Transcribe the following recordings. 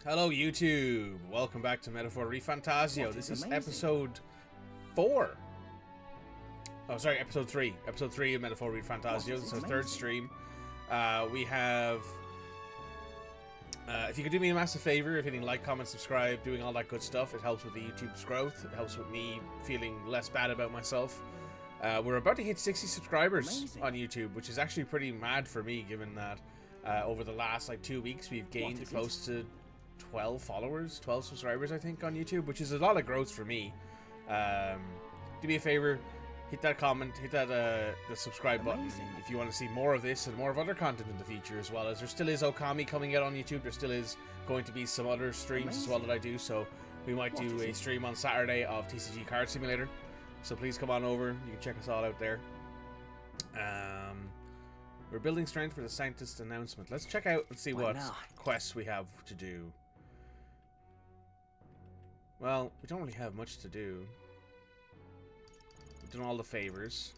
Hello YouTube, welcome back to Metaphore ReFantazio. This is episode 4. Oh, sorry, episode 3. Episode 3 of Metaphore ReFantazio. This is our third stream. We have... if you could do me a massive favor, if hitting like, comment, subscribe, doing all that good stuff, it helps with the YouTube's growth. It helps with me feeling less bad about myself. We're about to hit 60 subscribers on YouTube, which is actually pretty mad for me, given that over the last 2 weeks we've gained close to 12 followers, 12 subscribers I think on YouTube, which is a lot of growth for me. Do me a favor, hit that comment, hit that the subscribe button if you want to see more of this and more of other content in the future, as well as there still is Okami coming out on YouTube. There still is going to be some other streams as well that I do, so we might do a stream on Saturday of TCG Card Simulator, so please come on over. You can check us all out there. We're building strength for the scientist announcement. Let's check out and see what quests we have to do. Well, we don't really have much to do. We've done all the favors.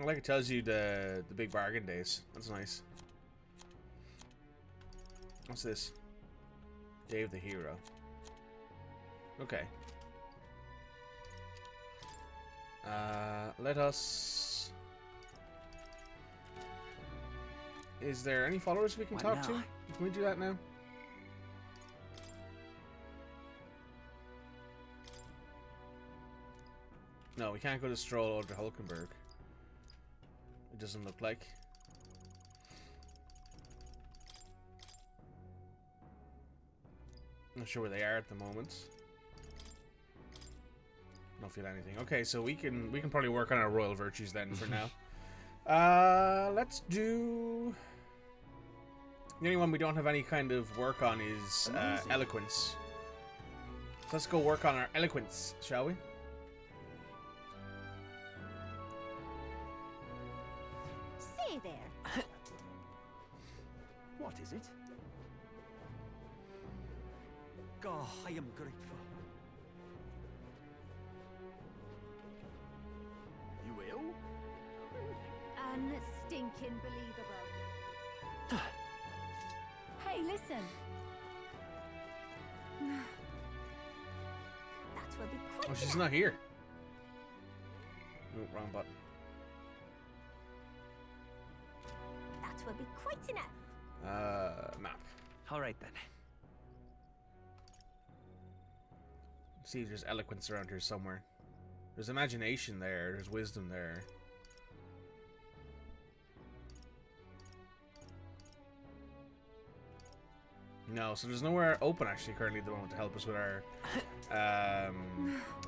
Like it tells you the big bargain days. That's nice. What's this? Day of the Hero. Okay. Let us... Is there any followers we can talk to? Can we do that now? No, we can't go to Stroll or to Hulkenberg. It doesn't look like. Not sure where they are at the moment. Don't feel anything. Okay, so we can probably work on our royal virtues then for now. Let's do... The only one we don't have any kind of work on is eloquence. So let's go work on our eloquence, shall we? There. What is it? God, I am grateful. You ill? Unstinking believable. Hey, listen. That will be quick. Oh, she's not here. Oh, wrong button. That will be quite enough. Map. All right then. See if there's eloquence around here somewhere. There's imagination there. There's wisdom there. No, so there's nowhere open actually currently at the moment to help us with our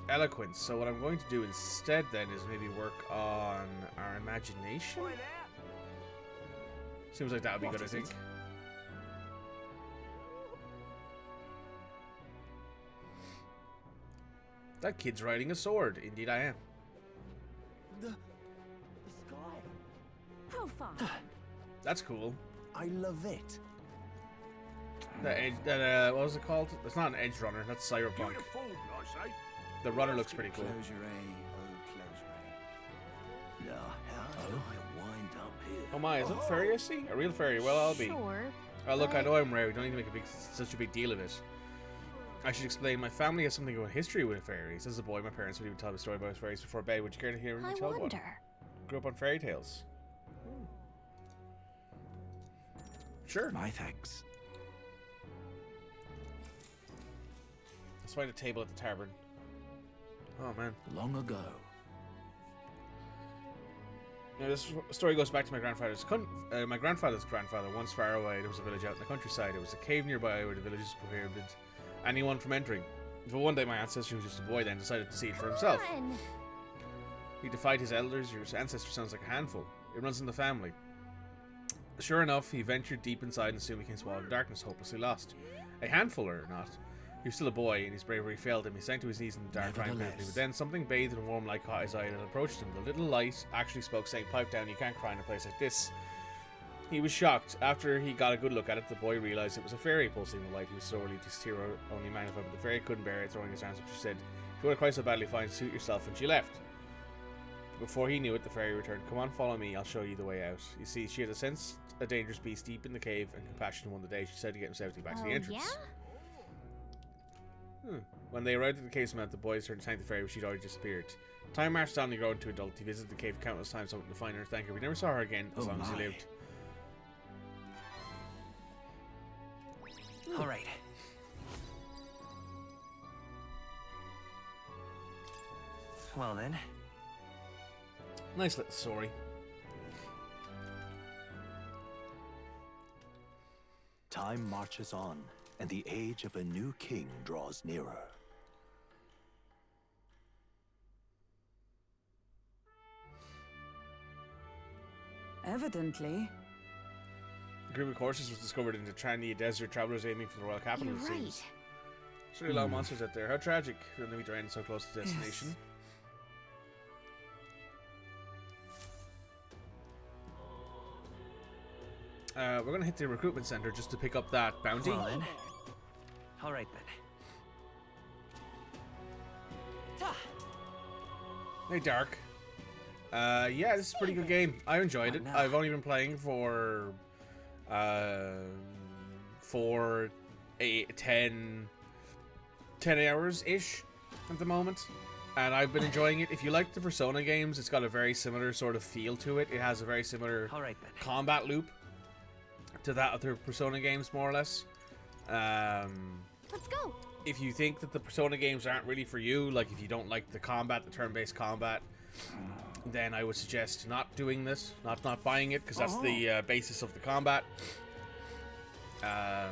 eloquence. So what I'm going to do instead then is maybe work on our imagination. Seems like that would be good, I think. That kid's riding a sword. Indeed I am. The sky. How far? That's cool. I love it. What was it called? It's not an edge runner, that's Cyberpunk. The runner looks pretty cool. Close your eye. Oh, close your eye. Now, how do I wind up here? Oh my, is it fairy I see? A real fairy? Well, I'll be. Sure. Oh look, I know I'm rare. We don't need to make such a big deal of it. I should explain, my family has something of a history with fairies. As a boy, my parents would even tell me a story about fairies before bed. Would you care to hear me tell one? I wonder. Grew up on fairy tales. Sure. My thanks. Let's find a table at the tavern. Oh man. Long ago. Now this story goes back to my grandfather's grandfather. Once far away, there was a village out in the countryside. There was a cave nearby where the villagers prohibited anyone from entering. But one day my ancestor, who was just a boy then, decided to see it for himself. He defied his elders. Your ancestor sounds like a handful. It runs in the family. Sure enough, he ventured deep inside and soon became swallowed in darkness, hopelessly lost. A handful or not, He was still a boy, and his bravery failed him. He sank to his knees in the dark, crying bitterly. Nevertheless. But then something bathed in warm light caught his eye and approached him. The little light actually spoke, saying, "Pipe down, you can't cry in a place like this." He was shocked. After he got a good look at it, the boy realized it was a fairy pulsing the light. He was sorely his tear only magnified, but the fairy couldn't bear it, throwing his arms up. She said, "If you want to cry so badly, fine, suit yourself," and she left. Before he knew it, the fairy returned. "Come on, follow me. I'll show you the way out." You see, she had sensed a dangerous beast deep in the cave, and compassion won the day. She said to get him safely back to the entrance. When they arrived at the cave's mouth, the boys turned to thank the fairy, but she'd already disappeared. Time marched on, and grown to adult. He visited the cave countless times, hoping to find her and thank her. We never saw her again as long as he lived. All right. Well then. Nice little story. Time marches on, and the age of a new king draws nearer. Evidently. A group of horses was discovered in the Trandia Desert. Travelers aiming for the royal capital, You're it right. seems. There's really a lot of monsters out there. How tragic. When they meet their end so close to destination. We're going to hit the recruitment center just to pick up that bounty. Well then. All right then. Hey, Dark. Yeah, this is a pretty good game. I enjoyed it. What now? I've only been playing for 10 hours-ish at the moment. And I've been enjoying it. If you like the Persona games, it's got a very similar sort of feel to it. It has a very similar All right then. combat loop to that of the Persona games, more or less. Let's go. If you think that the Persona games aren't really for you, like if you don't like the combat, the turn-based combat, then I would suggest not doing this, not buying it, because that's the basis of the combat. Huh?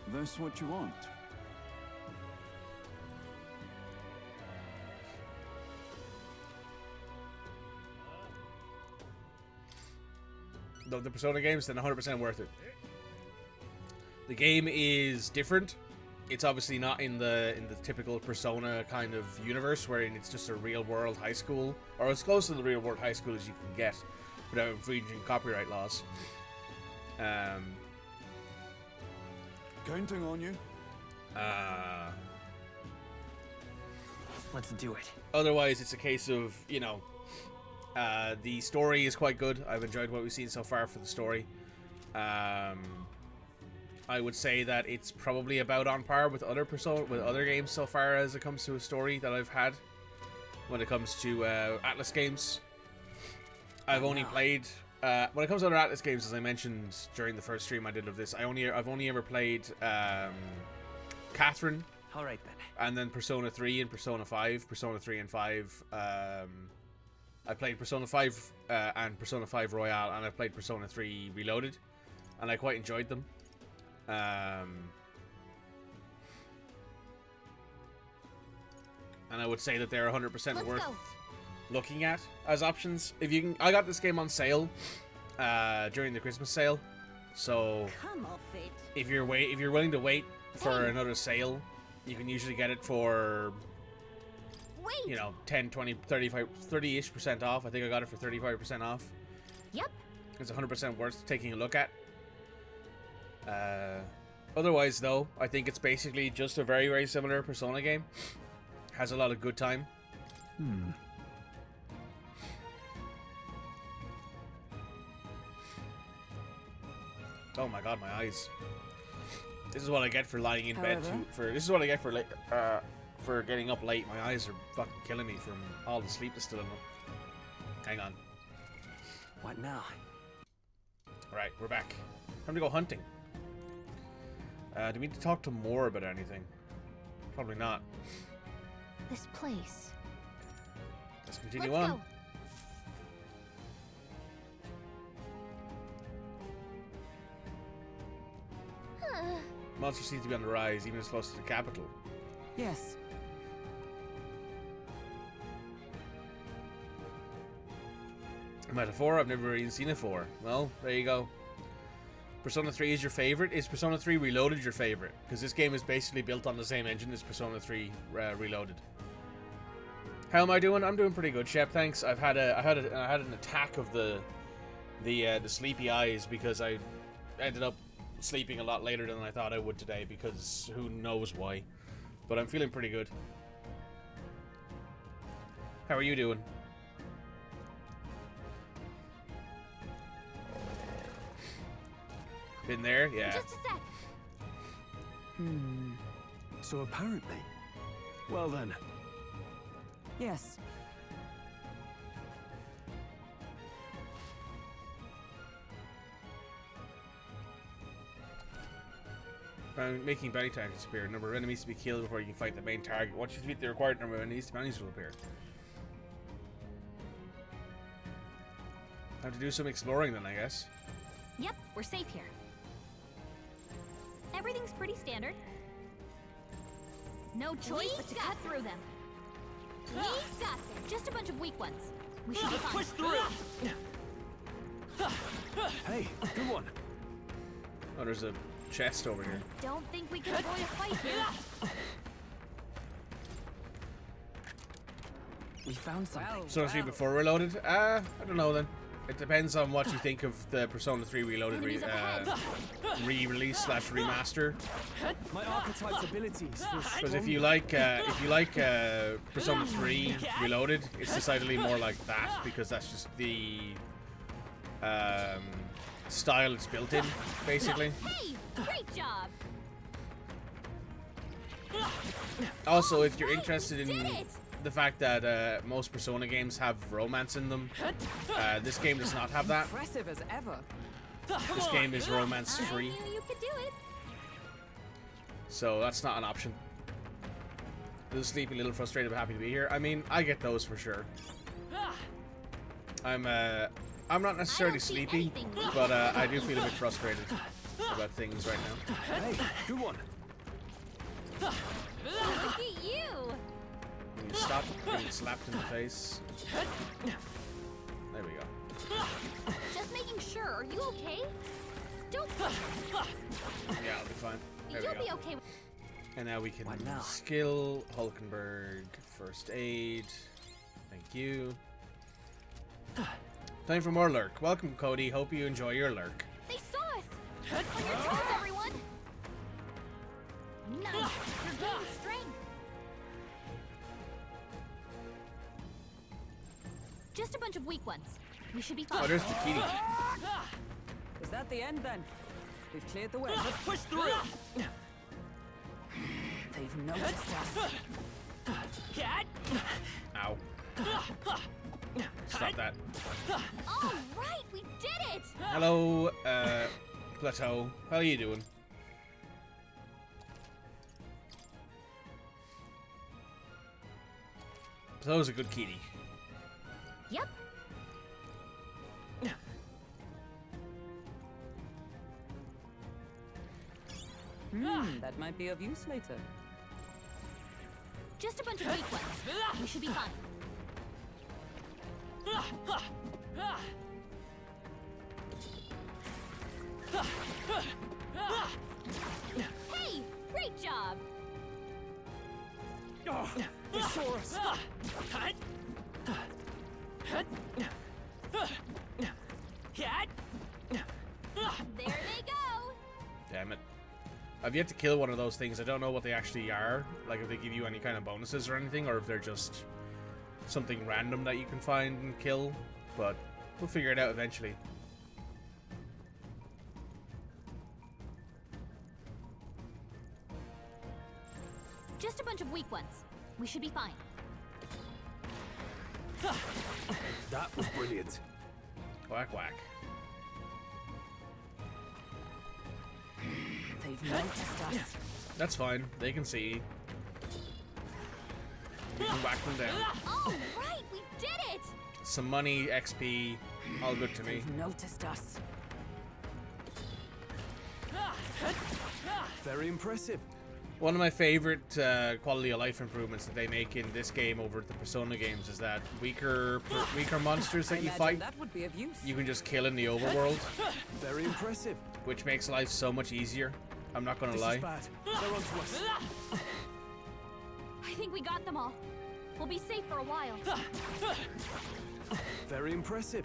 That's what you want. The Persona games, then 100% worth it. The game is different. It's obviously not in the typical Persona kind of universe, wherein it's just a real-world high school, or as close to the real-world high school as you can get without infringing copyright laws. Counting on you. Let's do it. Otherwise, it's a case of, you know, the story is quite good. I've enjoyed what we've seen so far for the story. I would say that it's probably about on par with other games so far as it comes to a story that I've had. When it comes to Atlas games, I've only played. When it comes to other Atlas games, as I mentioned during the first stream I did of this, I've only ever played Catherine. All right then. And then Persona 3 and Persona 5. Persona 3 and 5. I played Persona 5 and Persona 5 Royale, and I played Persona 3 Reloaded, and I quite enjoyed them. And I would say that they're 100% Let's worth go. looking at as options. If you can, I got this game on sale during the Christmas sale, so Come off it. if you're willing to wait for another sale, you can usually get it for, Wait. you know, 10, 20, 35, 30-ish% off. I think I got it for 35% off. Yep. It's 100% worth taking a look at. Otherwise, though, I think it's basically just a very, very similar Persona game. Has a lot of good time. Oh my god, my eyes. This is what I get for lying in bed. This is what I get for for getting up late. My eyes are fucking killing me from all the sleep that's still in them. Hang on. What now? Right, we're back. Time to go hunting. Do we need to talk to more about anything? Probably not. This place. Let's continue Let's on. go. Monsters seem to be on the rise, even as close to the capital. Yes. Metaphor, I've never even seen it before. Well, there you go. Persona 3 is your favorite. Is Persona 3 Reloaded your favorite? Because this game is basically built on the same engine as Persona 3 Reloaded. How am I doing? I'm doing pretty good, Shep. Thanks. I had an attack of the sleepy eyes because I ended up sleeping a lot later than I thought I would today because who knows why. But I'm feeling pretty good. How are you doing? Been there? Yeah. Just a sec. So apparently. Well then. Yes. Making bounty targets appear. Number of enemies to be killed before you can fight the main target. Once you defeat the required number of enemies, bounties will appear. Have to do some exploring then, I guess. Yep, we're safe here. Everything's pretty standard. No choice but to cut through them. We got them. Just a bunch of weak ones. We should be fine. Push through. Hey, good one. Oh, there's a chest over here. Don't think we can avoid a fight here. We found something. Persona 3 before Reloaded? I don't know then. It depends on what you think of the Persona 3 Reloaded Enemies ahead. re-release slash remaster. My archetype's abilities. Because if you like Persona 3 Reloaded, it's decidedly more like that because that's just the style it's built in, basically. Hey, great job. Also, if you're interested we in did it. the fact that most Persona games have romance in them, this game does not have that. Impressive as ever. This game is romance I free, knew you could do it. so that's not an option. A little sleepy, a little frustrated, but happy to be here. I mean, I get those for sure. I'm not necessarily sleepy, but I do feel a bit frustrated about things right now. Hey, good one. Look at you. When you stop getting slapped in the face. There we go. Just making sure. Are you okay? Don't. Yeah, I'll be fine. There You'll we go. be okay. And now we can What now? skill Hulkenberg, first aid. Thank you. Time for more lurk. Welcome, Cody. Hope you enjoy your lurk. They saw us. On your toes, everyone. Nice. You're gaining strength. Just a bunch of weak ones. We should be fine. Oh, there's the kitty. Is that the end then? We've cleared the way. Let's push through. They've noticed us. Cat. Ow. Stop that. All right, we did it. Hello, Plateau. How are you doing? Plateau's a good kitty. Yep. That might be of use later. Just a bunch of weak ones. We should be fine. Hey, great job. They saw us. Cat. There they go. Damn it. I've yet to kill one of those things. I don't know what they actually are. Like if they give you any kind of bonuses or anything, or if they're just something random that you can find and kill. But we'll figure it out eventually. Just a bunch of weak ones. We should be fine. That was brilliant. Whack whack. They've noticed us. That's fine. They can see. You can whack them down. All right, we did it. Some money, XP, all good to me. They've noticed us. Very impressive. One of my favorite quality of life improvements that they make in this game over the Persona games is that weaker monsters that you Imagine fight, that would be of use. you can just kill in the overworld, Very impressive. which makes life so much easier. I'm not gonna This lie. is bad. They're onto us. I think we got them all. We'll be safe for a while. Very impressive.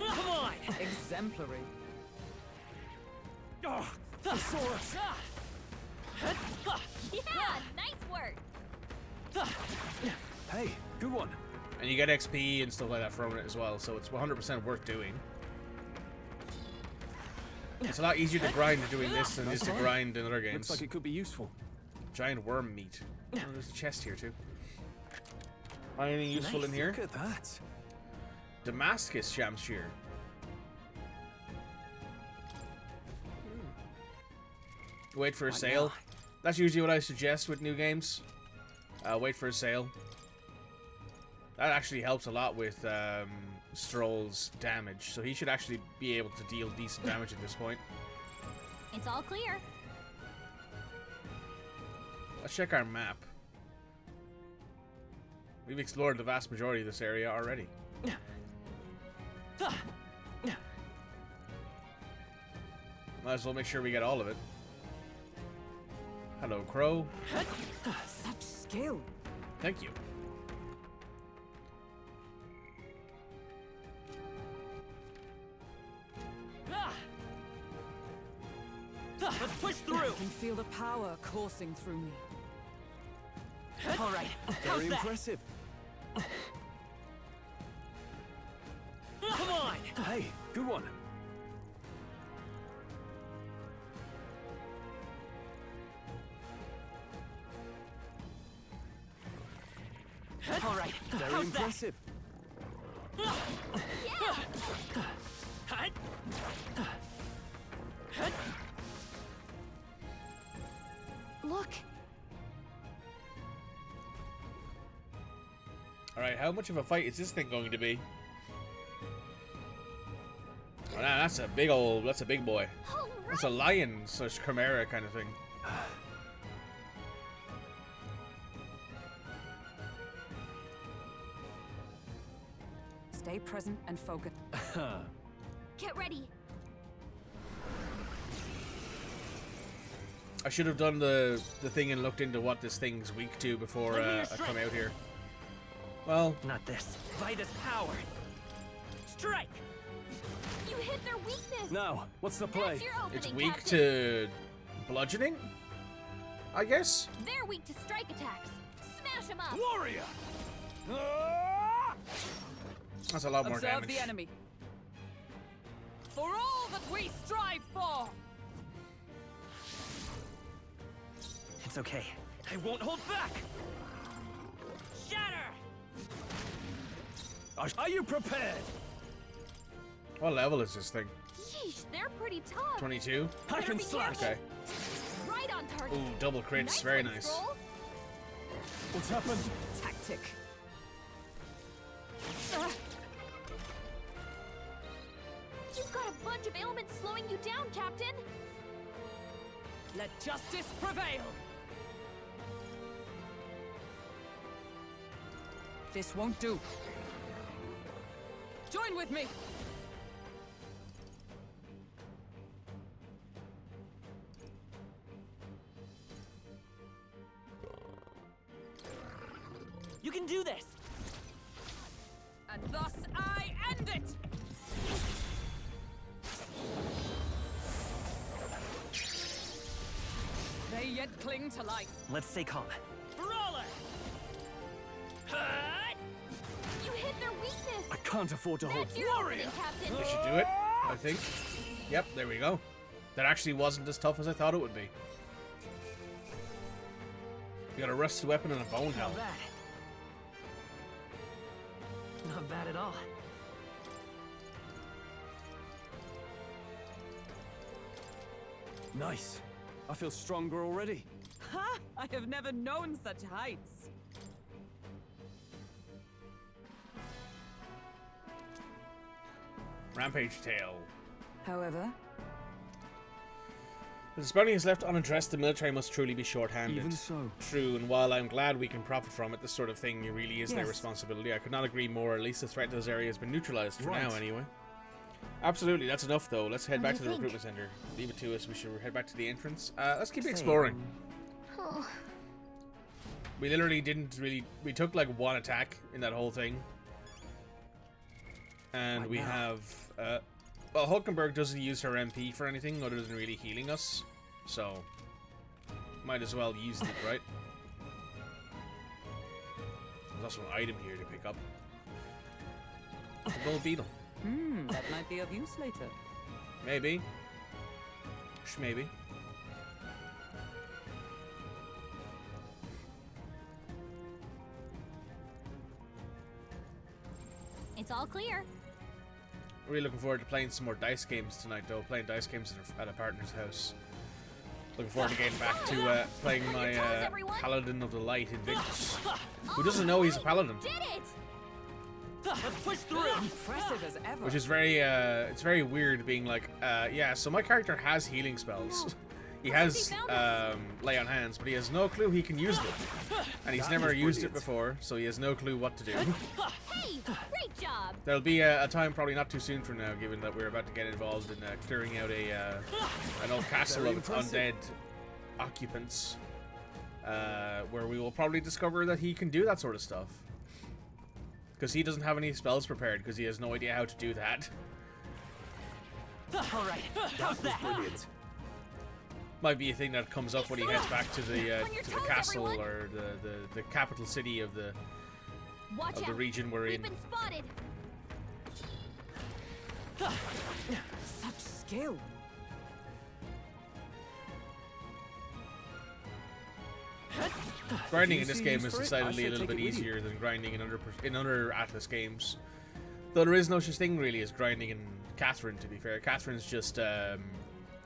Come on! Exemplary. Oh, Thesaurus. Yeah, nice work. Hey, good one. And you get XP and stuff like that from it as well, so it's 100% worth doing. It's a lot easier to grind doing this than it is to grind in other games. Looks like it could be useful. Giant worm meat. Oh, there's a chest here too. Anything useful in here? Look at that. Damascus Shamshir. Wait for a sale. That's usually what I suggest with new games. Wait for a sale. That actually helps a lot with Stroll's damage, so he should actually be able to deal decent damage at this point. It's all clear. Let's check our map. We've explored the vast majority of this area already. Might as well make sure we get all of it. Hello, Crow. Such skill. Thank you. Let's push I through! can feel the power coursing through me. Alright, how's Very that? impressive. Come on! Hey, good one. Alright, Very how's that? impressive. Hut. Look, Alright, how much of a fight is this thing going to be? Oh, nah, that's a big boy. all That's a right. lion slash chimera kind of thing. Stay present and focus. Get ready. I should have done the thing and looked into what this thing's weak to before I come out here. Well, Not this. Vitus power. Strike! You hit their weakness. Now, what's the play? That's your opening, it's weak Captain. to bludgeoning, I guess. They're weak to strike attacks. Smash them up. Warrior! That's a lot more Observe damage. the enemy. For all that we strive for. It's okay. I won't hold back! Shatter! Are you prepared? What level is this thing? Yeesh, they're pretty tough. 22? I Better can be slash. Okay. Right on target. Ooh, double crits. Very one, nice. Stroll. What's happened? Tactic. You've got a bunch of ailments slowing you down, Captain. Let justice prevail. This won't do. Join with me. You can do this! And thus I end it. They yet cling to life. Let's stay calm. Brawler! Hut! You hit their weakness. I can't afford to hold. That's your opening, Captain. This should do it, I think. Yep, there we go. That actually wasn't as tough as I thought it would be. You got a rusted weapon and a bone Not helmet. bad. Not bad at all. Nice. I feel stronger already. Ha! I have never known such heights. Rampage tail. However, If the bounty is left unaddressed, the military must truly be short-handed. Even so. True, and while I'm glad we can profit from it, this sort of thing really is their Yes. responsibility. I could not agree more. At least the threat to those areas has been neutralized for Right. now, anyway. Absolutely, that's enough, though. Let's head What back do to you the think? recruitment center. Leave it to us. We should head back to the entrance. Let's keep exploring. Oh, We literally didn't really... We took, like, one attack in that whole thing. And Right we now. have... well, Hulkenberg doesn't use her MP for anything other than really healing us. So... Might as well use it, right? There's also an item here to pick up. A gold beetle. That might be of use later. Maybe. Maybe. it's all clear. Really looking forward to playing some more dice games tonight, though. Playing dice games at a partner's house. Looking forward to getting back to playing my Paladin of the Light, Invictus. Who doesn't know he's a Paladin? Did it! Let's push through. Impressive as ever. Which is very, it's very weird being like, yeah, so my character has healing spells. He has lay on hands, but he has no clue he can use them. And he's never used it before, so he has no clue what to do. Hey, great job. There'll be a time probably not too soon from now, given that we're about to get involved in clearing out an old castle of its undead occupants, where we will probably discover that he can do that sort of stuff. Because he doesn't have any spells prepared, because he has no idea how to do that. All right. How's that? Brilliant. Might be a thing that comes up when he heads back to the On your toes, castle everyone. or the capital city of the Watch out. region we're We've in. been spotted. Such skill. Grinding in If you this see game use is for it, I decidedly say a little take bit it with you. easier than grinding in other Atlas games. Though there is no such thing really as grinding in Catherine, to be fair. Catherine's just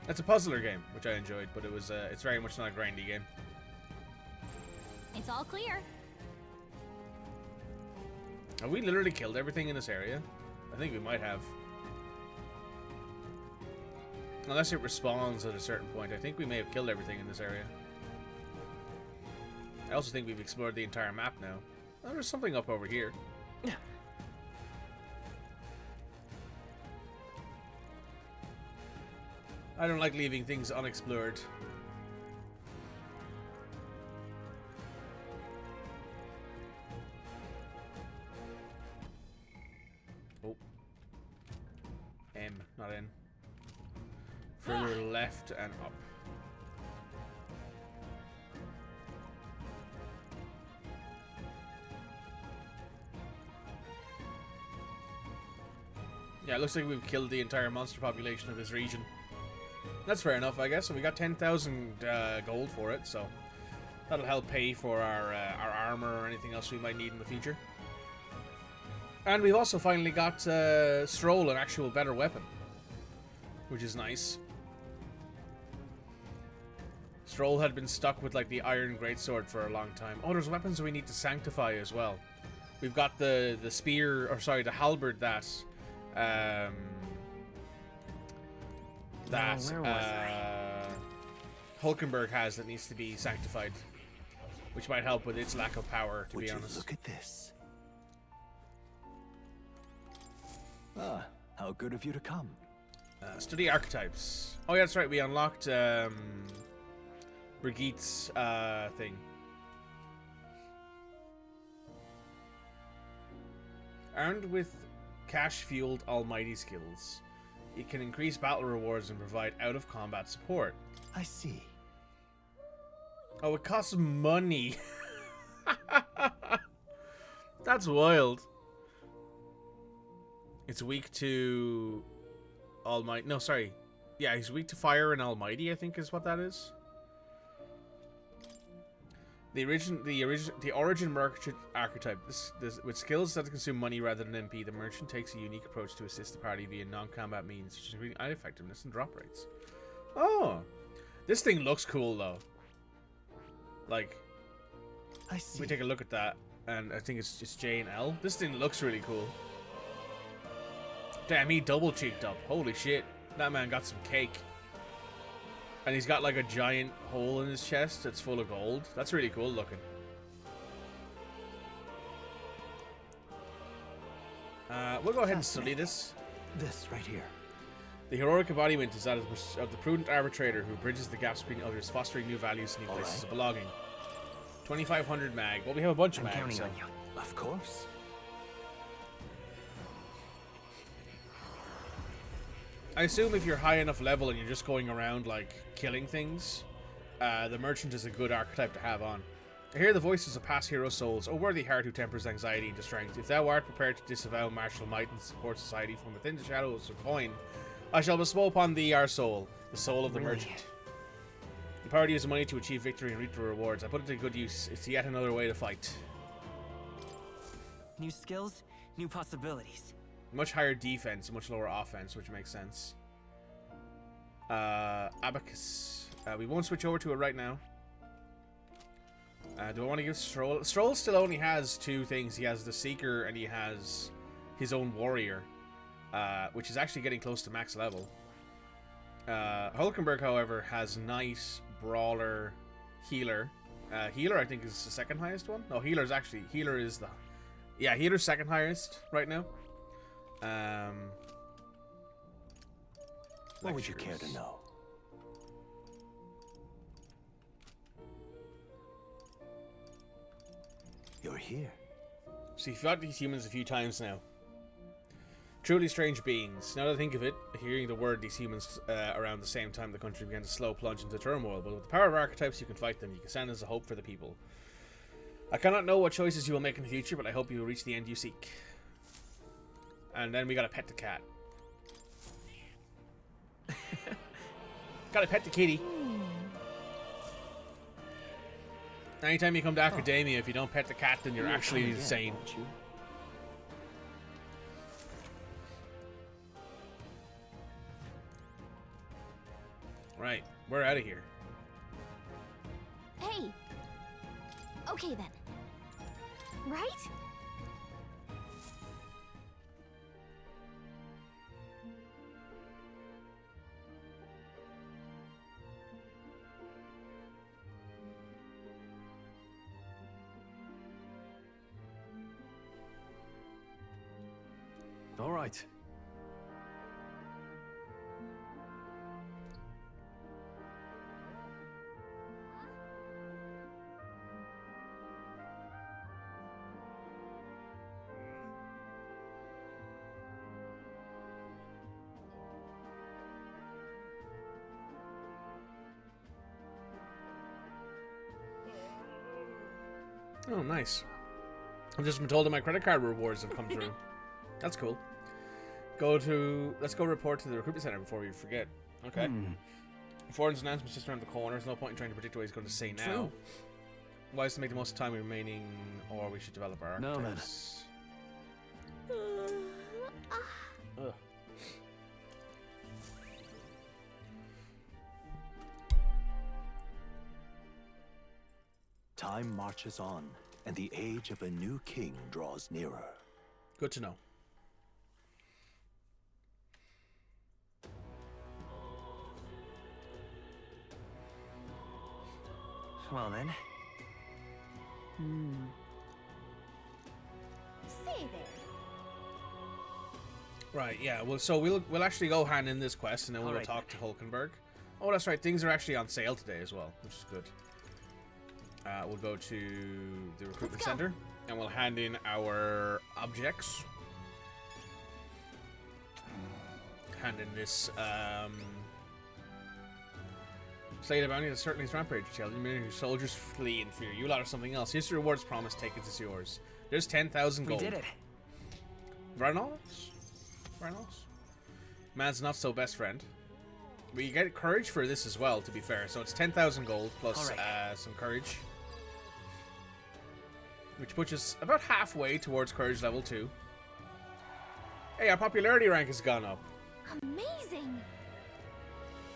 it's a puzzler game, which I enjoyed, but it's very much not a grindy game. It's all clear. Have we literally killed everything in this area? I think we might have. Unless it respawns at a certain point. I think we may have killed everything in this area. I also think we've explored the entire map now. Oh, there's something up over here. I don't like leaving things unexplored. Oh. M, not N. Further left and up. Yeah, it looks like we've killed the entire monster population of this region. That's fair enough, I guess. And we got 10,000 gold for it, so that'll help pay for our armor or anything else we might need in the future. And we've also finally got Stroll, an actual better weapon, which is nice. Stroll had been stuck with like the iron greatsword for a long time. Oh, there's weapons we need to sanctify as well. We've got the spear, or sorry, the halberd that where was I? Hulkenberg has that needs to be sanctified, which might help with its lack of power, to Would be you honest. look at this? Ah, how good of you to come. Study archetypes. Oh yeah, that's right. We unlocked Brigitte's thing. Armed with cash-fueled almighty skills, it can increase battle rewards and provide out-of-combat support. I see. Oh, it costs money. That's wild. It's weak to almighty. No, sorry. Yeah, he's weak to fire and almighty, I think is what that is. The origin merchant archetype. This with skills that consume money rather than MP, the merchant takes a unique approach to assist the party via non-combat means, such as increasing eye effectiveness and drop rates. Oh, this thing looks cool though. Like, I see. we take a look at that, and I think it's just J and L. This thing looks really cool. Damn, he double cheeked up. Holy shit, that man got some cake. And he's got like a giant hole in his chest that's full of gold. That's really cool looking. We'll go ahead and study this. This right here. The heroic embodiment is that of the prudent arbitrator who bridges the gaps between others, fostering new values and new places of belonging. 2,500 mag. Well, we have a bunch of I'm mag. counting So. on you. Of course. I assume if you're high enough level and you're just going around like killing things, the merchant is a good archetype to have on. I hear the voices of past hero souls, O worthy heart who tempers anxiety into strength. If thou art prepared to disavow martial might and support society from within the shadows of coin, I shall bestow upon thee our soul, the soul of the merchant. The power to use money to achieve victory and reap the rewards. I put it to good use. It's yet another way to fight. New skills, new possibilities. Much higher defense, much lower offense, which makes sense. Abacus. We won't switch over to it right now. Do I want to give Stroll? Stroll still only has two things. He has the Seeker and he has his own Warrior, which is actually getting close to max level. Hulkenberg, however, has Knight, Brawler, Healer. Healer, I think, is the second highest one. No, Healer is the... Yeah, Healer's second highest right now. What would you care to know? You're here. So you've fought these humans a few times now. Truly strange beings. Now that I think of it, hearing the word these humans around the same time the country began to slow plunge into turmoil, but with the power of archetypes you can fight them. You can stand as a hope for the people. I cannot know what choices you will make in the future, but I hope you will reach the end you seek. And then we gotta pet the cat. Gotta pet the kitty. Anytime you come to Academia, if you don't pet the cat, then you're actually insane. You? Right, we're out of here. Hey. Okay then. Right? All right. Oh, nice. I've just been told that my credit card rewards have come through. That's cool. Let's go report to the recruitment center before we forget. Okay. Foreign's announcement's just around the corner. There's no point in trying to predict what he's going to say now. True. Wise to make the most time remaining, or we should develop our No, man. archetypes. Ugh. Time marches on, and the age of a new king draws nearer. Good to know. Well then. Say there. Right, yeah. Well, so we'll actually go hand in this quest, and then we'll go Alright. talk to Hulkenberg. Oh, that's right. Things are actually on sale today as well, which is good. We'll go to the recruitment Let's go. center, and we'll hand in our objects. Hand in this Slay the bounty that certainly is rampage. Tell you your soldiers flee in fear. You lot are something else. Here's the rewards promised. Take it as yours. There's 10,000 We gold. did it. Reynolds? Man's not so best friend. We get courage for this as well, to be fair. So it's 10,000 gold plus Alright. some courage. Which puts us about halfway towards courage level 2. Hey, our popularity rank has gone up. Amazing.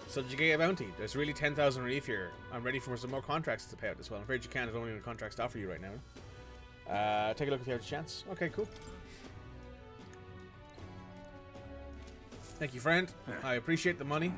So did you get a bounty? There's really 10,000 relief here. I'm ready for some more contracts to pay out as well. I'm afraid you can't. There's only one contracts to offer you right now. Take a look if you have a chance. Okay, cool. Thank you, friend. I appreciate the money.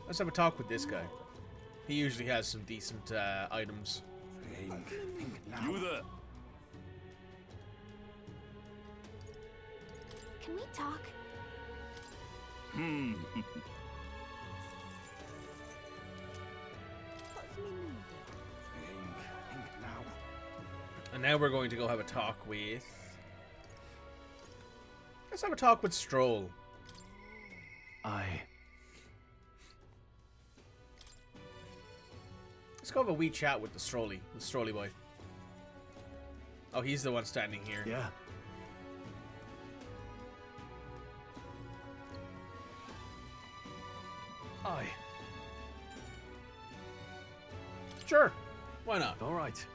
Let's have a talk with this guy. He usually has some decent items. You there? Can we talk? And now we're going to go have a talk with... Let's have a talk with Stroll. Let's go have a wee chat with the Strolly boy. Oh, he's the one standing here. Yeah. Sure. Why not? All right.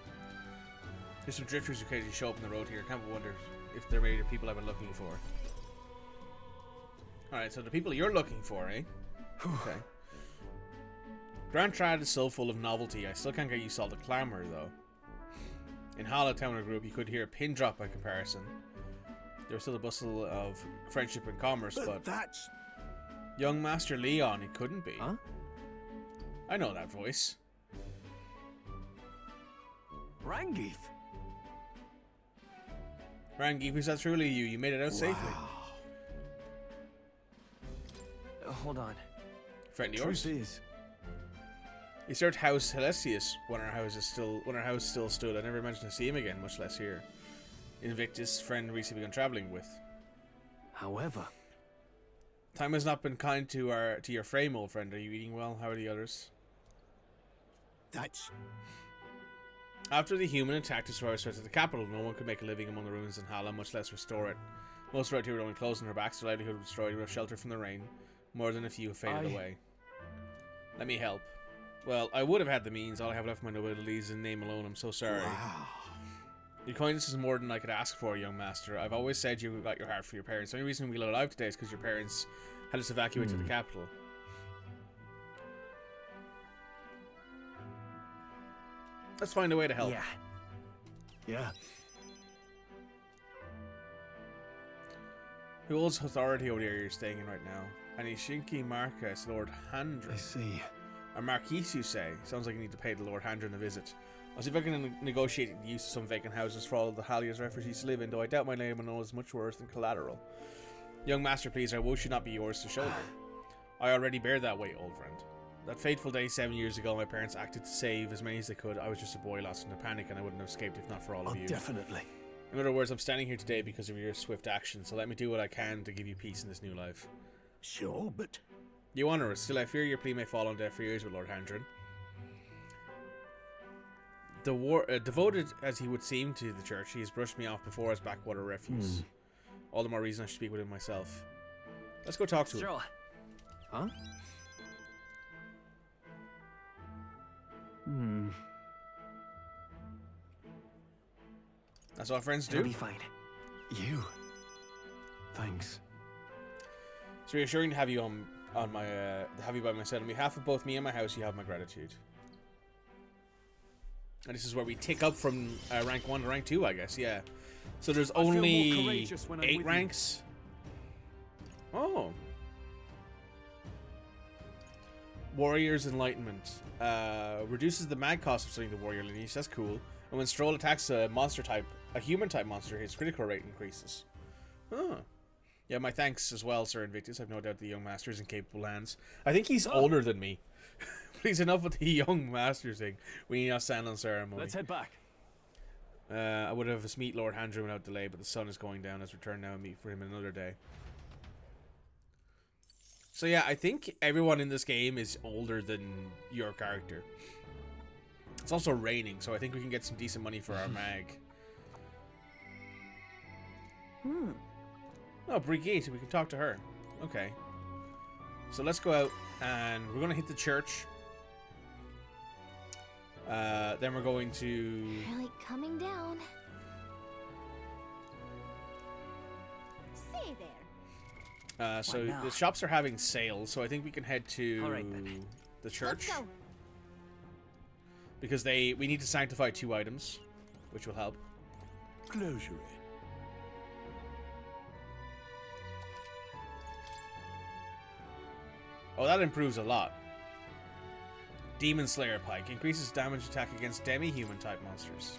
There's some drifters who occasionally show up on the road here. Can't wonder if they're maybe the people I've been looking for. Alright, so the people you're looking for, eh? Okay. Grand Trad is so full of novelty, I still can't get used to all the clamour, though. In Hala Town Group, you could hear a pin drop by comparison. There was still a bustle of friendship and commerce, but that's... young Master Leon, it couldn't be. Huh? I know that voice. Rangeeth. Rangi, is that truly you? You made it out safely. Hold on. Friend of yours? Truth is, He served House Helesius when our house still stood. I never imagined to see him again, much less here. Invictus, friend recently begun traveling with. however, Time has not been kind to your frame, old friend. Are you eating well? How are the others? That's... After the human attacked the survivors to the capital, no one could make a living among the ruins in Hala, much less restore it. Most around here were only clothes on their backs, their livelihood was destroyed, without shelter from the rain. More than a few have faded away. Let me help. Well, I would have had the means. All I have left of my nobility is in name alone. I'm so sorry. Wow. Your kindness is more than I could ask for, young master. I've always said you got your heart for your parents. The only reason we're alive today is because your parents had us evacuate to the capital. Let's find a way to help. Yeah. Yeah. Who holds authority over the area you're staying in right now? Anishinki Marcus, Lord Handren. I see. Or Marquis, you say? Sounds like you need to pay the Lord Handren a visit. I'll see if I can negotiate the use of some vacant houses for all of the Hallia's refugees to live in, though I doubt my name and all is much worse than collateral. Young master, please, our woe should not be yours to shoulder. I already bear that weight, old friend. That fateful day 7 years ago, my parents acted to save as many as they could. I was just a boy lost in a panic, and I wouldn't have escaped if not for all of you. Definitely. In other words, I'm standing here today because of your swift action, so let me do what I can to give you peace in this new life. Sure, but... You honour us, still I fear your plea may fall on deaf ears with Lord Handren. Devoted as he would seem to the church, he has brushed me off before as backwater refuse. All the more reason I should speak with him myself. Let's go talk to him. Stroll. huh? That's what friends It'll do. be fine. You. Thanks. It's reassuring to have you have you by my side. On behalf of both me and my house, you have my gratitude. And this is where we tick up from rank 1 to rank 2, I guess. Yeah. So there's I feel more only courageous when I'm 8 with you. ranks. Oh. Warrior's Enlightenment. Reduces the mag cost of studying the warrior lineage. That's cool. And when Stroll attacks a human type monster, his critical rate increases. Huh. Yeah, my thanks as well, Sir Invictus. I've no doubt the young master is in capable hands. I think he's older than me. Please, enough with the young master thing. We need not stand on ceremony. Let's head back. I would have us meet Lord Handren without delay, but the sun is going down. Let's return now and meet for him another day. So yeah, I think everyone in this game is older than your character. It's also raining, so I think we can get some decent money for our mag. Oh, Brigitte, we can talk to her. Okay. So let's go out, and we're going to hit the church. Then we're going to... Really coming down. Say there. So Why not? the shops are having sales, so I think we can head to All right, then. the church. Let's go. Because we need to sanctify 2 items, which will help. Closure. Oh, that improves a lot. Demon Slayer Pike. Increases damage attack against demi-human type monsters.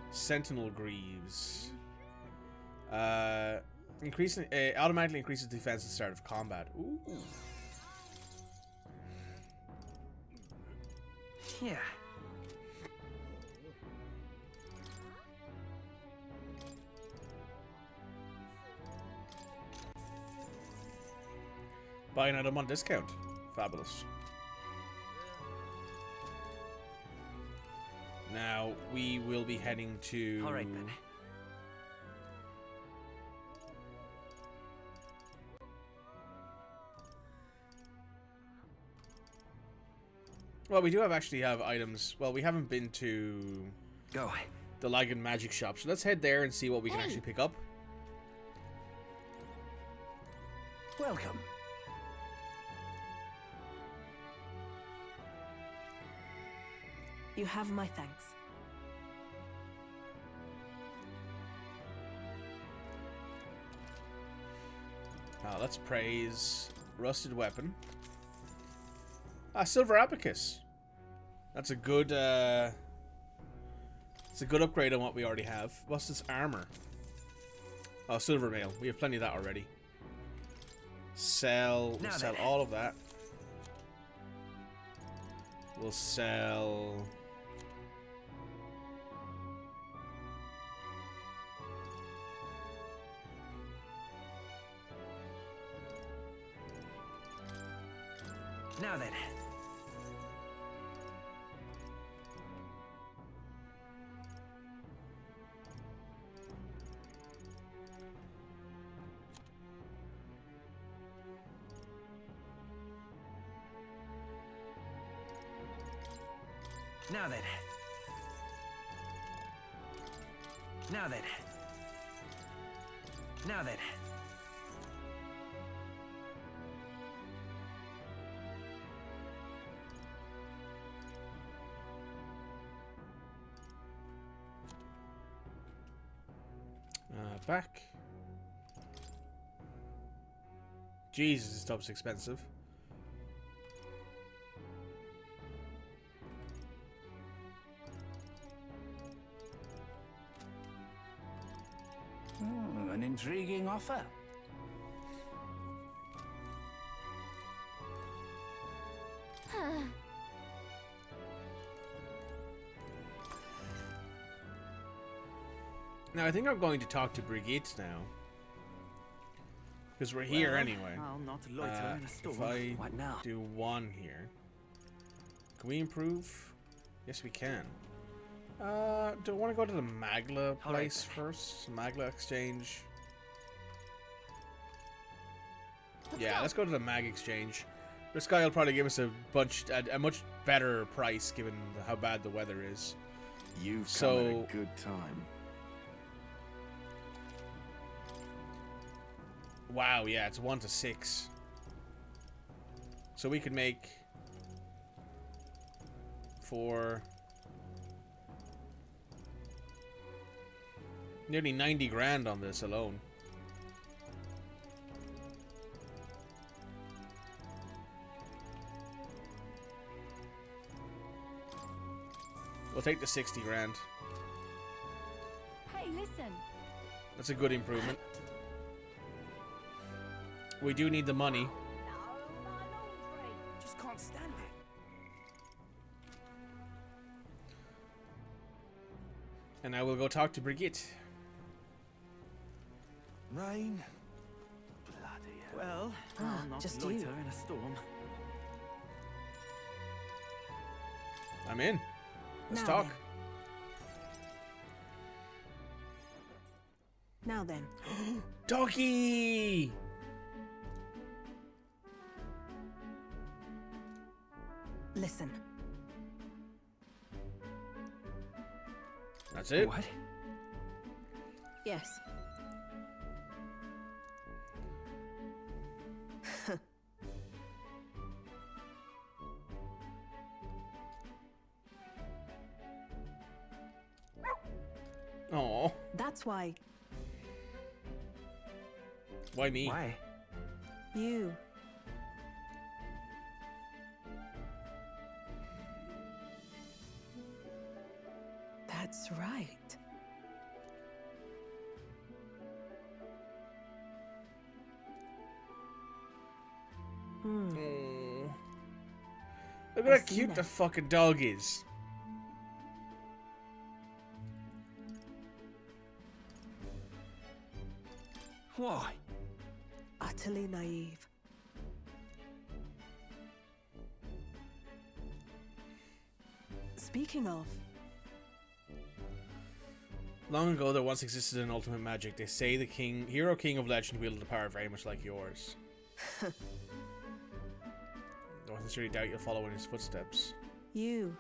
Sentinel Greaves. Automatically increases defense at the start of combat. Ooh. Yeah. Buy an item on discount. Fabulous. Now we will be heading to. All right then. Well, we do actually have items. Well, we haven't been to Go. the Lagan Magic Shop, so let's head there and see what we can actually pick up. Welcome. You have my thanks. Let's praise Rusted Weapon. Silver Abacus. That's a good it's a good upgrade on what we already have. What's this armor? Oh, Silver Mail. We have plenty of that already. Sell all of that. We'll sell Now then. Now then. Now then. Now then. back. Jesus, this stuff's expensive. An intriguing offer. Now, I think I'm going to talk to Brigitte now. Because we're here anyway. I'll not loiter in a storm. If I What now? do one here. Can we improve? Yes, we can. Do I want to go to the Magla place first? Magla exchange. Yeah, let's go to the Mag exchange. This guy will probably give us a much better price given how bad the weather is. You've come at a good time. Wow, yeah, it's 1 to 6. So we could make for nearly 90 grand on this alone. We'll take the 60 grand. Hey, listen. That's a good improvement. We do need the money. Just can't stand it. And I will go talk to Brigitte. Rain? Bloody hell. Well, I'll not just loiter you. in a storm. I'm in. Let's Now talk. Now then. Doggy! Listen. That's it. What? Yes. Oh, That's why why me? Why? You. That's right. Oh. Look at I how see cute now. the fucking dog is. Why? Utterly naive. Speaking of, Long ago, there once existed an ultimate magic. They say the hero king of legend wielded a power very much like yours. I don't sincerely doubt you'll follow in his footsteps. you.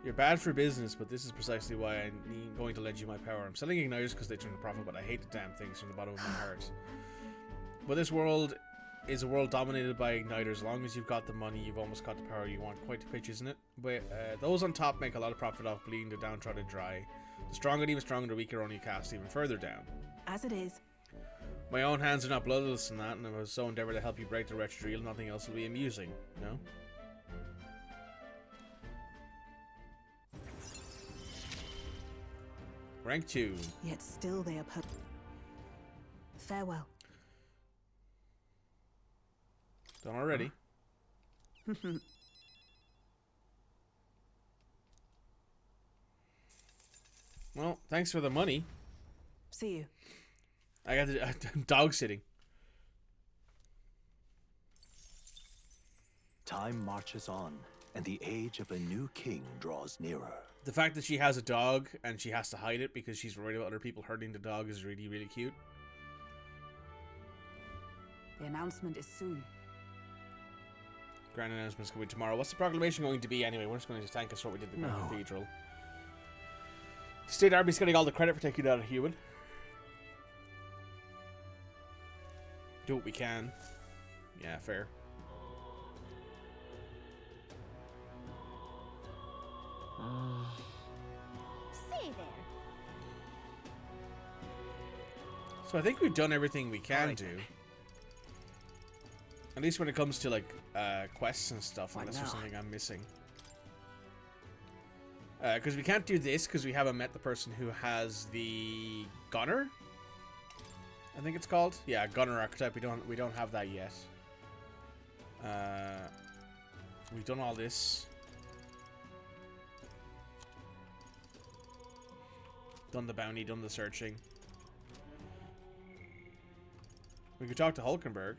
You're bad for business, but this is precisely why I'm going to lend you my power. I'm selling igniters because they turn a profit, but I hate the damn things from the bottom of my heart. But this world is a world dominated by igniters. As long as you've got the money, you've almost got the power you want. Quite the pitch, isn't it? But those on top make a lot of profit off bleeding the downtrodden dry. The strong get even stronger, the weaker only cast even further down. As it is. My own hands are not bloodless in that, and I was so endeavour to help you break the wretched reel, nothing else will be amusing, no? Rank 2. Yet still they oppose. Farewell. Done already. Well, thanks for the money. See you. I got the dog sitting. Time marches on, and the age of a new king draws nearer. The fact that she has a dog and she has to hide it because she's worried about other people hurting the dog is really, really cute. The announcement is soon. Grand announcement's coming tomorrow. What's the proclamation going to be anyway? We're just going to thank us for what we did at the Grand Cathedral. State Army's getting all the credit for taking out a human. Do what we can. Yeah, fair. Say there. So I think we've done everything we can Alright do. then. At least when it comes to like quests and stuff, What unless there's now? something I'm missing. Because we can't do this because we haven't met the person who has the gunner. I think it's called. Yeah, gunner archetype. We don't have that yet. We've done all this. Done the bounty, done the searching. We could talk to Hulkenberg.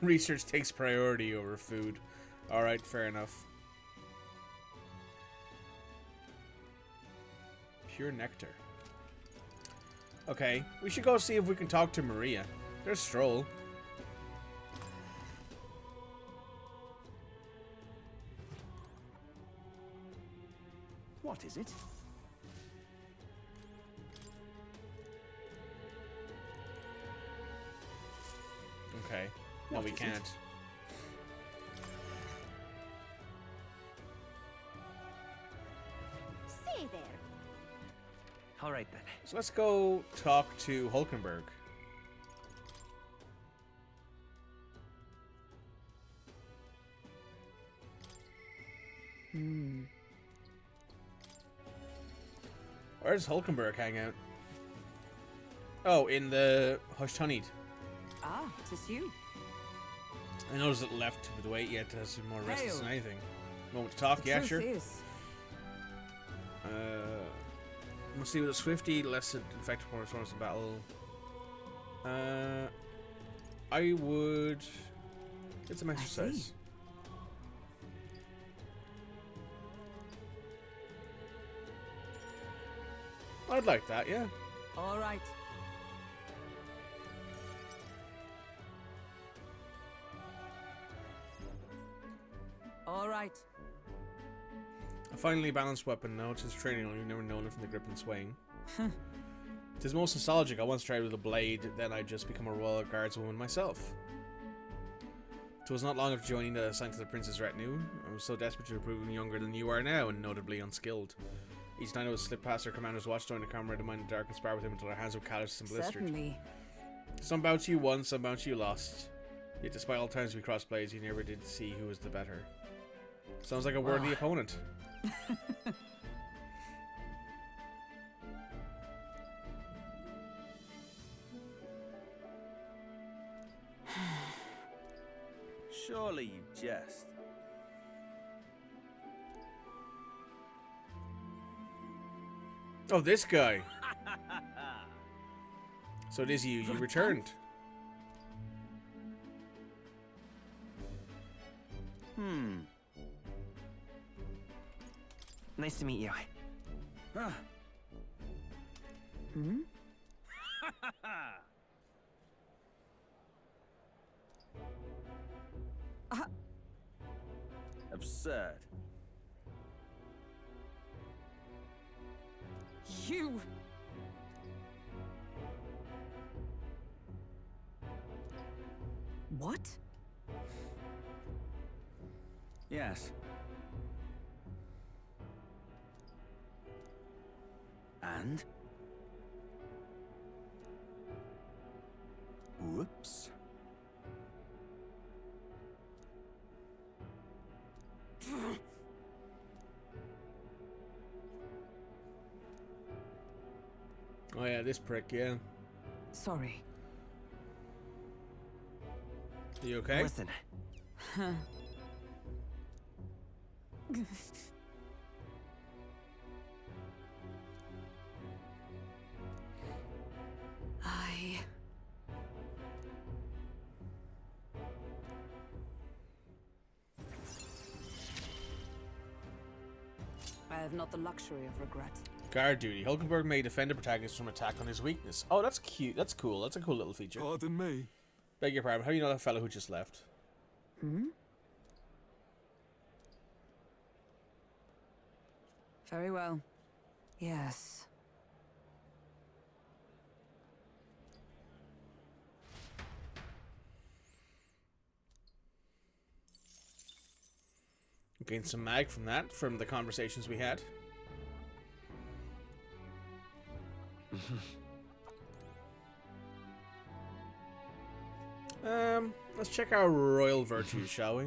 Research takes priority over food. Alright, fair enough. Pure nectar. Okay, we should go see if we can talk to Maria. There's Stroll. What is it? Okay. No, What we is it? can't. Say there. All right then. So let's go talk to Hulkenberg. Where does Hulkenberg hang out? Oh, in the Hushed Honeyed. Ah, 'tis you. I noticed it left with the weight yet has some more restless than Hail. anything. Moment to talk, The yeah, truth sure. is, Must see with a Swifty, less effective performance in battle. I would get some exercise. I'd like that, yeah. all right. right. A finely balanced weapon. No, it's just training on. You've never known it from the grip and swing. It is most nostalgic. I once tried with a blade, then I just become a royal guardswoman myself. It was not long after joining that I was assigned to the prince's retinue. I was so desperate to prove younger than you are now, and notably unskilled. Each night I would slip past our commander's watch, join the comrade of mine in the dark and spar with him until our hands were calloused and blistered. Certainly. Some bouts you won, some bouts you lost. Yet despite all times we crossed blades, you never did see who was the better. Sounds like a worthy opponent. Surely you jest. Oh, this guy. So it is you. You returned. Nice to meet you. Hmm? Absurd. You. What? Yes. And? Whoops. Oh yeah, this prick, yeah. Sorry. Are you okay? Listen, I have not the luxury of regret. Guard duty. Hulkenberg may defend a protagonist from attack on his weakness. Oh, that's cute. That's cool. That's a cool little feature. Pardon me. Beg your pardon. How do you know that fellow who just left? Hmm? Very well. Yes. Gained some mag from that, from the conversations we had. Let's check our royal virtues, shall we?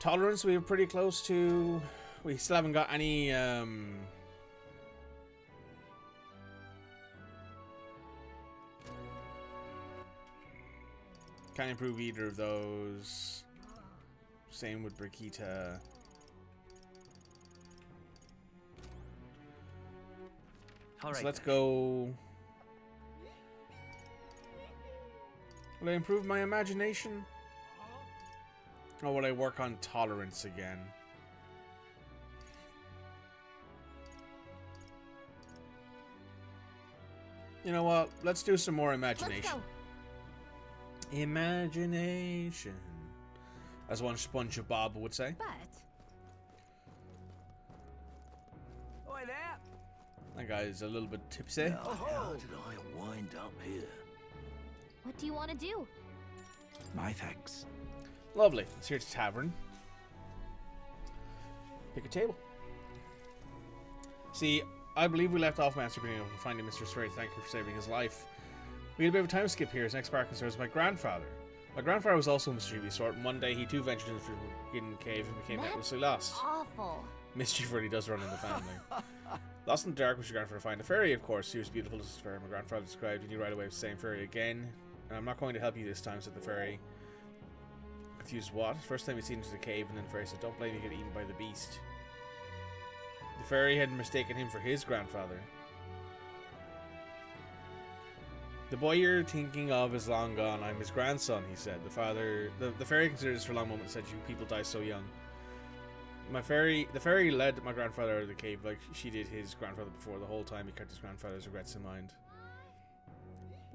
Tolerance, we were pretty close to. We still haven't got any. Can't improve either of those. Same with Brigitte. all right. So let's go. Will I improve my imagination? Or will I work on tolerance again? You know what? Let's do some more imagination. Let's go. Imagination. As one SpongeBob would say. But Oi there! That guy's a little bit tipsy. How did I wind up here? what do you want to do? My thanks. Lovely. Let's hear to tavern. Pick a table. See, I believe we left off Master being able to find Mr. Stray. Thank you for saving his life. We had a bit of a time skip here. His next part concerns my grandfather. My grandfather was also a mischievous sort, and one day he too ventured into the forbidden cave and became That's hopelessly lost. Awful. Mischief really does run in the family. Lost in the dark, was your grandfather find a fairy, of course. She was beautiful as a fairy. My grandfather described, and you right away with the same fairy again. And I'm not going to help you this time, said the fairy. Confused what? First time we seen into the cave, and then the fairy said, don't blame you get eaten by the beast. The fairy had mistaken him for his grandfather. The boy you're thinking of is long gone. I'm his grandson, he said. The fairy considered this for a long moment and said, you people die so young. The fairy led my grandfather out of the cave like she did his grandfather before. The whole time he kept his grandfather's regrets in mind.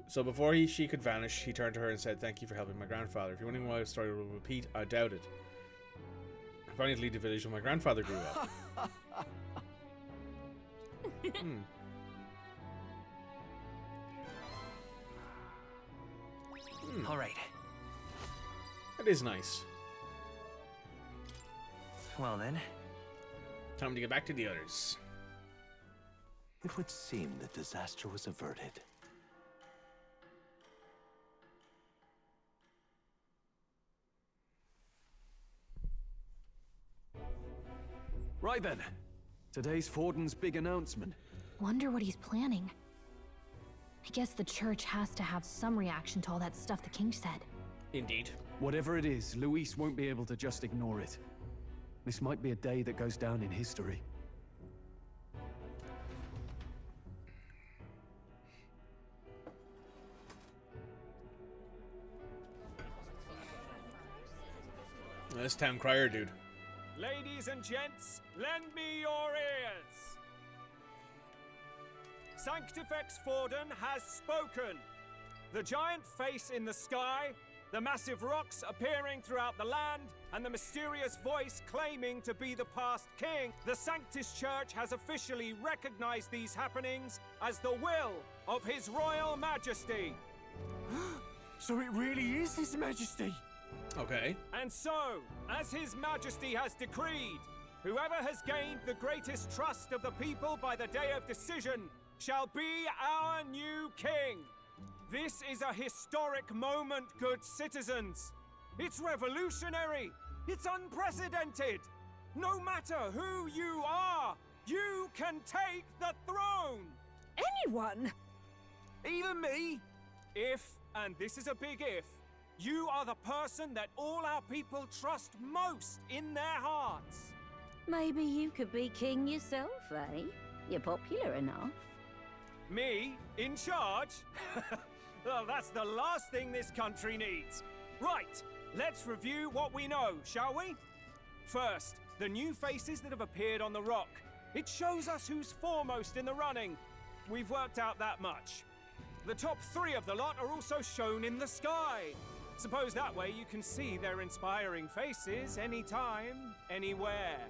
So before she could vanish, he turned to her and said, thank you for helping my grandfather. If you're wondering why the story will repeat, I doubt it. If I need to leave the village where my grandfather grew up. All right. That is nice. Well then. Time to get back to the others. It would seem the disaster was averted. Right then. Today's Forden's big announcement. Wonder what he's planning. I guess the church has to have some reaction to all that stuff the king said. Indeed. Whatever it is, Luis won't be able to just ignore it. This might be a day that goes down in history. This town crier dude. Ladies and gents, lend me your ears. Sanctifex Forden has spoken. The giant face in the sky, the massive rocks appearing throughout the land, and the mysterious voice claiming to be the past king. The Sanctus Church has officially recognized these happenings as the will of His Royal Majesty. So it really is His Majesty? Okay. And so, as His Majesty has decreed, whoever has gained the greatest trust of the people by the day of decision shall be our new king. This is a historic moment, good citizens. It's revolutionary. It's unprecedented. No matter who you are, you can take the throne. Anyone? Even me. If, and this is a big if, you are the person that all our people trust most in their hearts. Maybe you could be king yourself, eh? You're popular enough. Me? In charge? Well, that's the last thing this country needs. Right, let's review what we know, shall we? First, the new faces that have appeared on the rock. It shows us who's foremost in the running. We've worked out that much. The top 3 of the lot are also shown in the sky. Suppose that way you can see their inspiring faces anytime, anywhere.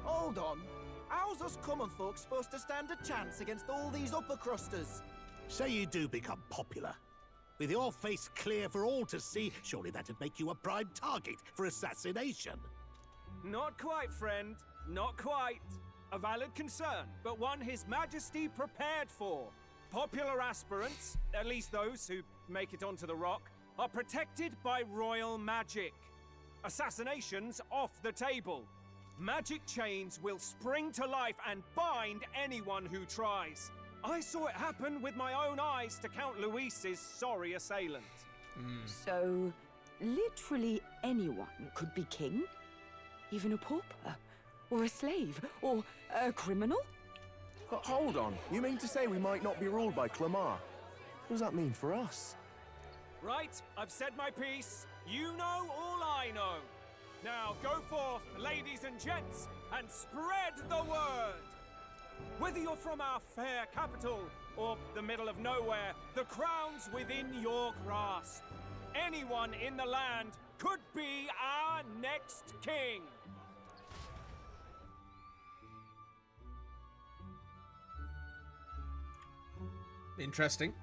Hold on. How's us common folk supposed to stand a chance against all these upper crusters? Say you do become popular. With your face clear for all to see, surely that'd make you a prime target for assassination. Not quite, friend. Not quite. A valid concern, but one His Majesty prepared for. Popular aspirants, at least those who make it onto the rock, are protected by royal magic. Assassinations off the table. Magic chains will spring to life and bind anyone who tries. I saw it happen with my own eyes to Count Luis's sorry assailant. So, literally anyone could be king? Even a pauper? Or a slave? Or a criminal? Hold on. You mean to say we might not be ruled by Clamar? What does that mean for us? Right, I've said my piece. You know all I know. Now go forth, ladies and gents, and spread the word. Whether you're from our fair capital or the middle of nowhere, the crown's within your grasp. Anyone in the land could be our next king. Interesting.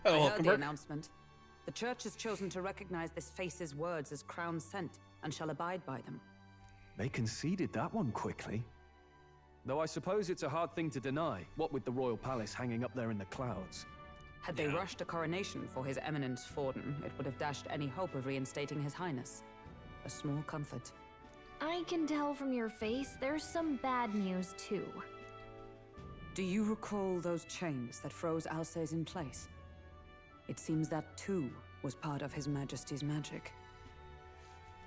I Oh, heard welcome the back. announcement. The church has chosen to recognize this face's words as crown sent and shall abide by them. They conceded that one quickly. Though I suppose it's a hard thing to deny, what with the royal palace hanging up there in the clouds. Had they rushed a coronation for His Eminence Forden, it would have dashed any hope of reinstating His Highness. A small comfort. I can tell from your face there's some bad news too. Do you recall those chains that froze Alsace in place? It seems that too was part of His Majesty's magic.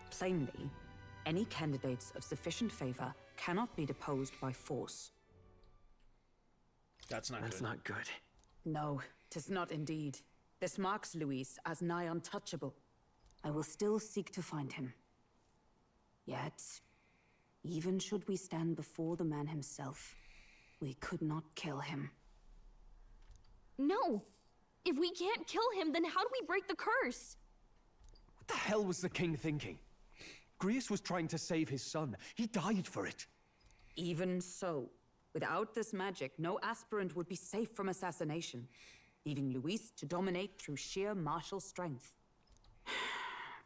Plainly, any candidates of sufficient favor cannot be deposed by force. That's not That's good. not good. No, 'tis not indeed. This marks Luis as nigh untouchable. I will still seek to find him. Yet, even should we stand before the man himself, we could not kill him. No! If we can't kill him, then how do we break the curse? What the hell was the king thinking? Grius was trying to save his son. He died for it. Even so, without this magic, no aspirant would be safe from assassination, leaving Luis to dominate through sheer martial strength.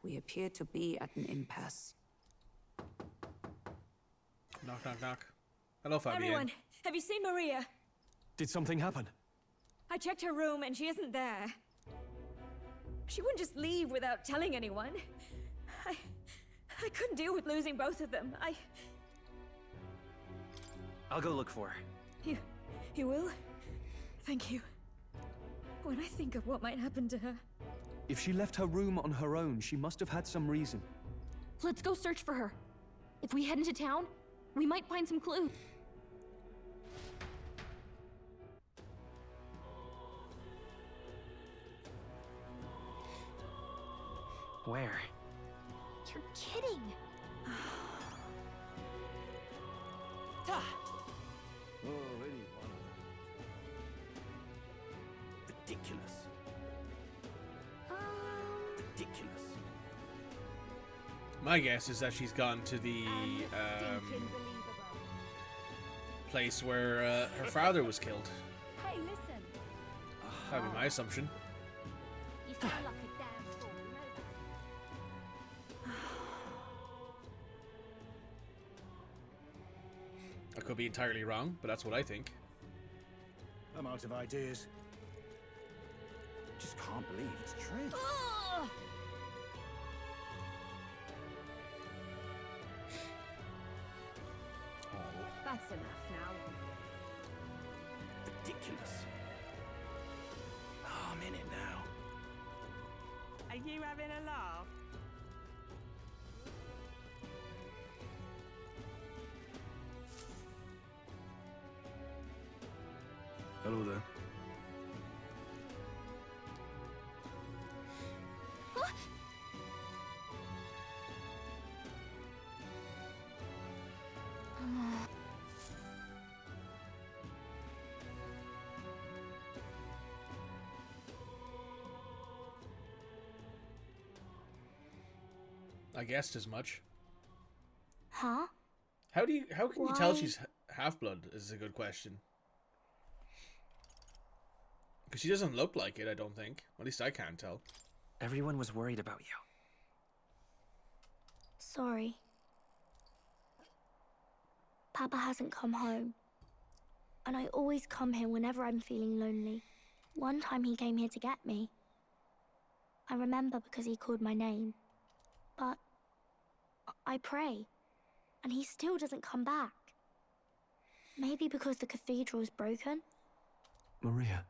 We appear to be at an impasse. Knock, knock, knock. Hello, Fabienne. Everyone, have you seen Maria? Did something happen? I checked her room and she isn't there. She wouldn't just leave without telling anyone. I couldn't deal with losing both of them. I'll go look for her. You will? Thank you. When I think of what might happen to her. If she left her room on her own, she must have had some reason. Let's go search for her. If we head into town, we might find some clues. Where? You're kidding. Ta! Ridiculous. Ridiculous. My guess is that she's gone to the place where her father was killed. Hey, listen. That'd be my assumption. You sound like a damn fool, you know that? I could be entirely wrong, but that's what I think. I'm out of ideas. Just can't believe it's true. That's enough now. Ridiculous. Oh, I'm in it now. Are you having a laugh? Hello there. I guessed as much. Huh? How can you tell Why? she's half-blood is a good question. Because she doesn't look like it, I don't think. At least I can't tell. Everyone was worried about you. Sorry. Papa hasn't come home. And I always come here whenever I'm feeling lonely. One time he came here to get me. I remember because he called my name. But I pray, and he still doesn't come back. Maybe because the cathedral's broken? Maria.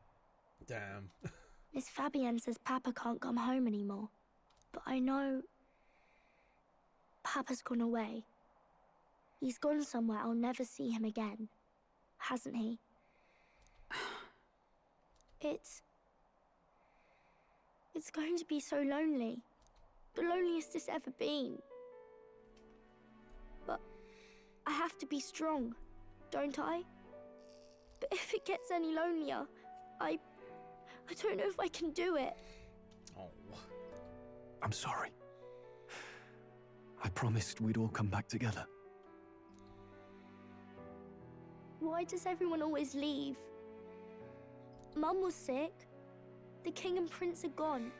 Damn. Miss Fabienne says Papa can't come home anymore. But I know Papa's gone away. He's gone somewhere I'll never see him again. Hasn't he? It's going to be so lonely. The loneliest it's ever been. But I have to be strong, don't I? But if it gets any lonelier, I don't know if I can do it. Oh. I'm sorry. I promised we'd all come back together. Why does everyone always leave? Mum was sick. The king and prince are gone.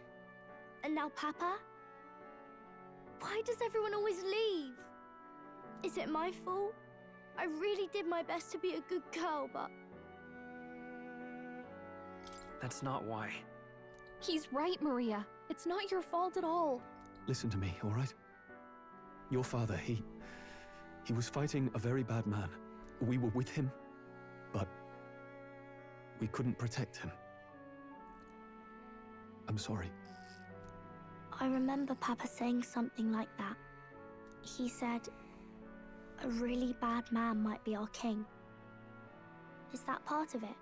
And now Papa? Why does everyone always leave? Is it my fault? I really did my best to be a good girl, but... That's not why. He's right, Maria. It's not your fault at all. Listen to me, all right? Your father, he was fighting a very bad man. We were with him, but we couldn't protect him. I'm sorry. I remember Papa saying something like that. He said, a really bad man might be our king. Is that part of it?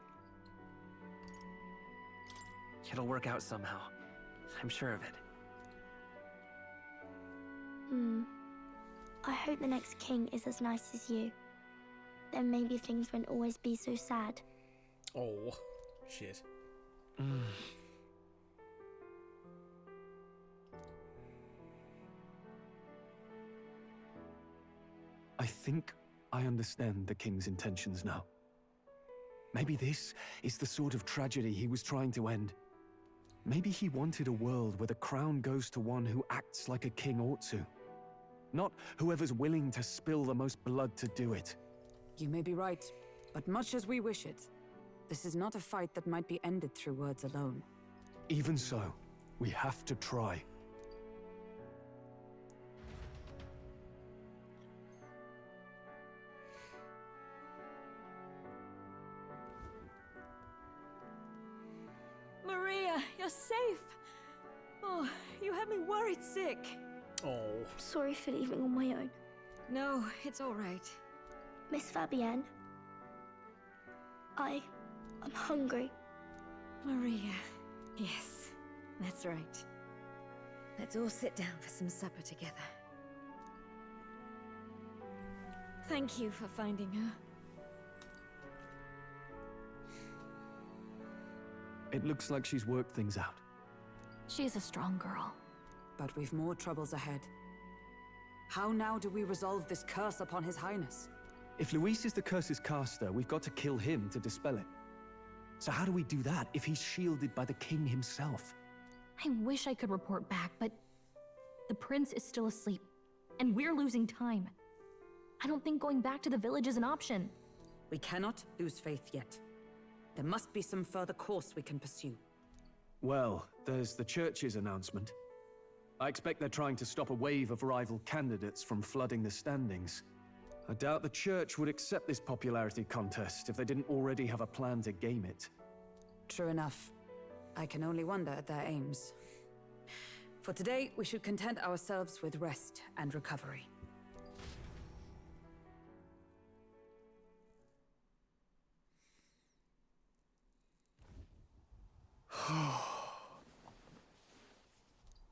It'll work out somehow. I'm sure of it. I hope the next king is as nice as you. Then maybe things won't always be so sad. Oh, shit. think I understand the king's intentions now. Maybe this is the sort of tragedy he was trying to end. Maybe he wanted a world where the crown goes to one who acts like a king ought to. Not whoever's willing to spill the most blood to do it. You may be right, but much as we wish it, this is not a fight that might be ended through words alone. Even so, we have to try. Maria, you're safe. Oh, you had me worried sick. Oh. Sorry for leaving on my own. No, it's all right. Miss Fabienne, I'm hungry. Maria. Yes, that's right. Let's all sit down for some supper together. Thank you for finding her. It looks like she's worked things out. She's a strong girl. But we've more troubles ahead. How now do we resolve this curse upon His Highness? If Luis is the curse's caster, we've got to kill him to dispel it. So how do we do that if he's shielded by the king himself? I wish I could report back, but the prince is still asleep, and we're losing time. I don't think going back to the village is an option. We cannot lose faith yet. There must be some further course we can pursue. Well, there's the church's announcement. I expect they're trying to stop a wave of rival candidates from flooding the standings. I doubt the church would accept this popularity contest if they didn't already have a plan to game it. True enough. I can only wonder at their aims. For today, we should content ourselves with rest and recovery.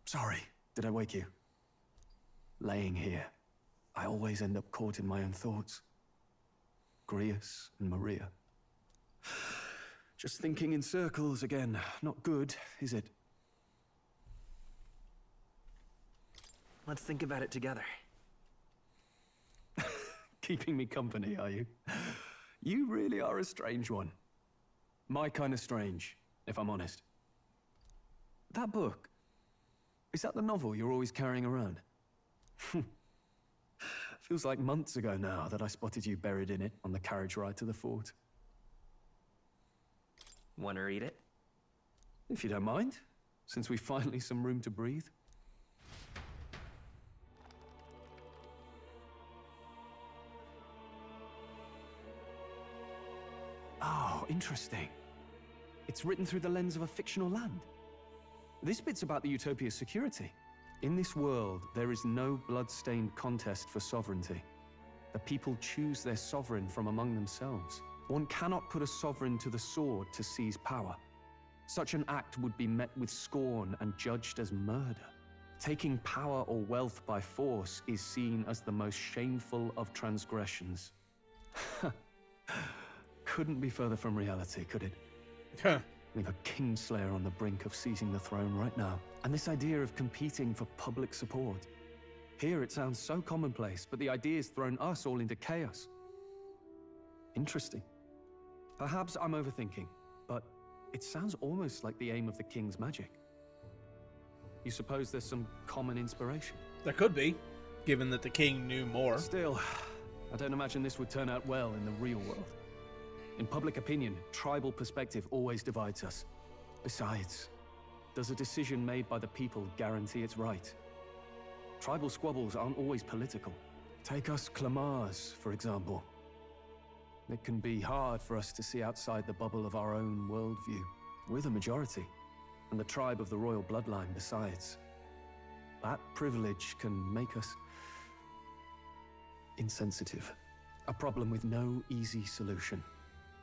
Sorry, did I wake you? Laying here, I always end up caught in my own thoughts. Grius and Maria. Just thinking in circles again. Not good, is it? Let's think about it together. Keeping me company, are you? You really are a strange one. My kind of strange, if I'm honest. That book, is that the novel you're always carrying around? Feels like months ago now that I spotted you buried in it on the carriage ride to the fort. Want to read it? If you don't mind, since we've finally some room to breathe. Oh, interesting. It's written through the lens of a fictional land. This bit's about the Utopia's security. In this world, there is no blood-stained contest for sovereignty. The people choose their sovereign from among themselves. One cannot put a sovereign to the sword to seize power. Such an act would be met with scorn and judged as murder. Taking power or wealth by force is seen as the most shameful of transgressions. Couldn't be further from reality, could it? We've a kingslayer on the brink of seizing the throne right now. And this idea of competing for public support. Here it sounds so commonplace, but the idea's thrown us all into chaos. Interesting. Perhaps I'm overthinking, but it sounds almost like the aim of the king's magic. You suppose there's some common inspiration? There could be, given that the king knew more. Still, I don't imagine this would turn out well in the real world. In public opinion, tribal perspective always divides us. Besides, does a decision made by the people guarantee it's right? Tribal squabbles aren't always political. Take us Clamars, for example. It can be hard for us to see outside the bubble of our own worldview. We're the majority, and the tribe of the royal bloodline besides. That privilege can make us insensitive. A problem with no easy solution,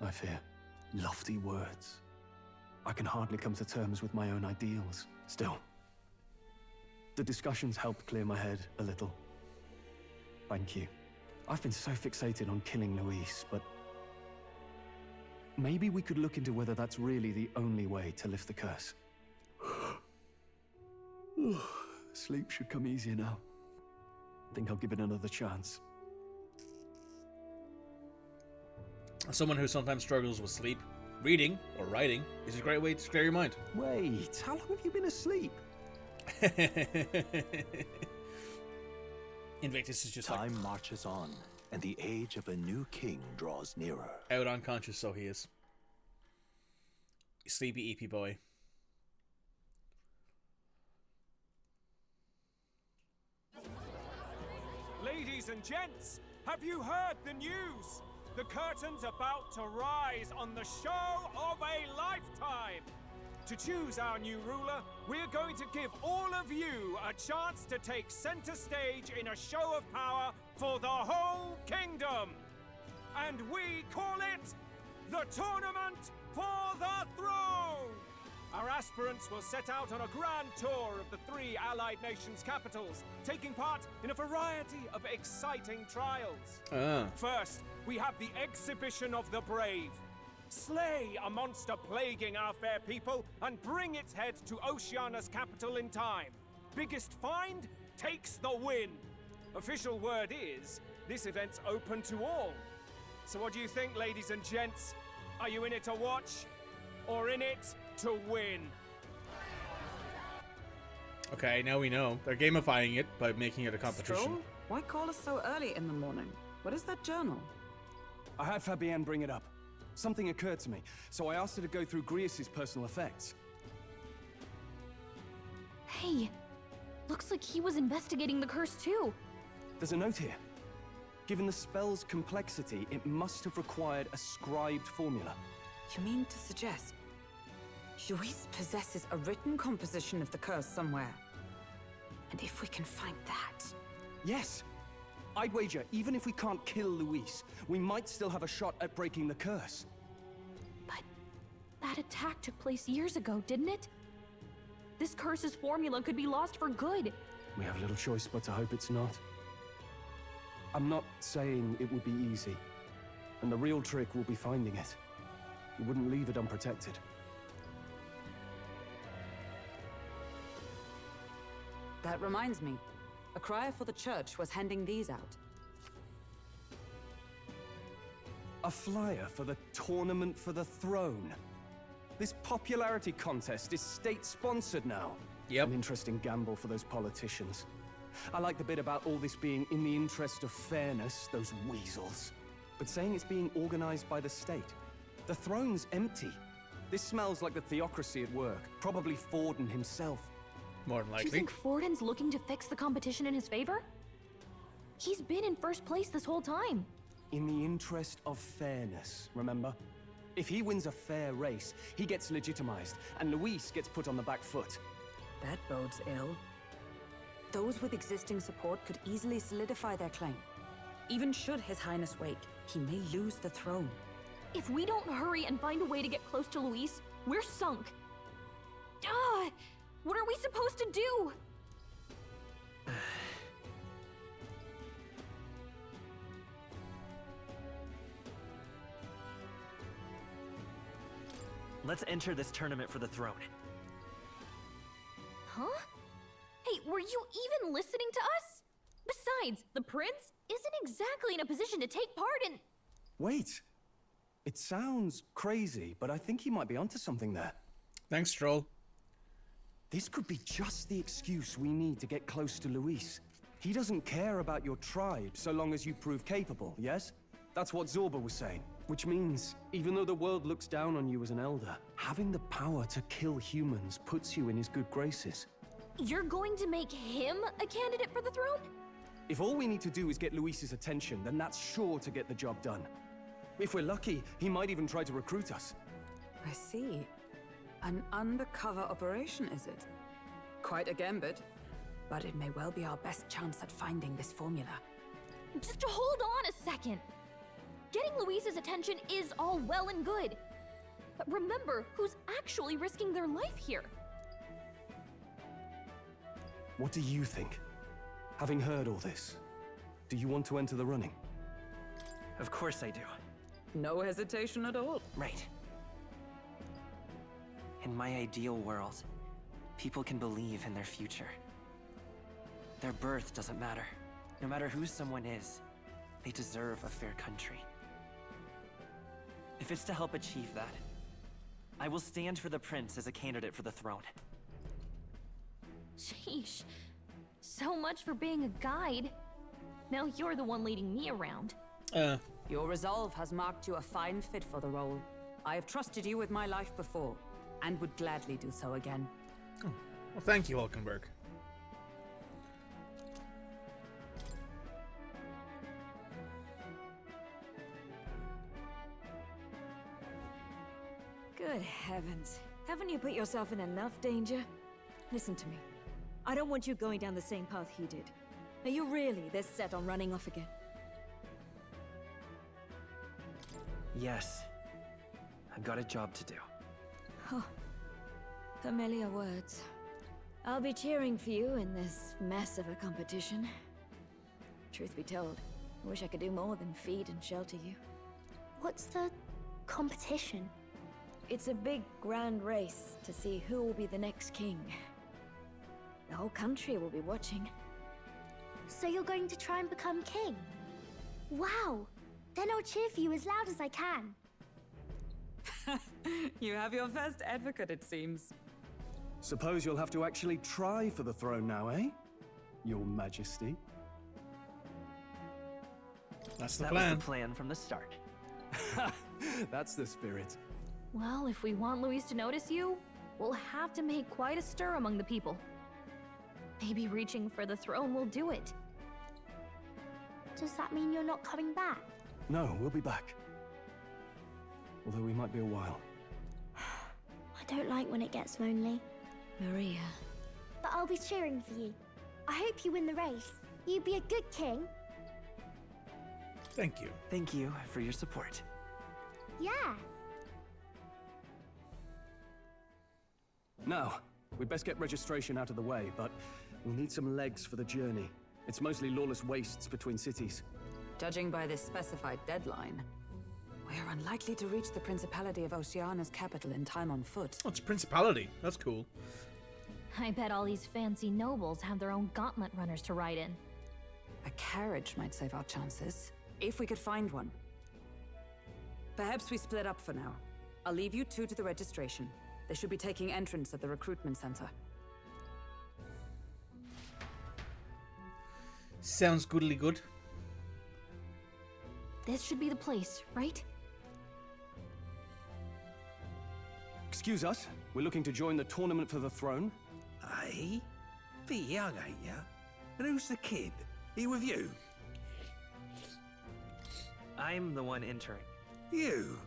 I fear. Lofty words. I can hardly come to terms with my own ideals. Still, the discussions helped clear my head a little. Thank you. I've been so fixated on killing Luis, but maybe we could look into whether that's really the only way to lift the curse. Sleep should come easier now. I think I'll give it another chance. As someone who sometimes struggles with sleep, reading or writing is a great way to clear your mind. Wait, how long have you been asleep? Invictus is just Time marches on, and the age of a new king draws nearer. Out unconscious, so he is. Sleepy EP boy. Ladies and gents, have you heard the news? The curtain's about to rise on the show of a lifetime. To choose our new ruler, we're going to give all of you a chance to take center stage in a show of power for the whole kingdom. And we call it the Tournament for the Throne. Our aspirants will set out on a grand tour of the 3 allied nations' capitals, taking part in a variety of exciting trials. First, we have the Exhibition of the Brave. Slay a monster plaguing our fair people and bring its head to Oceania's capital in time. Biggest find takes the win. Official word is, this event's open to all. So what do you think, ladies and gents? Are you in it to watch, or in it to win? Okay, now we know. They're gamifying it by making it a competition. Stroll? Why call us so early in the morning? What is that journal? I had Fabienne bring it up. Something occurred to me, so I asked her to go through Grius's personal effects. Hey, looks like he was investigating the curse too. There's a note here. Given the spell's complexity, it must have required a scribed formula. You mean to suggest Luis possesses a written composition of the curse somewhere? And if we can find that... Yes! I'd wager, even if we can't kill Luis, we might still have a shot at breaking the curse. But that attack took place years ago, didn't it? This curse's formula could be lost for good. We have little choice but to hope it's not. I'm not saying it would be easy, and the real trick will be finding it. We wouldn't leave it unprotected. That reminds me. A crier for the church was handing these out. A flyer for the Tournament for the Throne. This popularity contest is state-sponsored now. Yep. An interesting gamble for those politicians. I like the bit about all this being in the interest of fairness, those weasels. But saying it's being organized by the state. The throne's empty. This smells like the theocracy at work. Probably Forden himself. More than Do likely. you think Forden's looking to fix the competition in his favor? He's been in first place this whole time. In the interest of fairness, remember? If he wins a fair race, he gets legitimized, and Luis gets put on the back foot. That bodes ill. Those with existing support could easily solidify their claim. Even should His Highness wake, he may lose the throne. If we don't hurry and find a way to get close to Luis, we're sunk. What are we supposed to do? Let's enter this tournament for the throne. Huh? Hey, were you even listening to us? Besides, the prince isn't exactly in a position to take part in... Wait. It sounds crazy, but I think he might be onto something there. Thanks, Stroll. This could be just the excuse we need to get close to Luis. He doesn't care about your tribe so long as you prove capable, yes? That's what Zorba was saying. Which means, even though the world looks down on you as an elder, having the power to kill humans puts you in his good graces. You're going to make him a candidate for the throne? If all we need to do is get Luis's attention, then that's sure to get the job done. If we're lucky, he might even try to recruit us. I see. An undercover operation, is it? Quite a gambit. But it may well be our best chance at finding this formula. Just hold on a second. Getting Luis's attention is all well and good. But remember who's actually risking their life here. What do you think? Having heard all this, do you want to enter the running? Of course I do. No hesitation at all. Right. In my ideal world, people can believe in their future. Their birth doesn't matter. No matter who someone is, they deserve a fair country. If it's to help achieve that, I will stand for the prince as a candidate for the throne. Sheesh. So much for being a guide. Now you're the one leading me around. Your resolve has marked you a fine fit for the role. I have trusted you with my life before, and would gladly do so again. Oh. Well, thank you, Hulkenberg. Good heavens. Haven't you put yourself in enough danger? Listen to me. I don't want you going down the same path he did. Are you really this set on running off again? Yes. I've got a job to do. Oh, familiar words. I'll be cheering for you in this mess of a competition. Truth be told, I wish I could do more than feed and shelter you. What's the competition? It's a big, grand race to see who will be the next king. The whole country will be watching. So you're going to try and become king? Wow! Then I'll cheer for you as loud as I can. You have your first advocate, it seems. Suppose you'll have to actually try for the throne now, eh? Your Majesty. That's the plan. That was the plan from the start. That's the spirit. Well, if we want Luis to notice you, we'll have to make quite a stir among the people. Maybe reaching for the throne will do it. Does that mean you're not coming back? No, we'll be back. Although we might be a while. I don't like when it gets lonely. Maria. But I'll be cheering for you. I hope you win the race. You'd be a good king. Thank you. Thank you for your support. Yeah. Now, we'd best get registration out of the way, but we'll need some legs for the journey. It's mostly lawless wastes between cities. Judging by this specified deadline, we are unlikely to reach the Principality of Oceana's capital in time on foot. Oh, it's a principality. That's cool. I bet all these fancy nobles have their own gauntlet runners to ride in. A carriage might save our chances, if we could find one. Perhaps we split up for now. I'll leave you two to the registration. They should be taking entrance at the recruitment center. Sounds goodly good. This should be the place, right? Excuse us, we're looking to join the tournament for the throne. Aye? Bit young, ain't ya? And who's the kid? He with you? I'm the one entering. You?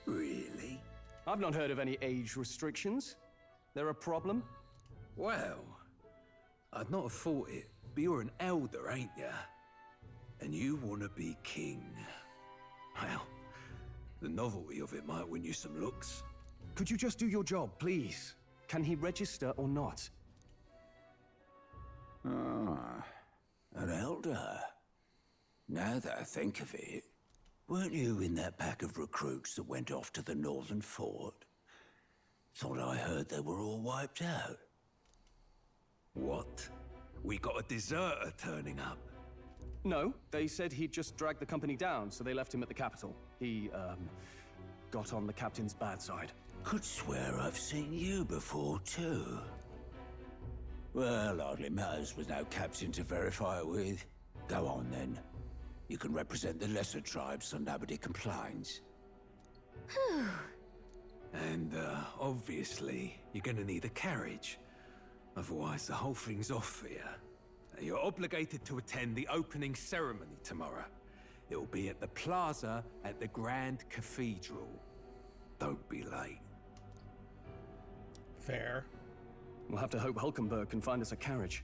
Really? I've not heard of any age restrictions. There a problem? Well, I'd not have thought it, but you're an elder, ain't ya? And you want to be king. Well, the novelty of it might win you some looks. Could you just do your job, please? Can he register or not? Ah, an elder. Now that I think of it, weren't you in that pack of recruits that went off to the northern fort? Thought I heard they were all wiped out. What? We got a deserter turning up? No, they said he'd just dragged the company down, so they left him at the capital. He, got on the captain's bad side. Could swear I've seen you before, too. Well, hardly matters with no captain to verify it with. Go on, then. You can represent the lesser tribes so nobody complains. And, obviously, you're gonna need a carriage. Otherwise, the whole thing's off for you. You're obligated to attend the opening ceremony tomorrow. It'll be at the plaza at the Grand Cathedral. Don't be late. Fair. We'll have to hope Hulkenberg can find us a carriage.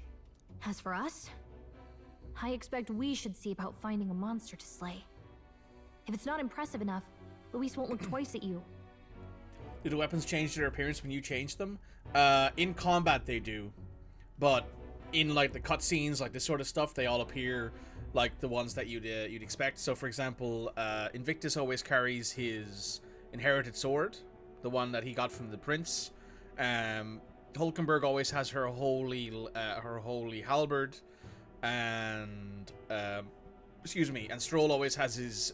As for us, I expect we should see about finding a monster to slay. If it's not impressive enough, Luis won't look twice at you. Do the weapons change their appearance when you change them? In combat they do, but in like the cutscenes, like this sort of stuff, they all appear like the ones that you'd expect. So, for example, Invictus always carries his inherited sword, the one that he got from the prince. Hulkenberg always has her holy halberd, and and Stroll always has his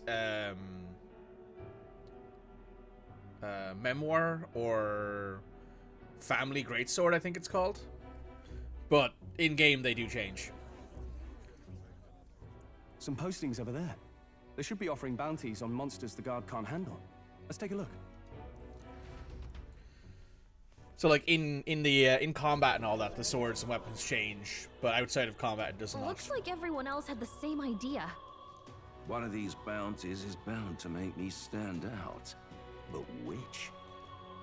memoir or family greatsword, I think it's called. But in game they do change. Some postings over there. They should be offering bounties on monsters the guard can't handle. Let's take a look. So like in combat and all that, the swords and weapons change, but outside of combat it does not. Looks like everyone else had the same idea. One of these bounties is bound to make me stand out. But which?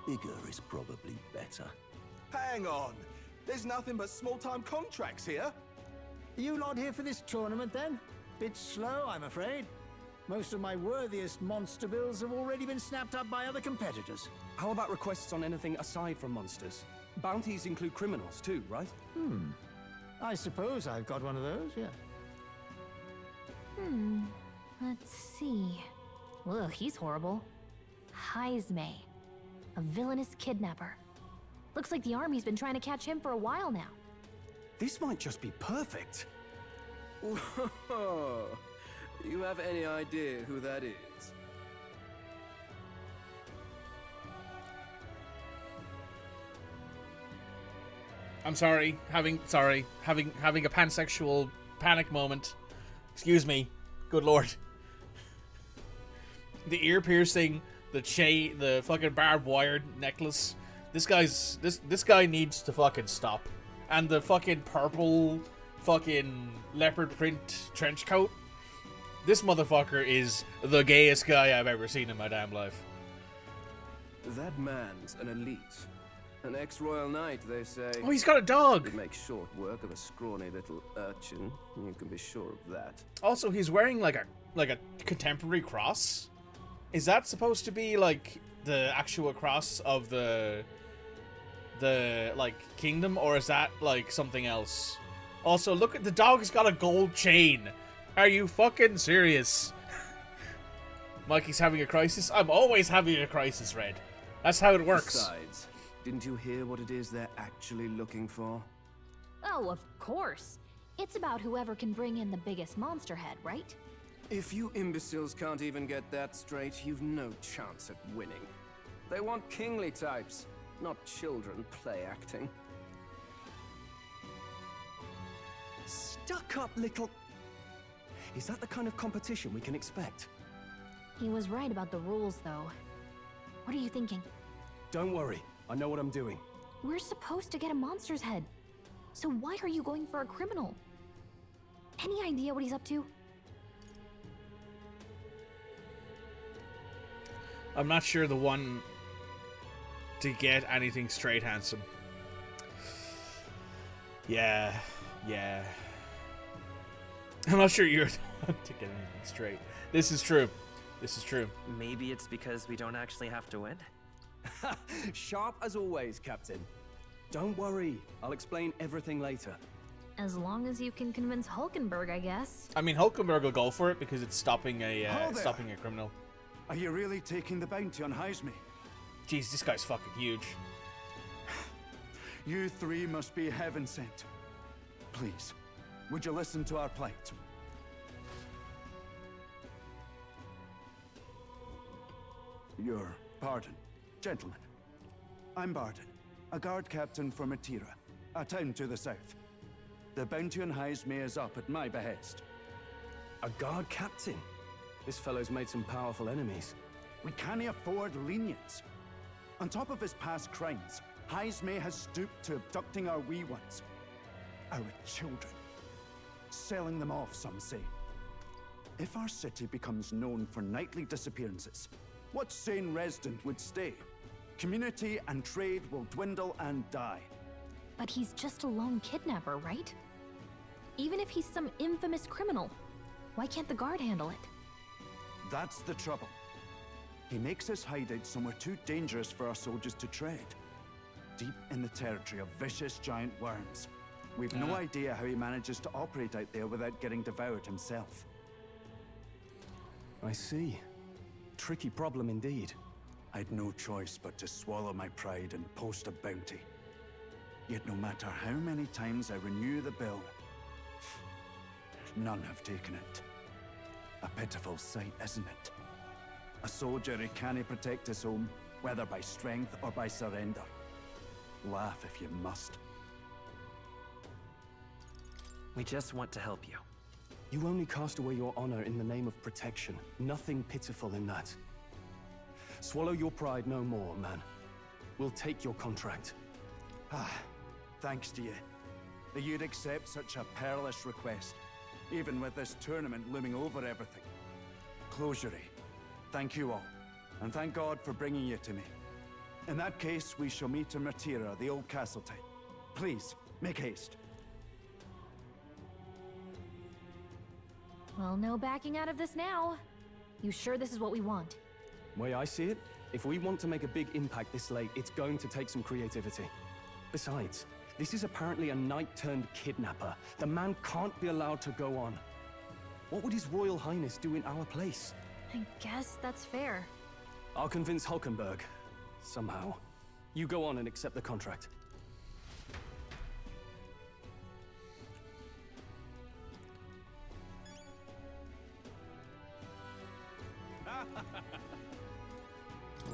Bigger is probably better. Hang on. There's nothing but small-time contracts here. You lot here for this tournament, then? Bit slow, I'm afraid. Most of my worthiest monster bills have already been snapped up by other competitors. How about requests on anything aside from monsters? Bounties include criminals too, right? I suppose I've got one of those, yeah. Let's see. Ugh, he's horrible. Heisme, a villainous kidnapper. Looks like the army's been trying to catch him for a while now. This might just be perfect. You have any idea who that is? I'm sorry, having a pansexual panic moment. Excuse me, good lord. The ear piercing, the fucking barbed wire necklace. This guy needs to fucking stop. And the fucking purple fucking leopard print trench coat. This motherfucker is the gayest guy I've ever seen in my damn life. That man's an elite. An ex-royal knight, they say. Oh, he's got a dog! He'd make short work of a scrawny little urchin. You can be sure of that. Also, he's wearing like a contemporary cross. Is that supposed to be like the actual cross of the like kingdom, or is that like something else? Also, look at the dog's got a gold chain. Are you fucking serious? Mikey's having a crisis? I'm always having a crisis, Red. That's how it works. Besides, didn't you hear what it is they're actually looking for? Oh, of course. It's about whoever can bring in the biggest monster head, right? If you imbeciles can't even get that straight, you've no chance at winning. They want kingly types, not children play acting. Stuck up little... Is that the kind of competition we can expect? He was right about the rules, though. What are you thinking? Don't worry, I know what I'm doing. We're supposed to get a monster's head. So why are you going for a criminal? Any idea what he's up to? I'm not sure the one to get anything straight handsome. Yeah. I'm not sure you're the one to get anything straight. This is true. Maybe it's because we don't actually have to win? Sharp as always, Captain. Don't worry, I'll explain everything later. As long as you can convince Hulkenberg, I guess. I mean, Hulkenberg will go for it because it's stopping a criminal. Are you really taking the bounty on Heisme? Jeez, this guy's fucking huge. You three must be heaven sent. Please, would you listen to our plight? Your pardon, gentlemen. I'm Barden, a guard captain from Atira, a town to the south. The bounty on Heisme is up at my behest. A guard captain? This fellow's made some powerful enemies. We can't afford lenience. On top of his past crimes, Heisme has stooped to abducting our wee ones. Our children. Selling them off, some say. If our city becomes known for nightly disappearances, what sane resident would stay? Community and trade will dwindle and die. But he's just a lone kidnapper, right? Even if he's some infamous criminal, why can't the guard handle it? That's the trouble. He makes his hideout somewhere too dangerous for our soldiers to tread. Deep in the territory of vicious giant worms. We've no idea how he manages to operate out there without getting devoured himself. I see. Tricky problem indeed. I'd no choice but to swallow my pride and post a bounty. Yet no matter how many times I renew the bill, none have taken it. A pitiful sight, isn't it? A soldier who can't protect his home, whether by strength or by surrender. Laugh if you must. We just want to help you. You only cast away your honor in the name of protection. Nothing pitiful in that. Swallow your pride no more, man. We'll take your contract. Ah, thanks to you. That you'd accept such a perilous request, even with this tournament looming over everything. Closure. Thank you all, and thank God for bringing you to me. In that case, we shall meet in Matira, the old castle type. Please, make haste. Well, no backing out of this now. You sure this is what we want? Way I see it, if we want to make a big impact this late, it's going to take some creativity. Besides, this is apparently a knight-turned-kidnapper. The man can't be allowed to go on. What would His Royal Highness do in our place? I guess that's fair. I'll convince Hulkenberg. Somehow. You go on and accept the contract.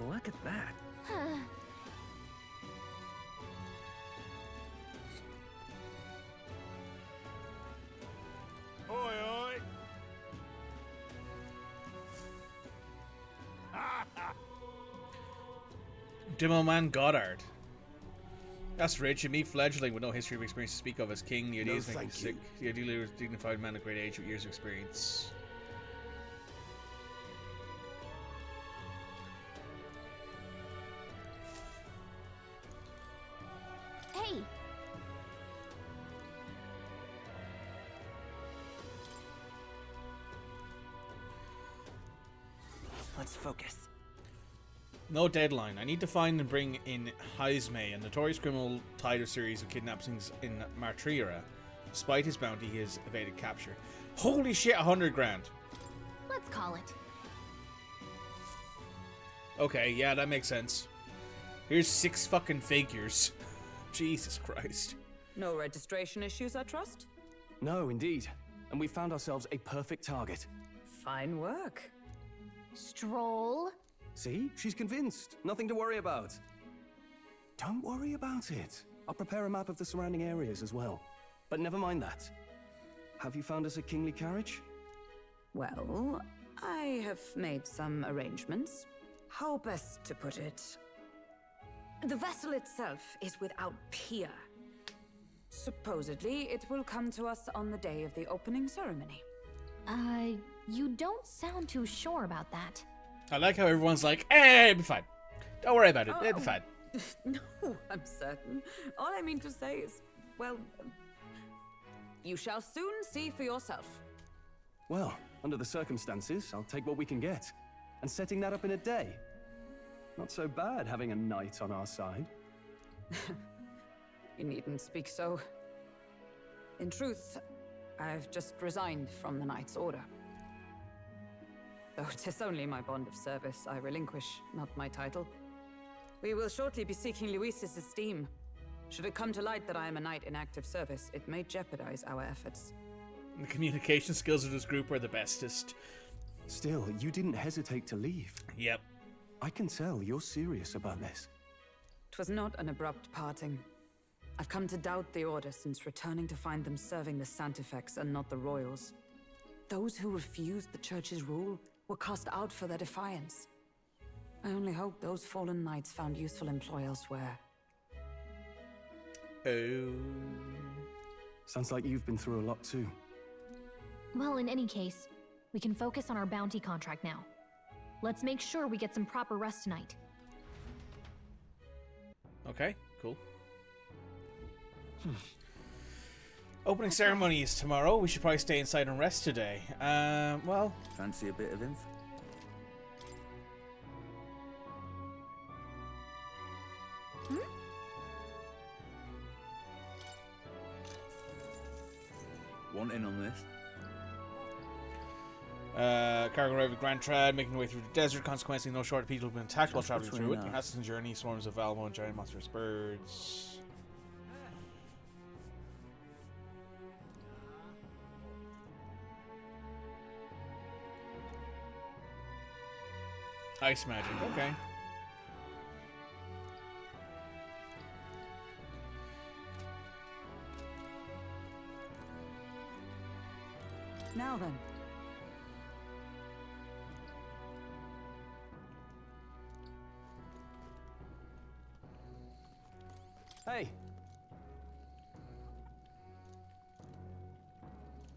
Look at that. Oi, oi! Demo Man Goddard. That's rich. A meek fledgling with no history of experience to speak of as king. The idea is making sick. The ideally was a dignified man of great age with years of experience. Hey! Let's focus. No deadline. I need to find and bring in Heisme, a notorious criminal tied to a series of kidnappings in Martriera. Despite his bounty, he has evaded capture. Holy shit, 100 grand. Let's call it. Okay, yeah, that makes sense. Here's 6 fucking figures. Jesus Christ. No registration issues, I trust? No, indeed. And we found ourselves a perfect target. Fine work. Stroll. See? She's convinced. Nothing to worry about. Don't worry about it. I'll prepare a map of the surrounding areas as well. But never mind that. Have you found us a kingly carriage? Well, I have made some arrangements. How best to put it? The vessel itself is without peer. Supposedly, it will come to us on the day of the opening ceremony. You don't sound too sure about that. I like how everyone's like, hey, it'll be fine. Don't worry about it. It'll be fine. No, I'm certain. All I mean to say is, well, you shall soon see for yourself. Well, under the circumstances, I'll take what we can get. And setting that up in a day. Not so bad having a knight on our side. You needn't speak so. In truth, I've just resigned from the Knight's Order. Though 'tis only my bond of service I relinquish, not my title. We will shortly be seeking Luis's esteem. Should it come to light that I am a knight in active service, it may jeopardize our efforts. The communication skills of this group are the bestest. Still, you didn't hesitate to leave. Yep. I can tell you're serious about this. 'Twas not an abrupt parting. I've come to doubt the Order since returning to find them serving the Santifex and not the Royals. Those who refused the Church's rule were cast out for their defiance. I only hope those fallen knights found useful employ elsewhere. Oh. Sounds like you've been through a lot too. Well, in any case, we can focus on our bounty contract now. Let's make sure we get some proper rest tonight. Okay, cool. Opening ceremony is tomorrow. We should probably stay inside and rest today. Well... Fancy a bit of info? Want in on this? Cargo arrived at Grand Trad, making their way through the desert. Consequently, no short of people have been attacked while traveling through it. The Assassin's journey, swarms of Valmo and giant monstrous birds. Ice magic, okay. Now then. Hey.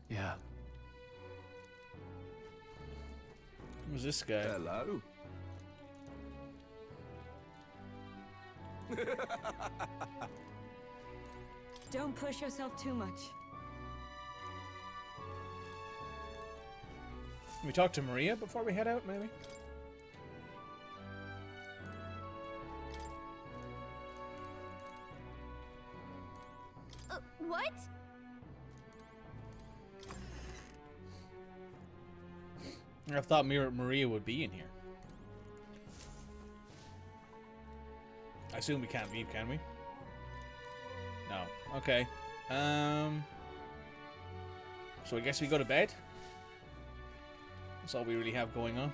Yeah. Who's this guy? Hello. Don't push yourself too much. Can we talk to Maria before we head out, maybe? What? I thought Maria would be in here. I assume we can't leave, can we? No. Okay. So I guess we go to bed? That's all we really have going on.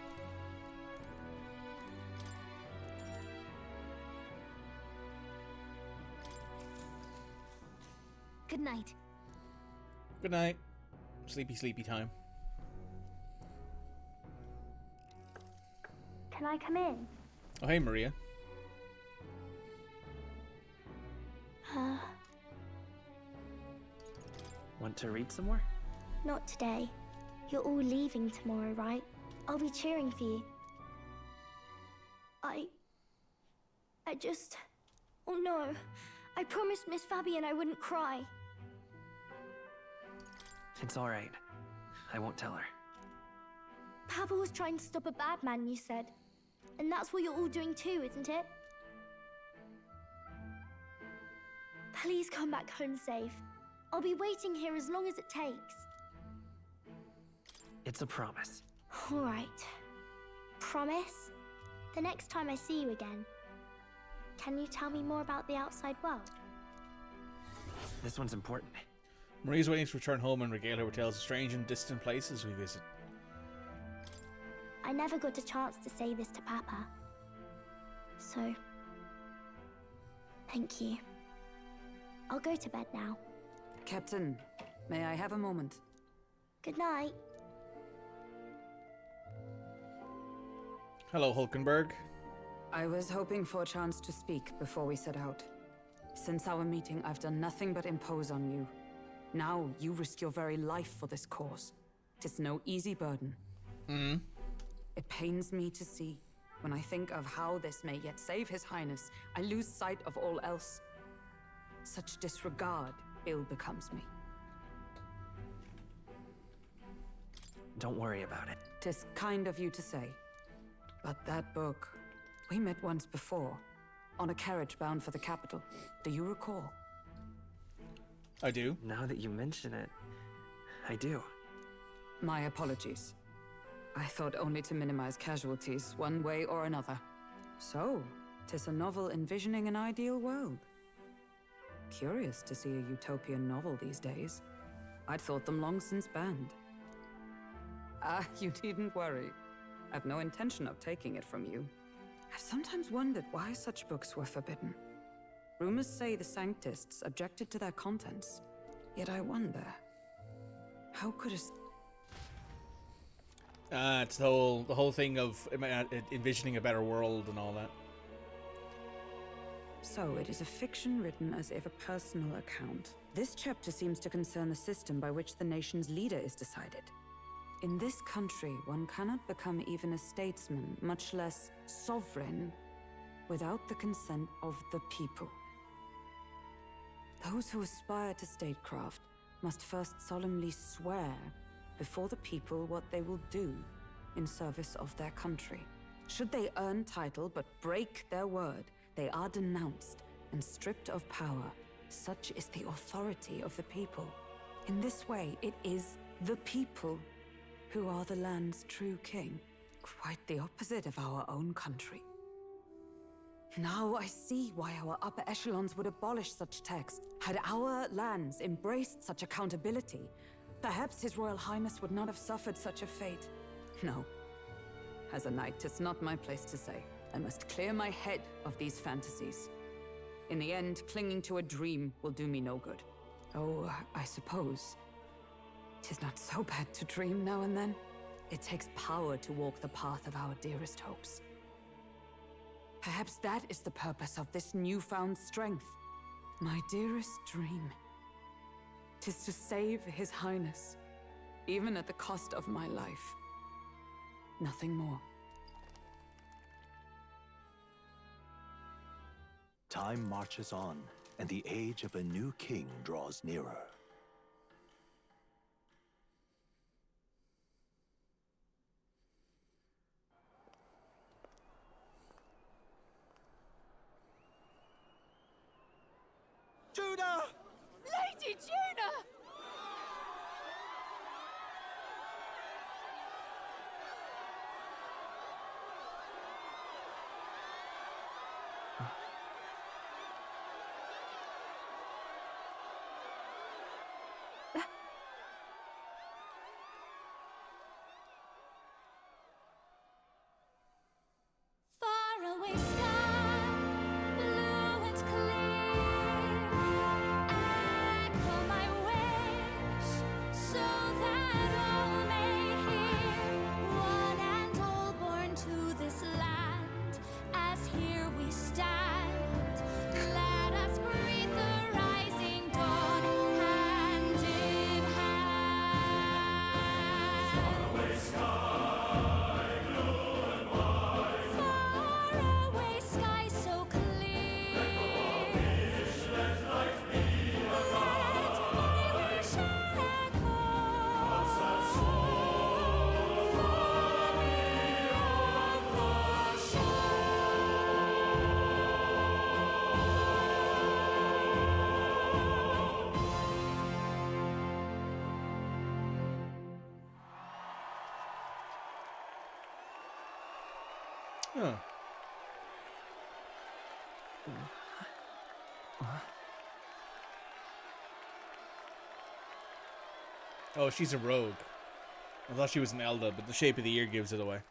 Good night. Good night. Sleepy, sleepy time. Can I come in? Oh, hey, Maria. Want to read some more? Not today. You're all leaving tomorrow, right? I'll be cheering for you. I just... Oh no. I promised Miss Fabian I wouldn't cry. It's all right. I won't tell her. Papa was trying to stop a bad man, you said. And that's what you're all doing too, isn't it? Please come back home safe. I'll be waiting here as long as it takes. It's a promise. All right. Promise? The next time I see you again, can you tell me more about the outside world? This one's important. Maria's waiting to return home and regale her with tales of strange and distant places we visit. I never got a chance to say this to Papa. So, thank you. I'll go to bed now. Captain, may I have a moment? Good night. Hello, Hulkenberg. I was hoping for a chance to speak before we set out. Since our meeting, I've done nothing but impose on you. Now you risk your very life for this cause. 'Tis no easy burden. It pains me to see. When I think of how this may yet save His Highness, I lose sight of all else. Such disregard ill becomes me. Don't worry about it. 'Tis kind of you to say. But that book, we met once before, on a carriage bound for the capital. Do you recall? I do. Now that you mention it, I do. My apologies. I thought only to minimize casualties, one way or another. So, 'tis a novel envisioning an ideal world. Curious to see a utopian novel these days. I'd thought them long since banned. Ah, you needn't worry. I've no intention of taking it from you. I've sometimes wondered why such books were forbidden. Rumors say the Sanctists objected to their contents. Yet I wonder, how could a... It's the whole thing of envisioning a better world and all that. So it is a fiction written as if a personal account. This chapter seems to concern the system by which the nation's leader is decided. In this country, one cannot become even a statesman, much less sovereign, without the consent of the people. Those who aspire to statecraft must first solemnly swear before the people what they will do in service of their country. Should they earn title but break their word, they are denounced and stripped of power. Such is the authority of the people. In this way, it is the people who are the land's true king. Quite the opposite of our own country. Now I see why our upper echelons would abolish such texts. Had our lands embraced such accountability, perhaps His Royal Highness would not have suffered such a fate. No. As a knight, 'tis not my place to say. I must clear my head of these fantasies. In the end, clinging to a dream will do me no good. Oh, I suppose 'Tis not so bad to dream now and then. It takes power to walk the path of our dearest hopes. Perhaps that is the purpose of this newfound strength. My dearest dream. 'Tis to save His Highness, even at the cost of my life. Nothing more. Time marches on, and the age of a new king draws nearer. Juna! Lady Juna! Far away sky, blue and clear. Echo my wish, so that all may hear. One and all born to this land, as here we stand. Let us greet the rising dawn, hand in hand. Far away sky, blue and white. Far away sky so clear. Let life be a guide. Let my wish echo. Once that soul far beyond the shore. Huh. Oh, she's a rogue. I thought she was an Elda, but the shape of the ear gives it away.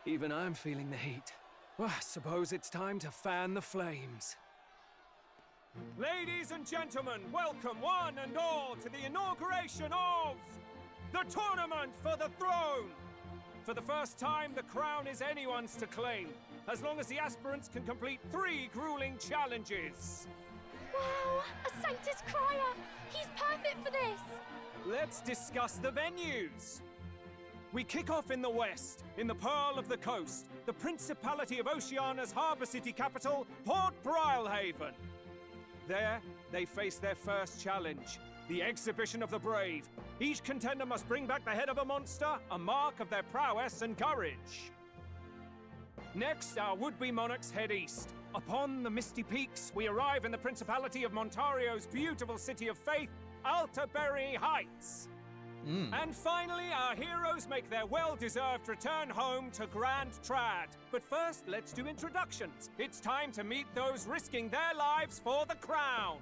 Even I'm feeling the heat. Well, I suppose it's time to fan the flames. Ladies and gentlemen, welcome one and all to the inauguration of the Tournament for the Throne! For the first time, the crown is anyone's to claim, as long as the aspirants can complete 3 grueling challenges. Wow, a Sanctus Crier! He's perfect for this! Let's discuss the venues. We kick off in the west, in the Pearl of the Coast, the Principality of Oceania's harbour city capital, Port Brilehaven. There, they face their first challenge, the Exhibition of the Brave. Each contender must bring back the head of a monster, a mark of their prowess and courage. Next, our would-be monarchs head east. Upon the misty peaks, we arrive in the Principality of Montario's beautiful city of faith, Altaberry Heights. And finally, our heroes make their well-deserved return home to Grand Trad. But first, let's do introductions. It's time to meet those risking their lives for the crown.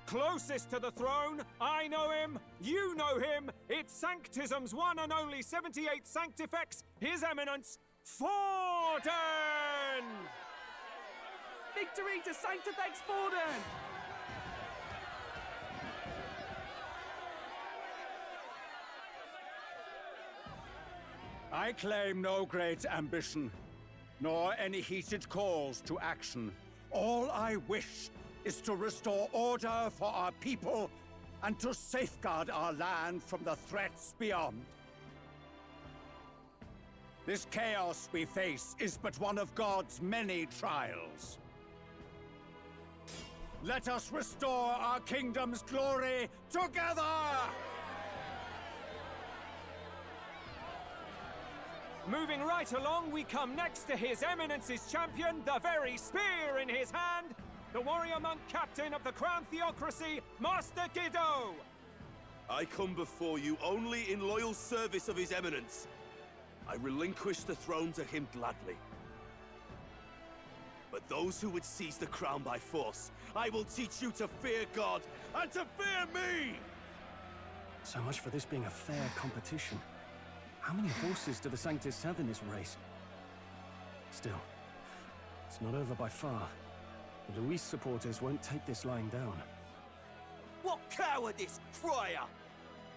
Closest to the throne, I know him, you know him. It's Sanctism's one and only 78th Sanctifex, His Eminence, Forden! Victory to Sanctifex Forden! I claim no great ambition, nor any heated calls to action. All I wish is to restore order for our people and to safeguard our land from the threats beyond. This chaos we face is but one of God's many trials. Let us restore our kingdom's glory together! Moving right along, we come next to His Eminence's champion, the very spear in his hand, the warrior monk captain of the Crown Theocracy, Master Giddo! I come before you only in loyal service of His Eminence. I relinquish the throne to him gladly. But those who would seize the crown by force, I will teach you to fear God and to fear me! So much for this being a fair competition. How many horses do the Sanctus have in this race? Still, it's not over by far. The Luis supporters won't take this lying down. What cowardice, Friar!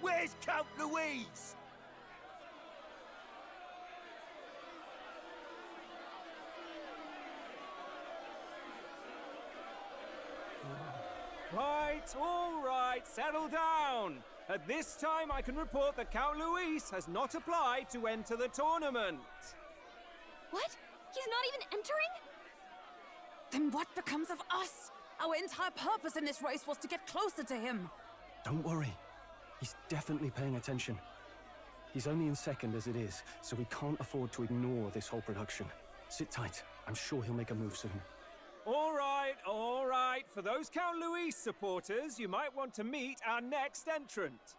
Where's Count Louise? All right, settle down. At this time, I can report that Count Luis has not applied to enter the tournament. What? He's not even entering? Then what becomes of us? Our entire purpose in this race was to get closer to him. Don't worry. He's definitely paying attention. He's only in second as it is, so we can't afford to ignore this whole production. Sit tight. I'm sure he'll make a move soon. All right. For those Count Luis supporters, you might want to meet our next entrant.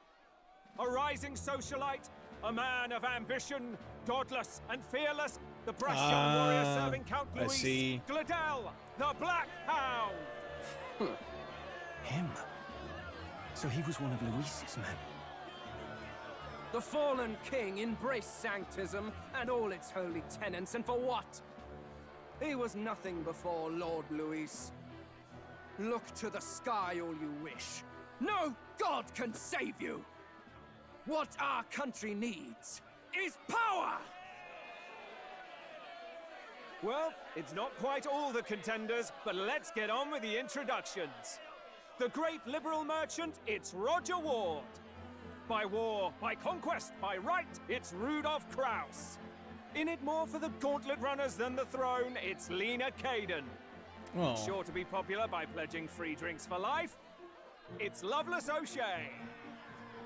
A rising socialite, a man of ambition, godless and fearless, the brash young warrior serving Count I Luis, see. Gladel, the Black Hound. Him? So he was one of Luis's men. The fallen king embraced sanctism and all its holy tenets, and for what? He was nothing before Lord Luis. Look to the sky all you wish. No god can save you! What our country needs is power! Well, it's not quite all the contenders, but let's get on with the introductions. The great liberal merchant, it's Roger Ward. By war, by conquest, by right, it's Rudolph Kraus. In it more for the gauntlet runners than the throne, it's Lena Caden. Oh. Sure to be popular by pledging free drinks for life, it's Loveless O'Shea.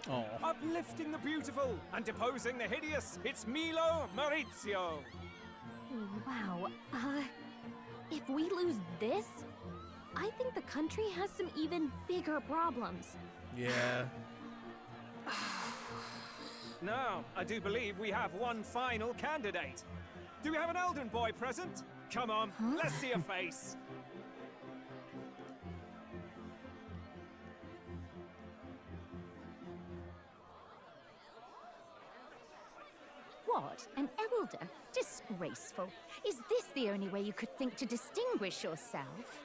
Oh. Uplifting the beautiful and deposing the hideous, it's Milo Maurizio. Wow. If we lose this, I think the country has some even bigger problems. Yeah. Now, I do believe we have one final candidate. Do we have an Elden boy present? Come on, let's see a face. What? An elder? Disgraceful. Is this the only way you could think to distinguish yourself?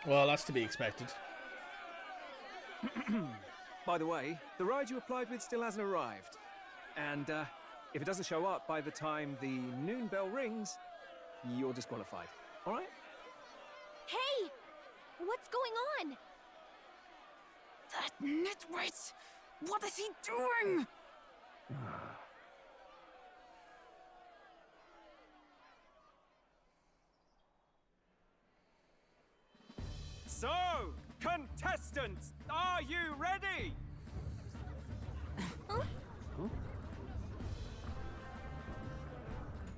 Well, that's to be expected. By the way, the ride you applied with still hasn't arrived. And if it doesn't show up by the time the noon bell rings, you're disqualified. All right? Hey! What's going on? That nitwit! What is he doing? So, contestants, are you ready?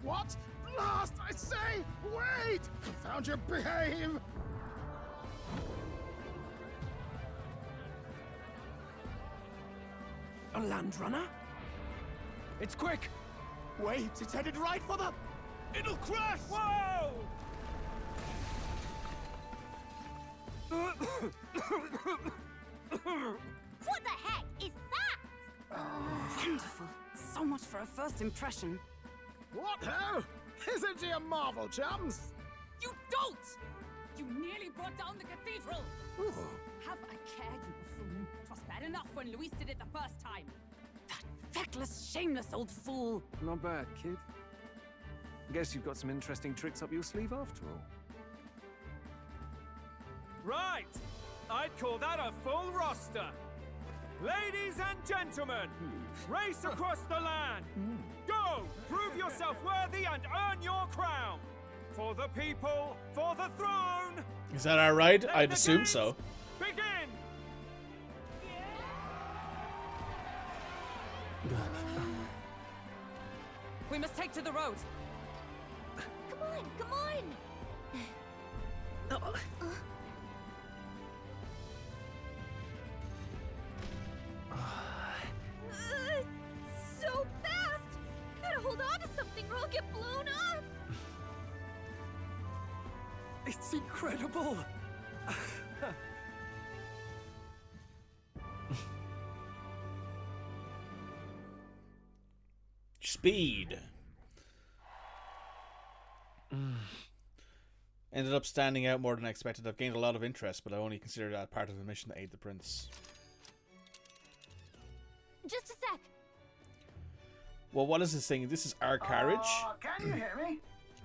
What? Blast, I say! Wait! Confound you, behave! A land runner? It's quick! Wait, it's headed right for the... It'll crash! Whoa! What the heck is that? Wonderful. So much for a first impression. What ho? Isn't he a marvel, chums? You don't! You nearly brought down the cathedral! Have a care, you buffoon. 'Twas bad enough when Luis did it the first time. That feckless, shameless old fool. Not bad, kid. Guess you've got some interesting tricks up your sleeve after all. Right! I'd call that a full roster. Ladies and gentlemen, race across the land. Go! Prove yourself worthy and earn your crown. For the people, for the throne. Is that our ride? Let I'd the assume games so. Begin! We must take to the road. Come on, come on! So fast! Gotta hold on to something or I'll get blown up! It's incredible! Speed. Ended up standing out more than I expected. I've gained a lot of interest, but I only consider that part of the mission to aid the prince. Just a sec. Well, what is this thing? This is our carriage. Can you hear me?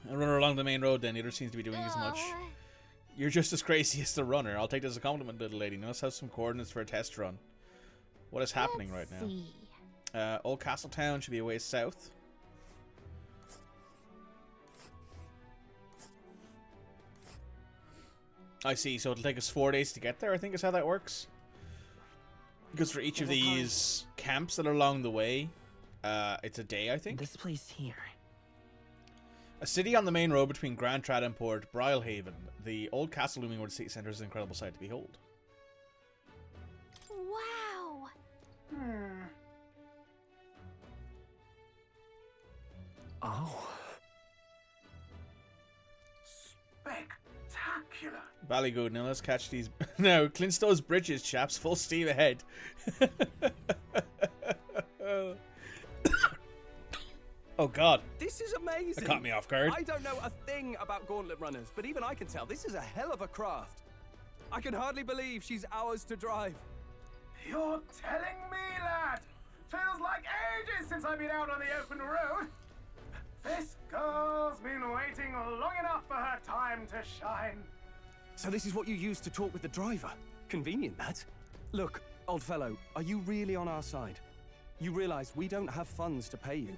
I run her along the main road then. Neither seems to be doing as much. You're just as crazy as the runner. I'll take this as a compliment, little lady. Now let's have some coordinates for a test run. What is happening right now? Old Castletown should be a ways south. I see, so it'll take us 4 days to get there, I think is how that works. Because for each of these camps that are along the way, it's a day, I think. This place here. A city on the main road between Grand Trad and Port Brylehaven. The old castle looming over the city centre is an incredible sight to behold. Wow. Oh. Spectacular. Ballygood, now let's catch these. No, Clintstow's bridges, chaps. Full steam ahead. Oh god. This is amazing. That caught me off guard. I don't know a thing about gauntlet runners, but even I can tell this is a hell of a craft. I can hardly believe she's ours to drive. You're telling me, lad? Feels like ages since I've been out on the open road. This girl's been waiting long enough for her time to shine. So this is what you use to talk with the driver? Convenient, that. Look, old fellow, are you really on our side? You realize we don't have funds to pay you.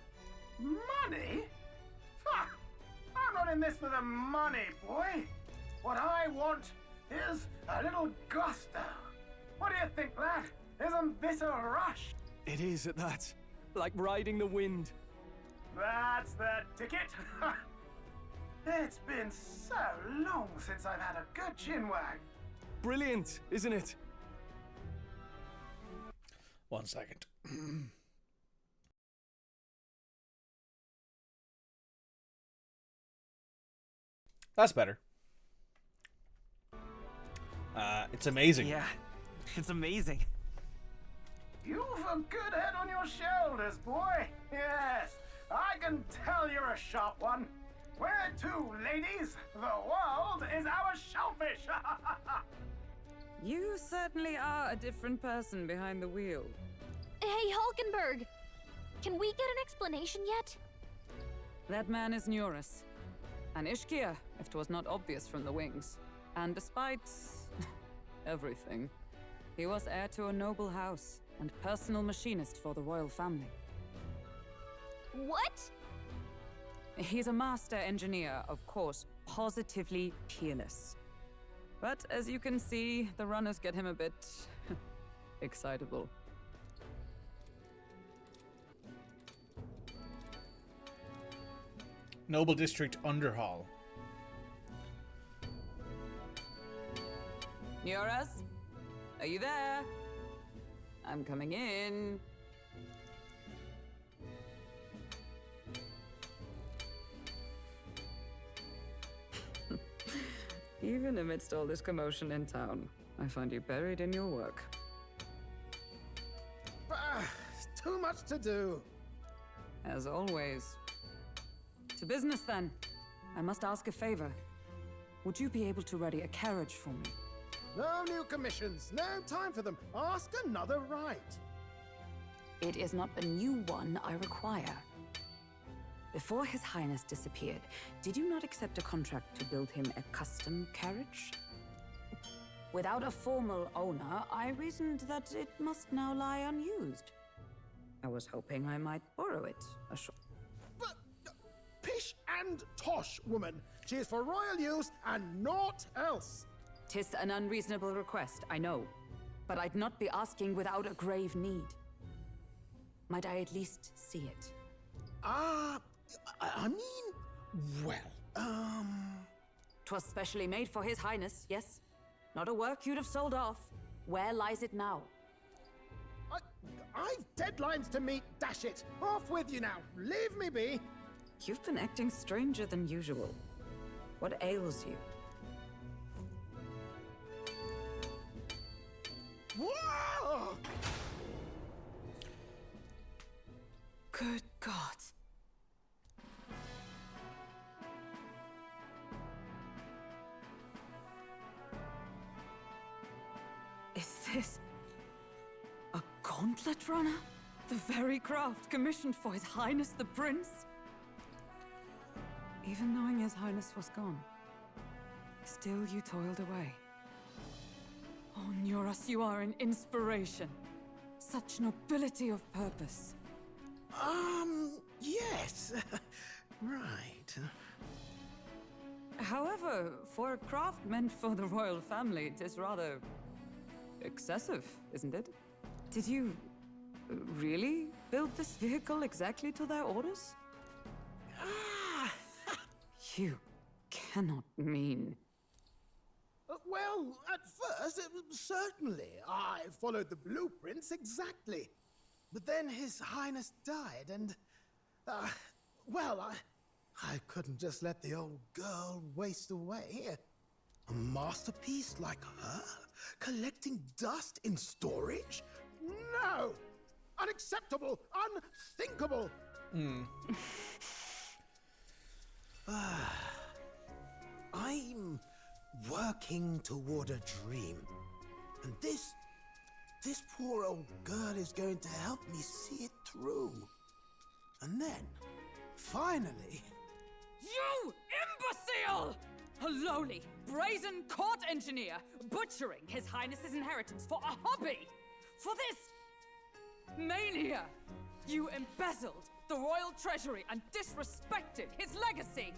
Money? Ha! I'm not in this for the money, boy. What I want is a little gusto. What do you think, lad? Isn't this a rush? It is at that. Like riding the wind. That's the ticket. It's been so long since I've had a good chinwag. Brilliant, isn't it? 1 second. That's better. It's amazing. Yeah, it's amazing. You've a good head on your shoulders, boy. Yes, I can tell you're a sharp one. Where to, ladies? The world is our shellfish. You certainly are a different person behind the wheel. Hey, Hulkenberg! Can we get an explanation yet? That man is Neurus. An Ishkia, if 'twas not obvious from the wings. And despite everything, he was heir to a noble house and personal machinist for the royal family. What? He's a master engineer, of course, positively peerless. But as you can see, the runners get him a bit excitable. Noble District Underhall. Neurus? Are you there? I'm coming in. Even amidst all this commotion in town, I find you buried in your work. Too much to do. As always. To business, then. I must ask a favor. Would you be able to ready a carriage for me? No new commissions. No time for them. Ask another right. It is not a new one I require. Before His Highness disappeared, did you not accept a contract to build him a custom carriage? Without a formal owner, I reasoned that it must now lie unused. I was hoping I might borrow it a short. But pish and tosh, woman. She is for royal use and naught else. 'Tis an unreasonable request, I know. But I'd not be asking without a grave need. Might I at least see it? I mean, well, 'Twas specially made for His Highness, yes? Not a work you'd have sold off. Where lies it now? I've deadlines to meet, dash it. Off with you now. Leave me be. You've been acting stranger than usual. What ails you? Whoa! Good God. Is this a gauntlet runner? The very craft commissioned for His Highness the Prince? Even knowing His Highness was gone, still you toiled away. Oh, Nuras, you are an inspiration. Such nobility of purpose. Yes. Right. However, for a craft meant for the royal family, it is rather excessive, isn't it? Did you really build this vehicle exactly to their orders? You cannot mean... Well, at first, certainly. I followed the blueprints exactly. But then His Highness died, and... well, I couldn't just let the old girl waste away. A masterpiece like her? Collecting dust in storage? No! Unacceptable! Unthinkable! I'm working toward a dream. And this poor old girl is going to help me see it through. And then, finally... You imbecile! A lowly, brazen court engineer butchering His Highness's inheritance for a hobby! For this mania! You embezzled the royal treasury and disrespected his legacy!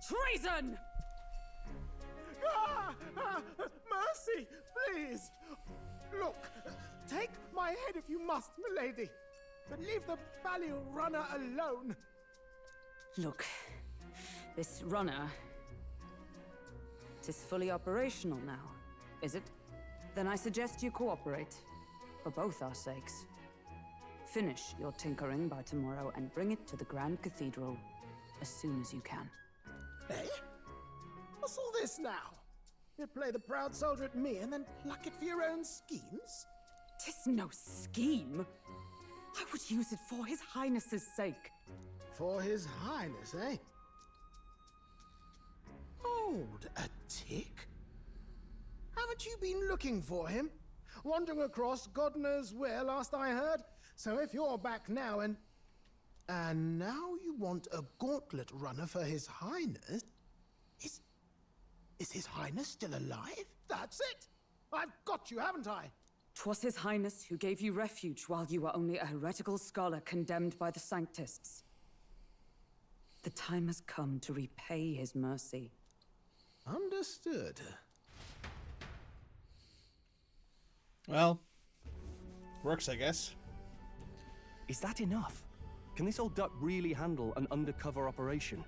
Treason! Mercy, please! Look, take my head if you must, milady. But leave the Balliol runner alone. Look, this runner... It is fully operational now, is it? Then I suggest you cooperate, for both our sakes. Finish your tinkering by tomorrow and bring it to the Grand Cathedral as soon as you can. Eh? What's all this now? You play the proud soldier at me and then pluck it for your own schemes? 'Tis no scheme. I would use it for His Highness's sake. For His Highness, eh? Hold a tick. Haven't you been looking for him? Wandering across God knows where, last I heard. So if you're back now and now you want a gauntlet runner for His Highness? Is His Highness still alive? That's it! I've got you, haven't I? 'Twas His Highness who gave you refuge while you were only a heretical scholar condemned by the Sanctists. The time has come to repay His mercy. Understood. Well, works, I guess. Is that enough? Can this old duck really handle an undercover operation?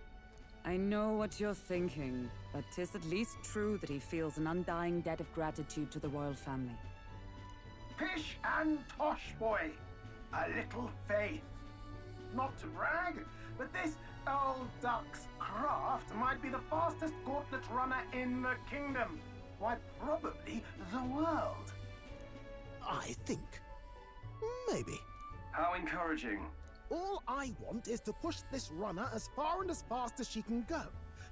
I know what you're thinking, but 'tis at least true that he feels an undying debt of gratitude to the royal family. Pish and tosh, boy. A little faith. Not to brag, but this old duck's craft might be the fastest gauntlet runner in the kingdom. Why, probably the world. I think. Maybe. How encouraging. All I want is to push this runner as far and as fast as she can go.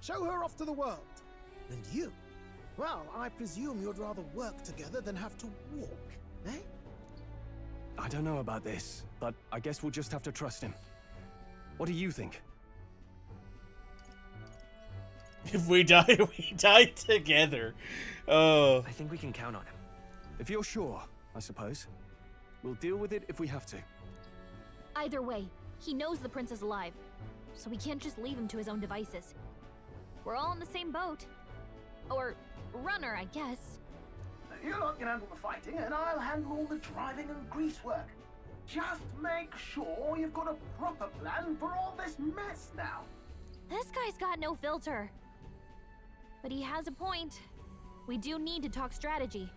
Show her off to the world. And you? Well, I presume you'd rather work together than have to walk, eh? I don't know about this, but I guess we'll just have to trust him. What do you think? If we die, we die together. Oh. I think we can count on him. If you're sure, I suppose. We'll deal with it if we have to. Either way, he knows the prince is alive, so we can't just leave him to his own devices. We're all in the same boat. Or runner, I guess. You lot can handle the fighting, and I'll handle all the driving and grease work. Just make sure you've got a proper plan for all this mess now. This guy's got no filter. But he has a point. We do need to talk strategy.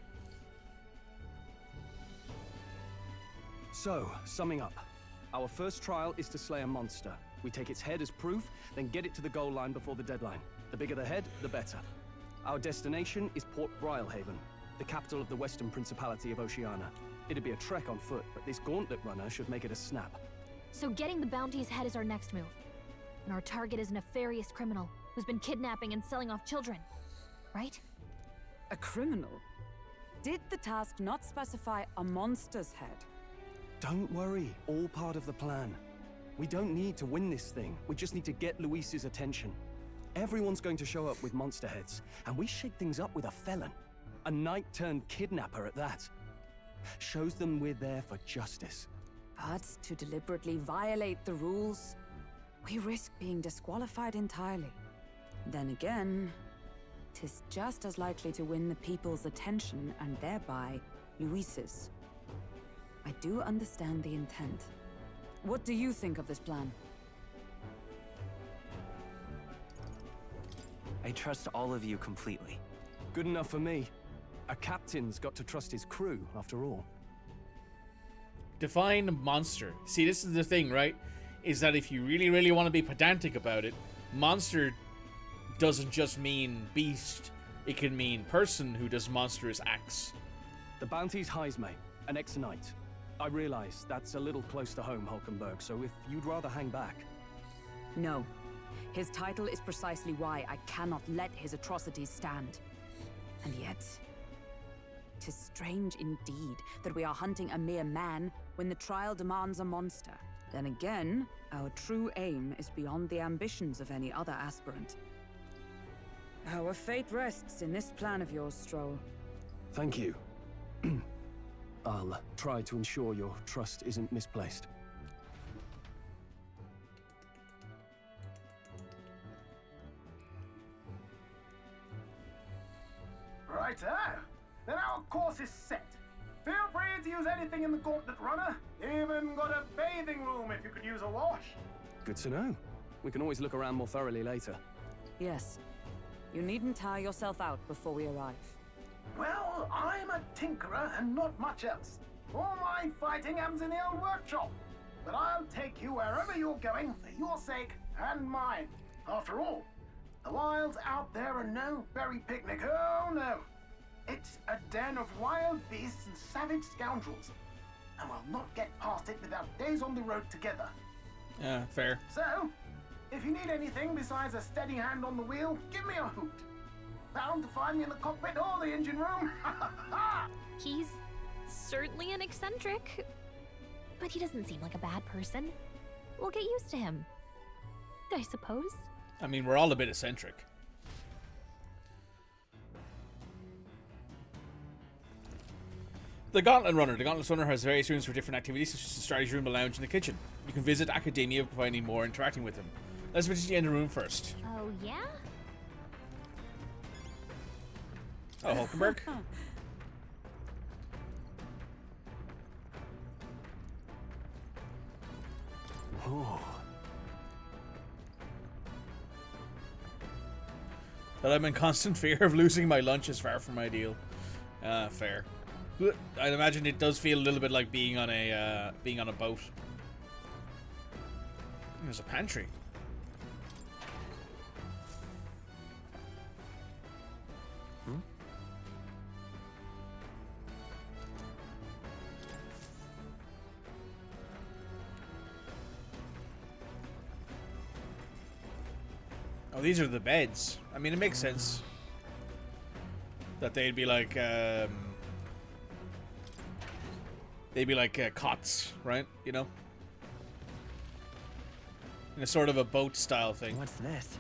So, summing up. Our first trial is to slay a monster. We take its head as proof, then get it to the goal line before the deadline. The bigger the head, the better. Our destination is Port Brilehaven. the capital of the Western Principality of Oceania. It'd be a trek on foot, but this gauntlet runner should make it a snap. So getting the bounty's head is our next move. And our target is a nefarious criminal who's been kidnapping and selling off children. Right? A criminal? Did the task not specify a monster's head? Don't worry, all part of the plan. We don't need to win this thing. We just need to get Luis's attention. Everyone's going to show up with monster heads, and we shake things up with a felon. A knight-turned-kidnapper at that. Shows them we're there for justice. But to deliberately violate the rules, we risk being disqualified entirely. Then again, 'tis just as likely to win the people's attention and thereby Luis's. I do understand the intent. What do you think of this plan? I trust all of you completely. Good enough for me. A captain's got to trust his crew, after all. Define monster. See, this is the thing, right? Is that if you really, really want to be pedantic about it, monster doesn't just mean beast. It can mean person who does monstrous acts. The bounty's Heisme, an ex-knight. I realize that's a little close to home, Hulkenberg, so if you'd rather hang back... No. His title is precisely why I cannot let his atrocities stand. And yet... 'tis strange indeed that we are hunting a mere man when the trial demands a monster. Then again, our true aim is beyond the ambitions of any other aspirant. Our fate rests in this plan of yours, Stroll. Thank you. I'll try to ensure your trust isn't misplaced. Righto. Then our course is set. Feel free to use anything in the gauntlet runner. Even got a bathing room if you could use a wash. Good to know. We can always look around more thoroughly later. Yes. You needn't tire yourself out before we arrive. Well, I'm a tinkerer and not much else. All my fighting happens in the old workshop. But I'll take you wherever you're going for your sake and mine. After all, the wilds out there are no berry picnic. Oh no. It's a den of wild beasts and savage scoundrels. And we'll not get past it without days on the road together. Yeah, fair. So, if you need anything besides a steady hand on the wheel, give me a hoot. Bound to find me in the cockpit or the engine room. He's certainly an eccentric, but he doesn't seem like a bad person. We'll get used to him, I suppose. I mean, we're all a bit eccentric. The Gauntlet Runner. The Gauntlet Runner has various rooms for different activities, such as the strategy room, the lounge, and the kitchen. You can visit Academia by finding more interacting with them. Let's visit the end room first. Oh, yeah? Oh, Hulkenberg. Oh. That I'm in constant fear of losing my lunch is far from ideal. Fair. I'd imagine it does feel a little bit like being on a boat. There's a pantry. Oh, these are the beds. I mean, it makes sense that they'd be like, cots, right? You know, in a sort of a boat style thing. What's this?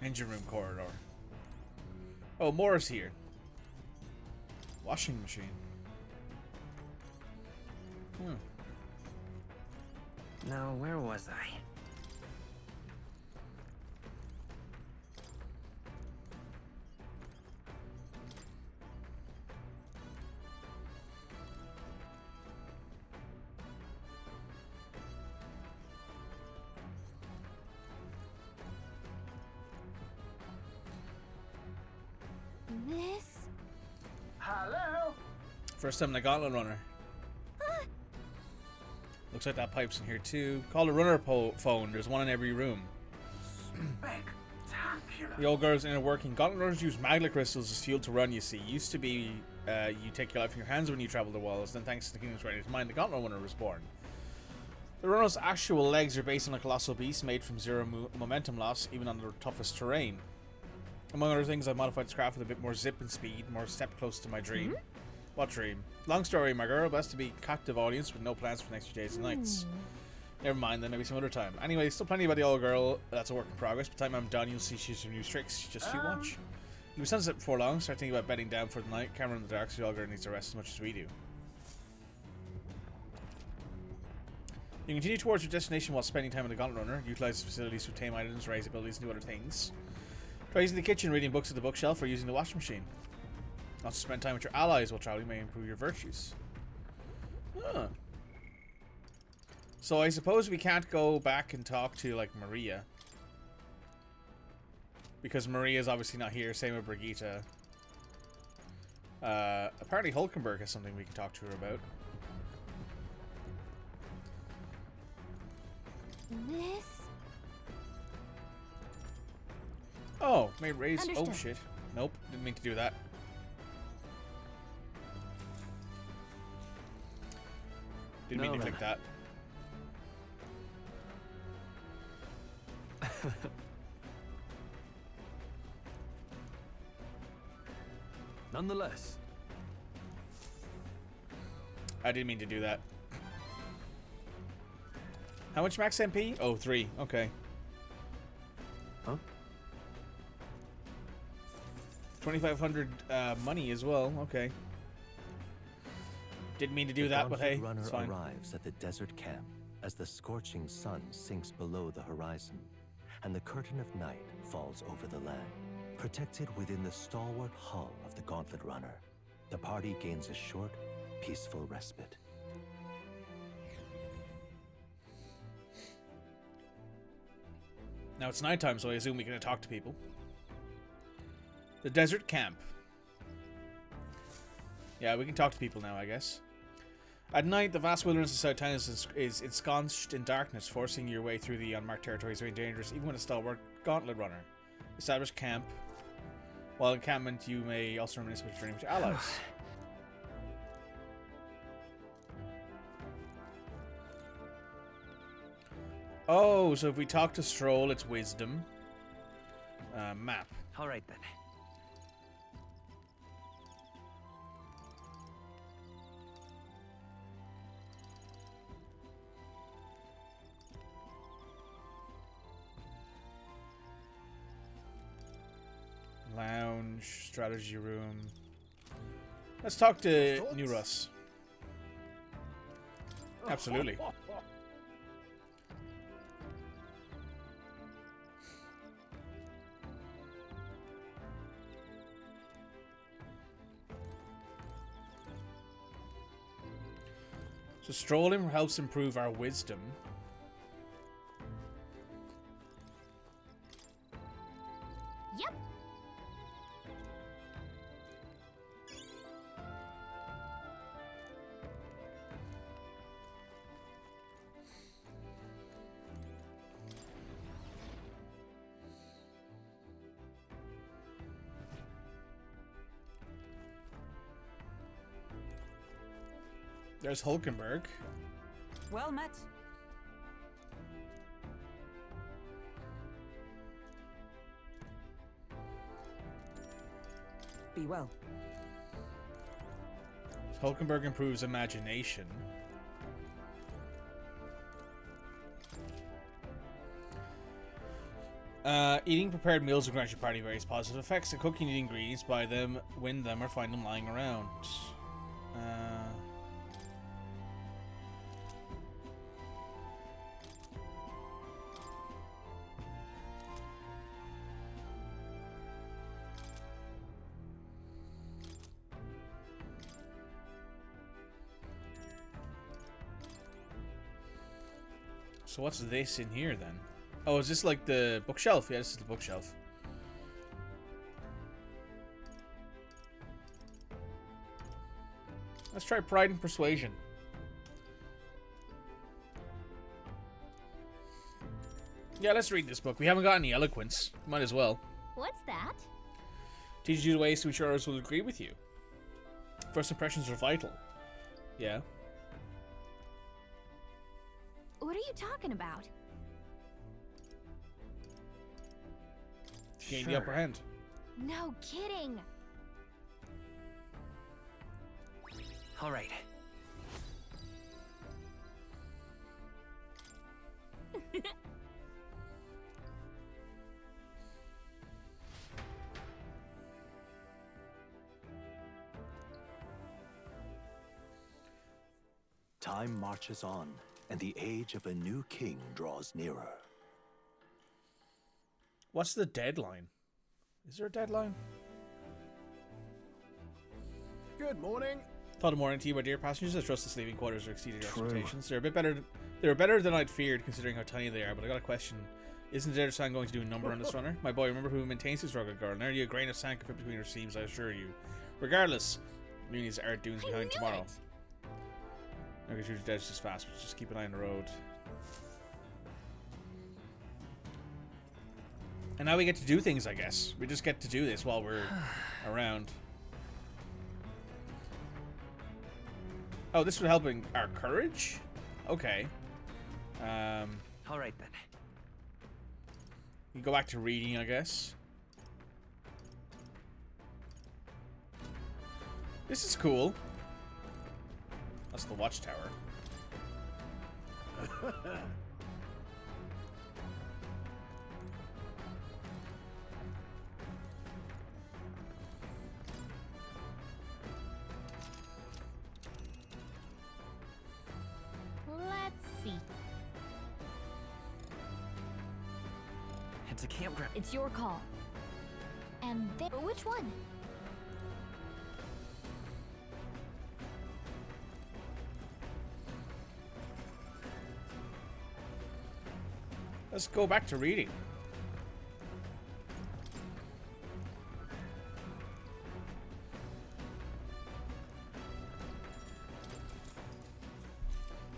Engine room corridor. Oh, more is here. Washing machine. Now, where was I? This? Hello? First time the Gauntlet Runner. Ah, Looks like that pipe's in here too. Call the runner phone. There's one in every room. Spectacular. The old girl's inner working. Gauntlet runners use magma crystals as fuel to run, you see. Used to be you take your life in your hands when you travel the walls. Then thanks to the kingdom's ready to mine, the Gauntlet runner was born. The runner's actual legs are based on a colossal beast made from zero momentum loss, even on the toughest terrain. Among other things, I've modified this craft with a bit more zip and speed, more step close to my dream. What dream? Long story, my girl. Best to be captive audience with no plans for the next few days and nights. Never mind, then maybe some other time. Anyway, still plenty about the old girl. That's a work in progress. By the time I'm done, you'll see she's some new tricks. Just you watch. It'll be sunset before long. Start thinking about bedding down for the night. Camera in the dark, so the old girl needs to rest as much as we do. You continue towards your destination while spending time in the Gauntlet Runner. Utilize the facilities to obtain items, raise abilities, and do other things. Try using the kitchen, reading books at the bookshelf, or using the washing machine. Also spend time with your allies while traveling may improve your virtues. Huh. So I suppose we can't go back and talk to, like, Maria. Because Maria's obviously not here. Same with Brigitte. Apparently Hulkenberg has something we can talk to her about. This? Oh, may raise. Understood. Oh shit. Nope, didn't mean to do that. Didn't mean to click that. Nonetheless. I didn't mean to do that. How much max MP? Oh, 3. Okay. Huh? 2,500 money as well. Okay. Didn't mean to do that, but hey, runner it's fine. arrives at the desert camp as the scorching sun sinks below the horizon, and the curtain of night falls over the land. Protected within the stalwart hull of the Gauntlet Runner, the party gains a short, peaceful respite. Now it's nighttime, so I assume we can talk to people. The desert camp. Yeah, we can talk to people now, I guess. At night, the vast wilderness of South Town is ensconced in darkness, forcing your way through the unmarked territory is very dangerous, even with a stalwart Gauntlet Runner. Establish camp. While encampment, you may also reminisce with your allies. Oh, so if we talk to Stroll, it's wisdom. Map. All right then. Lounge, strategy room. Let's talk to New Russ. Absolutely. So strolling helps improve our wisdom. Yep. There's Hulkenberg. Well met. Be well. Hulkenberg improves imagination. Eating prepared meals will grant your party various positive effects. The cooking and ingredients, buy them, win them, or find them lying around. So what's this in here then? Oh, is this like the bookshelf? Yeah, this is the bookshelf. Let's try Pride and Persuasion. Yeah, let's read this book. We haven't got any eloquence. Might as well. What's that? Teaches you the ways to which others will agree with you. First impressions are vital. Yeah. What are you talking about? Gain the upper hand. No kidding. All right. Time marches on, and the age of a new king draws nearer. What's the deadline? Is there a deadline? Good morning. Thought of morning to you, my dear passengers. I trust the sleeping quarters are exceeding your expectations. They're a bit better. They're better than I'd feared, considering how tiny they are. But I got a question. Isn't the Desert Sand going to do a number on this runner? My boy, remember who maintains this rugged girl? Nearly a grain of sand can fit between her seams, I assure you. Regardless, Looney's art dunes behind tomorrow. I can shoot the desert just fast, but just keep an eye on the road. And now we get to do things, I guess. We just get to do this while we're around. Oh, this would help in our courage? Okay. All right, then. You go back to reading, I guess. This is cool. That's the watchtower. Let's see. It's a campground. It's your call. And which one? Let's go back to reading.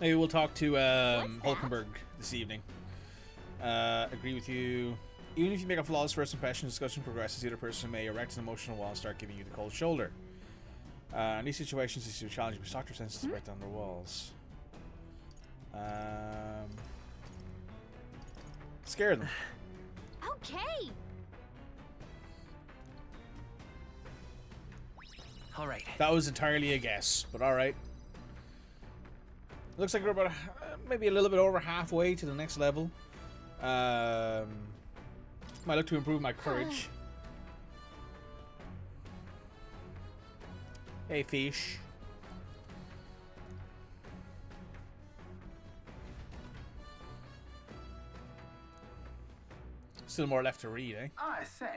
Maybe we'll talk to Hulkenberg this evening. Agree with you. Even if you make a flawless first impression, discussion progresses, the other person may erect an emotional wall and start giving you the cold shoulder. In these situations, this is challenging because doctor senses to break down their walls. Scare them. Okay. All right. That was entirely a guess, but all right. Looks like we're about maybe a little bit over halfway to the next level. Might look to improve my courage. Hey, fish. Still more left to read, eh? I say,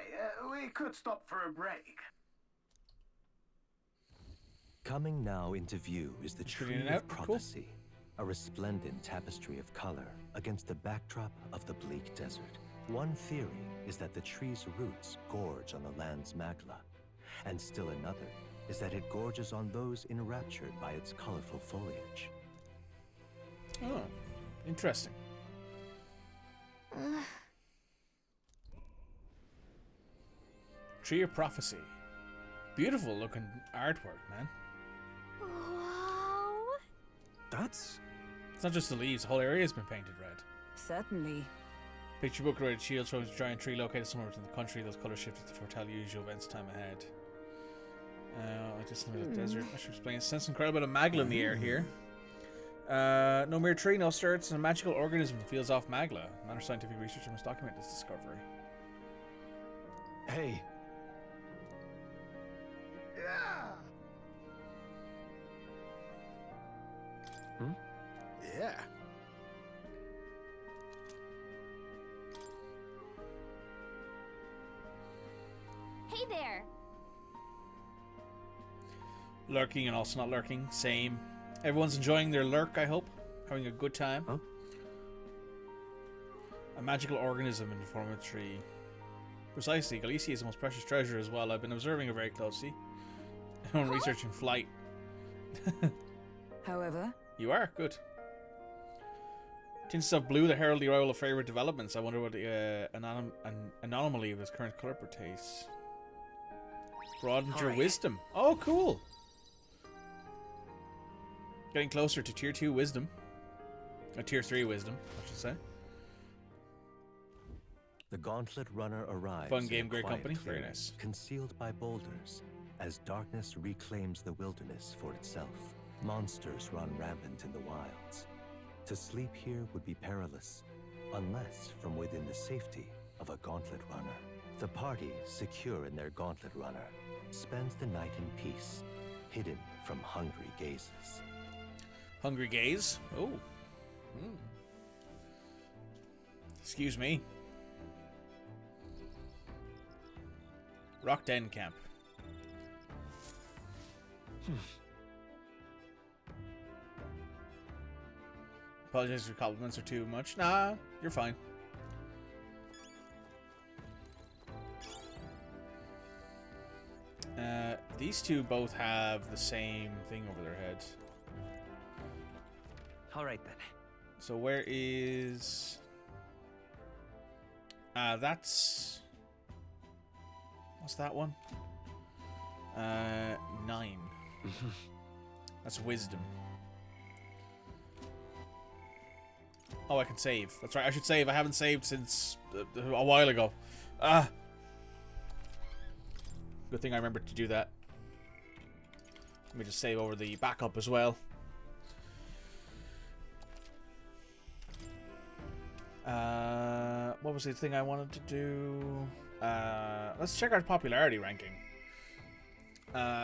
we could stop for a break. Coming now into view is the Tree of Prophecy, a resplendent tapestry of color against the backdrop of the bleak desert. One theory is that the tree's roots gorge on the land's magla, and still another is that it gorges on those enraptured by its colorful foliage. Oh, interesting. Tree of Prophecy. Beautiful looking artwork, man. Wow. That's... It's not just the leaves, the whole area has been painted red. Certainly. Picture book rated shield shows a giant tree located somewhere within the country. Those colors shifted to foretell usual events time ahead. I just limited the desert. I should explain. Sense incredible bit of magla in the air here. No mere tree, no stir. It's a magical organism that feels off magla. Manner scientific researcher must document this discovery. Hey. Yeah. Hmm? Yeah. Hey there. Lurking and also not lurking, same. Everyone's enjoying their lurk, I hope. Having a good time. Huh? A magical organism in the form of a tree. Precisely, Galicia is the most precious treasure as well. I've been observing her very closely. I'm researching flight. However, you are good. Tints of blue, the heraldry oil of favorite developments. I wonder what the an anomaly of his current color portrays. Broadened your wisdom. Oh, cool. Getting closer to tier 2 wisdom. Tier 3 wisdom, I should say. The Gauntlet Runner arrives. Fun game, in a great quiet company. Very clearing, nice. Concealed by boulders, as darkness reclaims the wilderness for itself. Monsters run rampant in the wilds. To sleep here would be perilous, unless from within the safety of a Gauntlet Runner. The party, secure in their Gauntlet Runner, spends the night in peace, hidden from hungry gazes. Hungry gaze? Oh. Excuse me. Rock Den Camp. Apologize if your compliments are too much. Nah, you're fine. These two both have the same thing over their heads. All right then. So where is... that's... What's that one? 9. That's wisdom. Oh, I can save. That's right, I should save. I haven't saved since a while ago. Good thing I remembered to do that. Let me just save over the backup as well. What was the thing I wanted to do? Let's check our popularity ranking.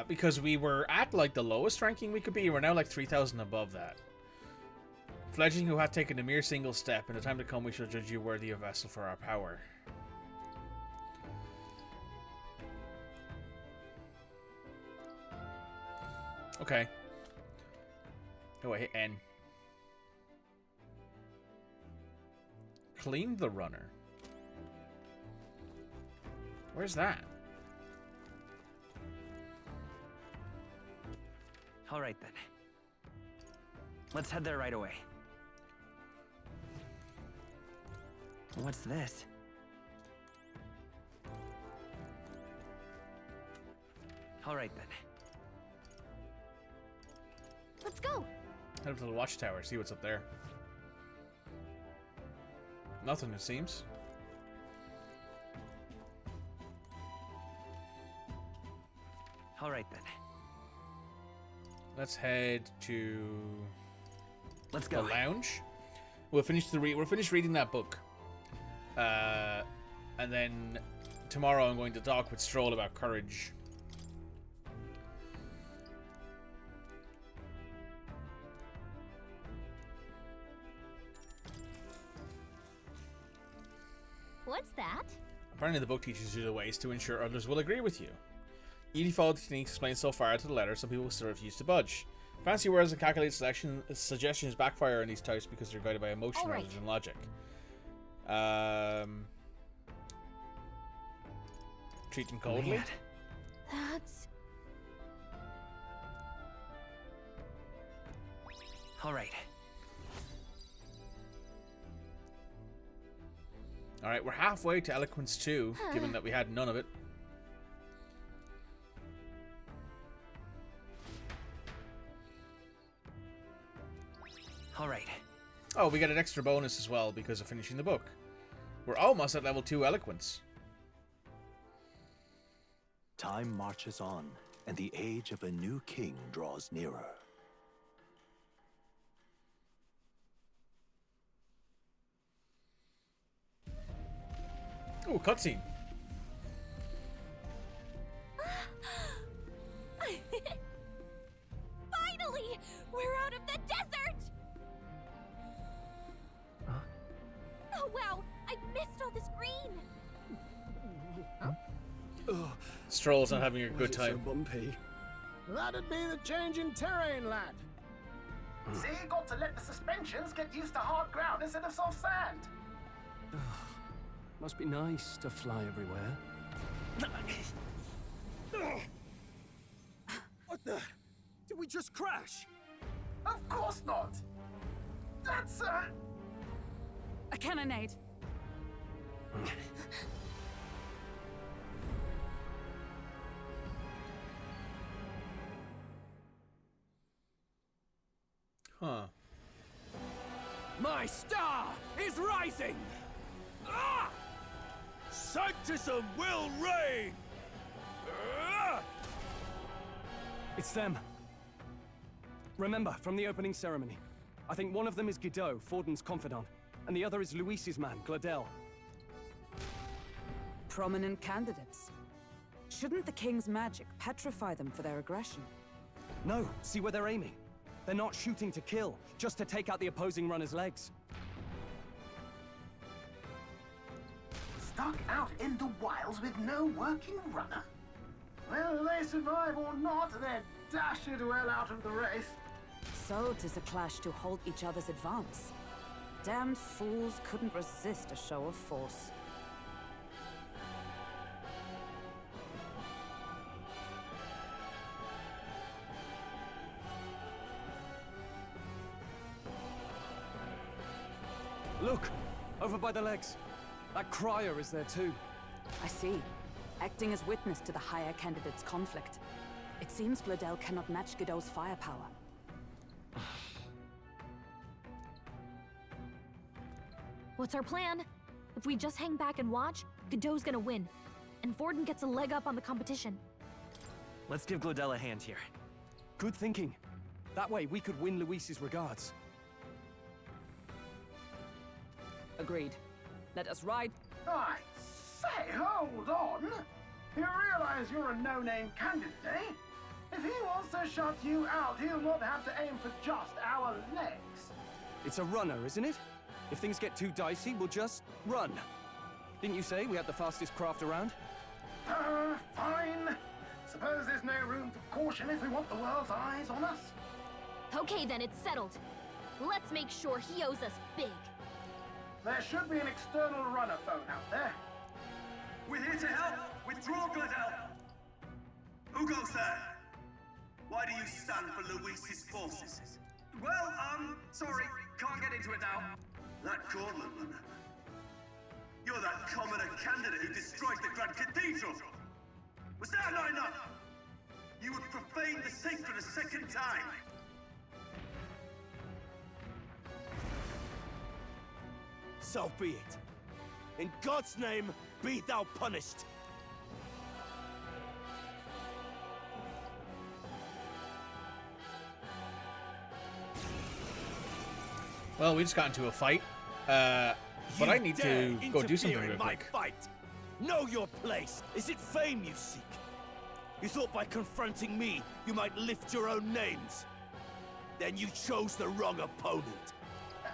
Because we were at like the lowest ranking we could be. We're now like 3,000 above that. Fledgling who hath taken a mere single step. In the time to come we shall judge you worthy a vessel for our power. Okay. Oh, I hit N. Clean the runner. Where's that? All right then. Let's head there right away. What's this? All right then. Let's go. Head up to the watchtower, see what's up there. Nothing, it seems. All right then. Let's head to Let's go. The lounge. We'll finish reading that book. And then tomorrow I'm going to talk with Stroll about courage. What's that? Apparently the book teaches you the ways to ensure others will agree with you. Easy follow the techniques explained so far to the letter, some people still refuse to budge. Fancy words and calculated suggestions backfire on these types because they're guided by emotion rather than logic. Treat them coldly. Man. That's... All right. Alright, we're halfway to Eloquence 2, given that we had none of it. All right. Oh, we get an extra bonus as well because of finishing the book. We're almost at level 2 Eloquence. Time marches on, and the age of a new king draws nearer. Oh, cutscene. Finally! We're out of the desert! Oh wow, I've missed all this green! Stroll's not having a good time. bumpy? That'd be the change in terrain, lad. See, got to let the suspensions get used to hard ground instead of soft sand. Must be nice to fly everywhere. What the? Did we just crash? Of course not. That's A cannonade. Huh. My star is rising! Ah! Sanctism will reign! Ah! It's them. Remember, from the opening ceremony. I think one of them is Guido, Forden's confidant, and the other is Luis's man, Gladel. Prominent candidates. Shouldn't the king's magic petrify them for their aggression? No, see where they're aiming. They're not shooting to kill, just to take out the opposing runner's legs. Stuck out in the wilds with no working runner? Whether they survive or not, they're dashed well out of the race. So 'tis a clash to halt each other's advance. Damned fools couldn't resist a show of force. Look! Over by the legs. That crier is there too. I see. Acting as witness to the higher candidate's conflict. It seems Gladel cannot match Guido's firepower. What's our plan? If we just hang back and watch, Godot's gonna win. And Forden gets a leg up on the competition. Let's give Gladel a hand here. Good thinking. That way we could win Luis's regards. Agreed. Let us ride. I say, hold on. You realize you're a no-name candidate, eh? If he wants to shut you out, he'll not have to aim for just our legs. It's a runner, isn't it? If things get too dicey, we'll just run. Didn't you say we had the fastest craft around? Fine. Suppose there's no room for caution if we want the world's eyes on us. Okay then, it's settled. Let's make sure he owes us big. There should be an external runner phone out there. We're here to help! Withdraw, Gladel! Who goes there? Why do you stand for Luis's forces? Well, sorry, can't get into it now. That Cortland runner. You're that commoner candidate who destroyed the Grand Cathedral! Was that not enough? You would profane the sacred a second time! So be it. In God's name, be thou punished. Well, we just got into a fight. But I need to go do something real quick. Fight. Know your place. Is it fame you seek? You thought by confronting me, you might lift your own names. Then you chose the wrong opponent.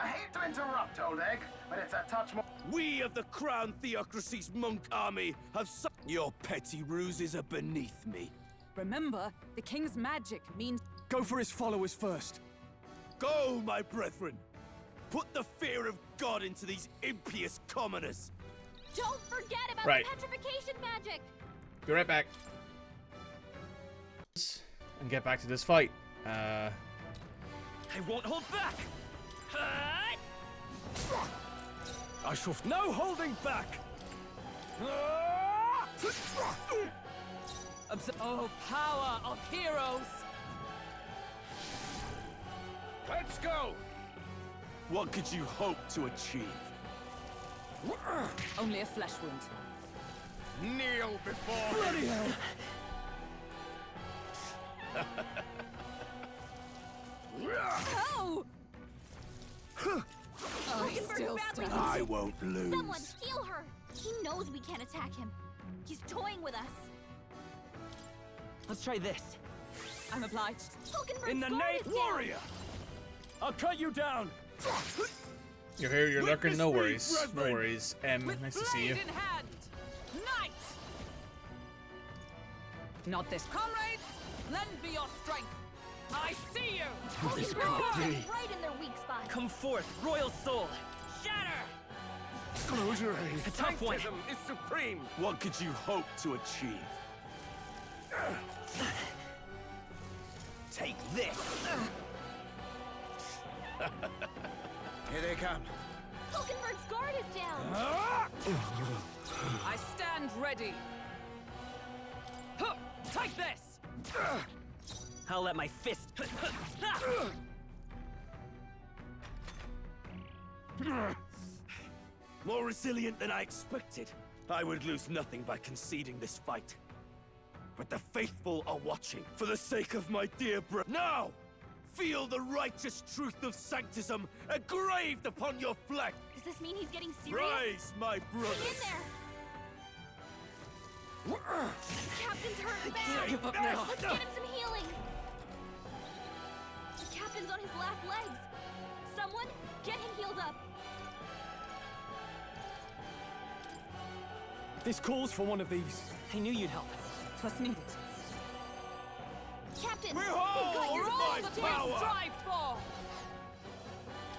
I hate to interrupt, Old Egg, but it's a touch more. We of the Crown Theocracy's monk army have your petty ruses are beneath me. Remember, the king's magic means... Go for his followers first. Go, my brethren. Put the fear of God into these impious commoners. Don't forget about Right. the petrification magic! Be right back. And get back to this fight. I won't hold back! I shall... No holding back! Oh, power of heroes! Let's go! What could you hope to achieve? Only a flesh wound. Kneel before Bloody hell! Oh! Still I won't lose. Someone heal her! He knows we can't attack him. He's toying with us. Let's try this. I'm obliged. In the name, warrior! I'll cut you down! You're here, you're lurking, no Witness me, worries. No brethren. worries. Nice to see you. Blade in hand! Knight! Not this. Comrades, lend me your strength. I see you! This can't be. Right in their weak spot. Come forth, royal soul! Shatter! Close your eyes. A tough one. Sanctism is supreme! What could you hope to achieve? Take this! Here they come. Hulkenberg's guard is down! I stand ready. Huh, take this! I'll let my fist. More resilient than I expected. I would lose nothing by conceding this fight. But the faithful are watching for the sake of my dear brother. Now! Feel the righteous truth of sanctism engraved upon your flesh! Does this mean he's getting serious? Rise, my brothers! Hang in there! Captain's hurt bad! can't give up now. Let's get him some healing! The captain's on his last legs! Someone, get him healed up! This calls for one of these. I knew you'd help. 'Twas needed. Captain! Behold we've got your my back! power! Strive for!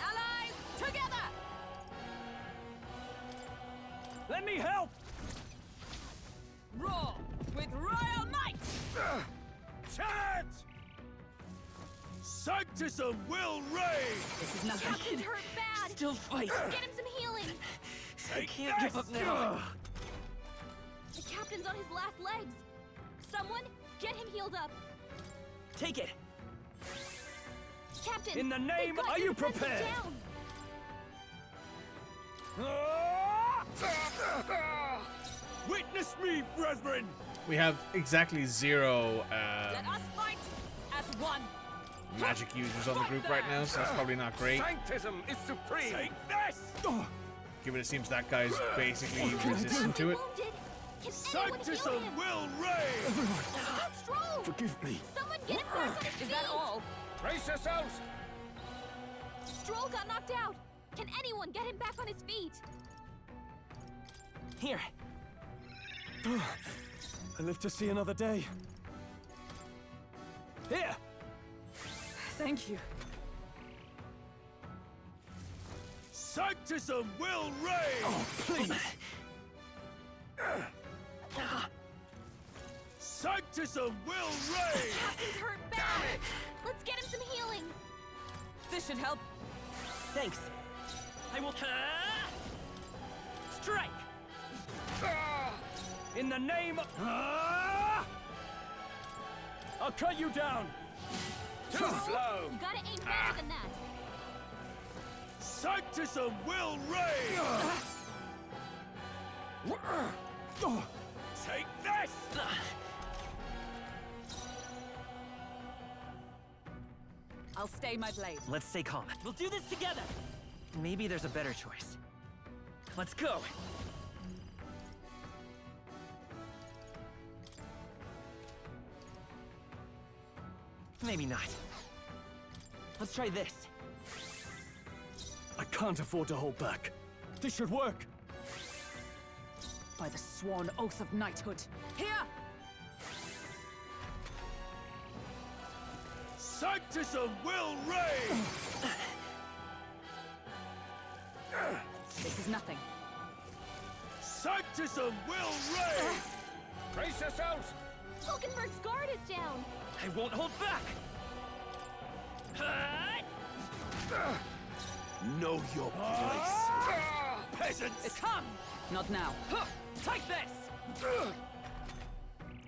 Allies, together! Let me help! Roar with royal might! Chant! Sanctism will reign! This is nothing. Captain's hurt bad! Still fight. Let's get him some healing! I can't give up now. The captain's on his last legs! Someone, get him healed up! Take it. Captain! In the name, they've got are you defenses prepared? Down. Witness me, brethren! We have exactly 0 Let us fight as one! magic users on the group right now, so that's probably not great. Sanctism is supreme! Take this! Given it seems that guy's basically resistant to it. Wounded. Can Sanctism anyone heal him? will reign! That's Stroll! Forgive me. Someone get him back on his feet! Is that all? Brace yourselves! Stroll got knocked out! Can anyone get him back on his feet? Here. I live to see another day. Here! Thank you. Sanctism will reign! Oh, please. Sanctism will reign! Captain's hurt bad! Let's get him some healing! This should help. Thanks. I will. Strike. In the name of... I'll cut you down! Too slow! You gotta aim better than that! Sanctism will reign! Take this! I'll stay my blade. Let's stay calm. We'll do this together. Maybe there's a better choice. Let's go. Maybe not. Let's try this. I can't afford to hold back. This should work. By the sworn oath of knighthood. Here! Sanctism will reign! This is nothing. Sanctism will reign! Brace yourselves! Hulkenberg's guard is down! I won't hold back! Know your place! Peasants! Come! Not now. Take this!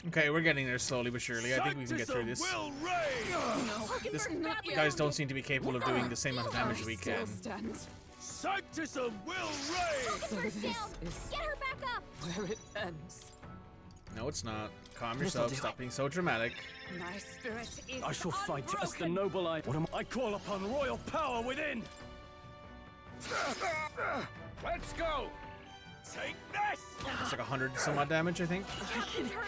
Okay, we're getting there slowly but surely. I think we can get through this. Will reign! This guys don't seem to be capable of doing the same amount of damage we can. Sanctism will reign! Hulkenberg's down! Get her back up! Where it ends. No, it's not. Calm yourself. Stop being so dramatic. My spirit is I shall fight as the noble I. What am I call upon royal power within. Let's go! Take this! It's like 100 some odd damage, I think. Captain's hurt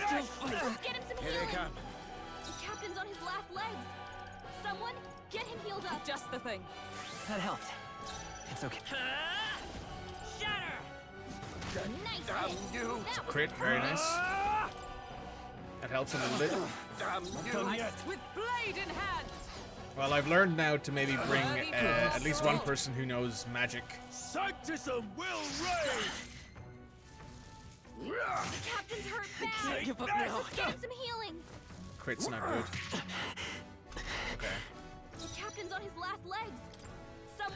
bad! Let's get him some healing! The captain's on his last legs! Someone, get him healed up! Just the thing. That helped. It's okay. Shatter! Nice Damn hit! you! That was Crit, very nice. That helps a little bit. Damn you! With blade in hand! Well, I've learned now to maybe bring at least one person who knows magic. Sanctism will reign! The captain's hurt bad! Can't give up now. Let's get him some healing! Crit's not good. Okay. The captain's on his last legs!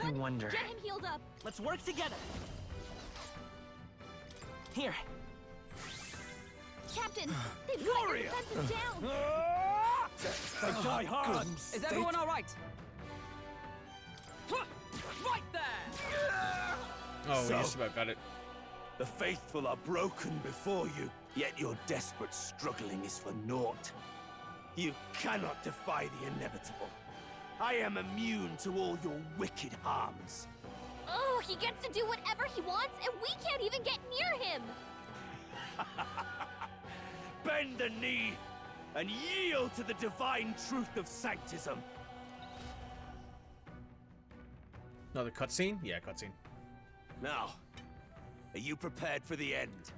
I wonder. Get him healed up. Let's work together. Here. Captain, they've got your defenses down. They die hard. Is everyone all right? Right there! Oh, we So- just about got it. The faithful are broken before you, yet your desperate struggling is for naught. You cannot defy the inevitable. I am immune to all your wicked harms. Oh, he gets to do whatever he wants, and we can't even get near him. Bend the knee and yield to the divine truth of sanctism. Another cutscene? Yeah, cutscene. Now, are you prepared for the end?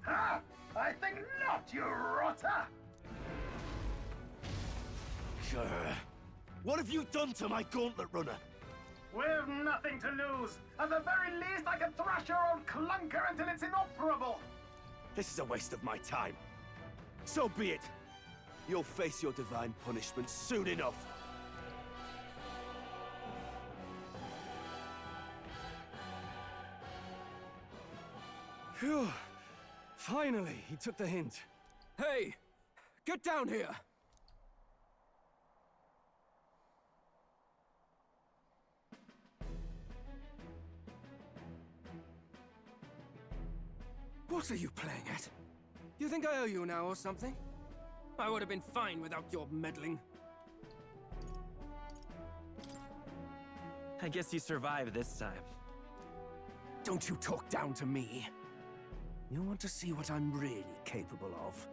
Ha! I think not, you rotter! What have you done to my gauntlet runner? We've nothing to lose. At the very least, I can thrash your old clunker until it's inoperable. This is a waste of my time. So be it. You'll face your divine punishment soon enough. Phew. Finally, he took the hint. Hey, get down here. What are you playing at? You think I owe you now or something? I would have been fine without your meddling. I guess you survived this time. Don't you talk down to me. You want to see what I'm really capable of?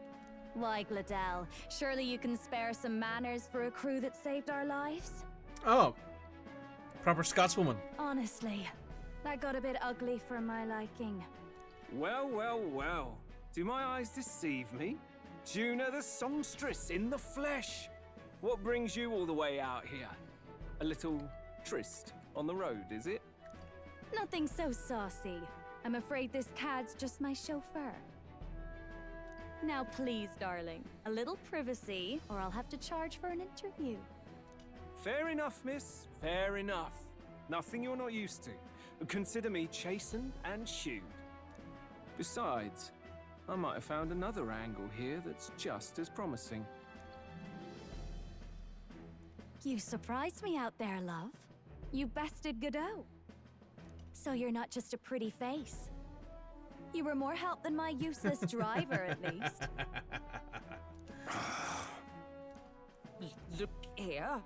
Why, Gladell, surely you can spare some manners for a crew that saved our lives? Oh. Proper Scotswoman. Honestly, that got a bit ugly for my liking. Well, well, well. Do my eyes deceive me? Juna the songstress in the flesh. What brings you all the way out here? A little tryst on the road, is it? Nothing so saucy. I'm afraid this cad's just my chauffeur. Now please, darling, a little privacy, or I'll have to charge for an interview. Fair enough, miss. Fair enough. Nothing you're not used to. But consider me chastened and shooed. Besides, I might have found another angle here that's just as promising. You surprised me out there, love. You bested Godot. So you're not just a pretty face. You were more help than my useless driver, at least. Look here.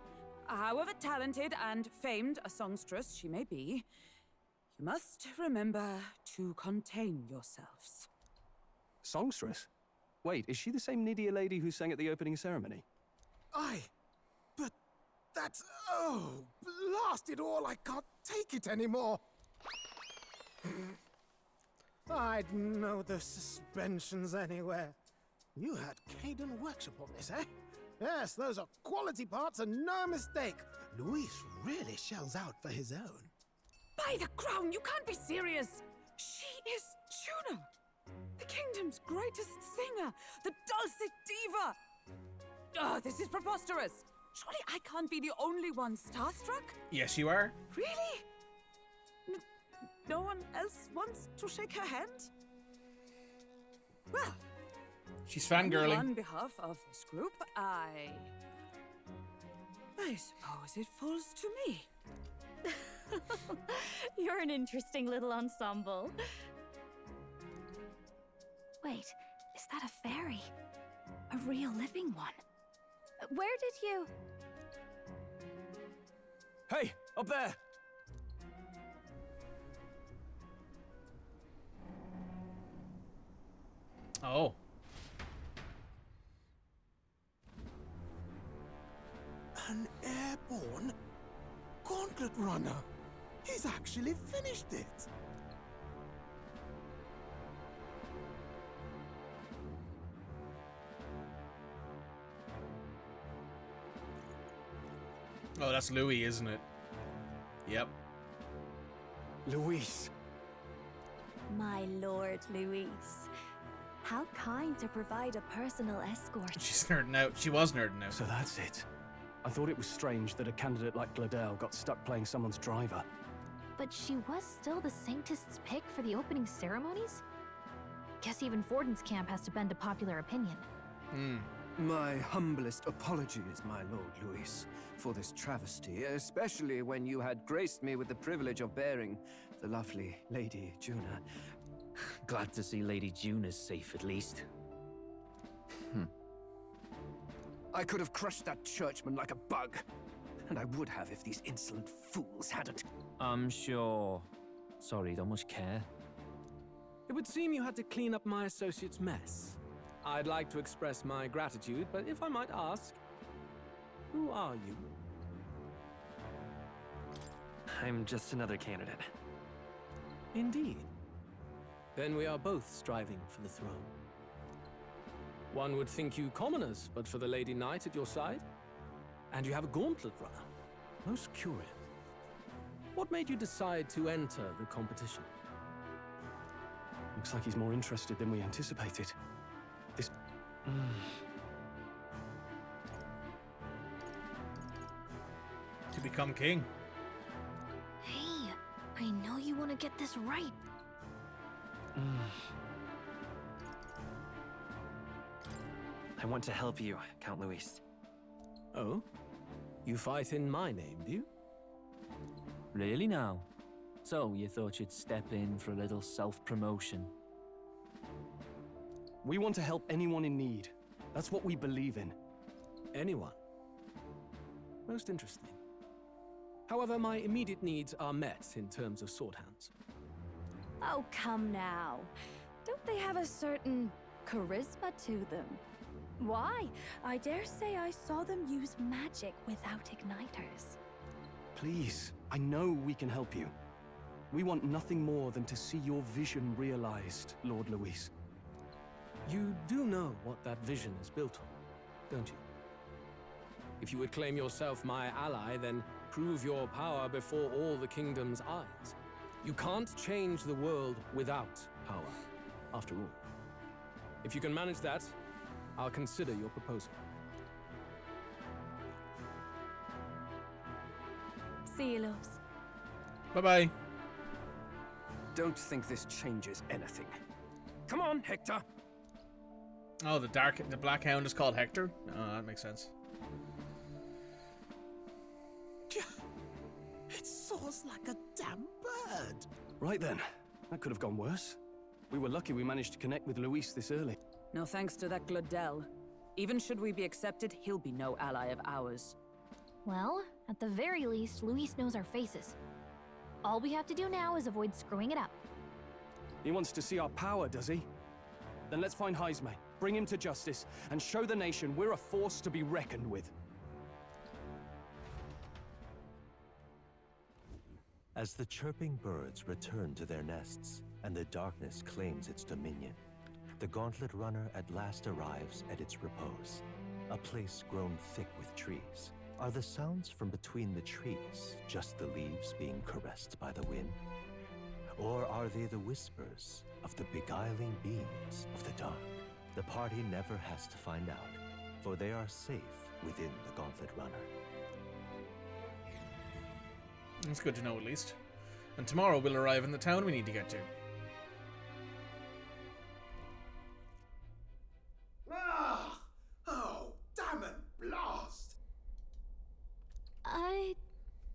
However talented and famed a songstress she may be, you must remember to contain yourselves. Songstress? Wait, is she the same Nydia lady who sang at the opening ceremony? Aye, but that's... oh, blast it all, I can't take it anymore. I'd know the suspensions anywhere. You had Caden workshop on this, eh? Yes, those are quality parts and no mistake. Luis really shells out for his own. By the crown, you can't be serious! She is Juna, the kingdom's greatest singer, the dulcet diva! Oh, this is preposterous! Surely I can't be the only one starstruck? Yes, you are. Really? No one else wants to shake her hand? Well, She's fangirling. on behalf of this group, I suppose it falls to me. You're an interesting little ensemble. Wait, is that a fairy? A real living one? Where did you... Hey, up there! Oh. An airborne gauntlet runner. He's actually finished it. Oh, that's Louis, isn't it? Yep. Luis. My lord, Luis. How kind to provide a personal escort. She's nerding out. She was nerding out. So that's it. I thought it was strange that a candidate like Gladel got stuck playing someone's driver. But she was still the Sanctist's pick for the opening ceremonies? Guess even Forden's camp has to bend to popular opinion. My humblest apologies, my Lord Luis, for this travesty, especially when you had graced me with the privilege of bearing the lovely Lady Juna. Glad to see Lady Juna's safe, at least. I could have crushed that churchman like a bug. And I would have if these insolent fools hadn't. I'm sure. Sorry, don't much care. It would seem you had to clean up my associate's mess. I'd like to express my gratitude, but if I might ask, who are you? I'm just another candidate. Indeed. Then we are both striving for the throne. One would think you commoners, but for the Lady Knight at your side. And you have a gauntlet runner. Most curious. What made you decide to enter the competition? Looks like he's more interested than we anticipated. This... To become king. Hey, I know you want to get this right. I want to help you, Count Luis. Oh? You fight in my name, do you? Really now? So, you thought you'd step in for a little self-promotion? We want to help anyone in need. That's what we believe in. Anyone? Most interesting. However, my immediate needs are met in terms of sword hands. Oh, come now. Don't they have a certain charisma to them? Why? I dare say I saw them use magic without igniters. Please, I know we can help you. We want nothing more than to see your vision realized, Lord Luis. You do know what that vision is built on, don't you? If you would claim yourself my ally, then prove your power before all the kingdom's eyes. You can't change the world without power, after all. If you can manage that, I'll consider your proposal. See you, loves. Bye-bye. Don't think this changes anything. Come on, Hector! Oh, the Black Hound is called Hector? Oh, that makes sense. It soars like a damn bird. Right then. That could have gone worse. We were lucky we managed to connect with Luis this early. No thanks to that Gladel. Even should we be accepted, he'll be no ally of ours. Well, at the very least, Luis knows our faces. All we have to do now is avoid screwing it up. He wants to see our power, does he? Then let's find Jaime, bring him to justice, and show the nation we're a force to be reckoned with. As the chirping birds return to their nests, and the darkness claims its dominion, the Gauntlet Runner at last arrives at its repose, a place grown thick with trees. Are the sounds from between the trees just the leaves being caressed by the wind? Or are they the whispers of the beguiling beams of the dark? The party never has to find out, for they are safe within the Gauntlet Runner. That's good to know, at least. And tomorrow we'll arrive in the town we need to get to. Ah! Oh, damn it, blast!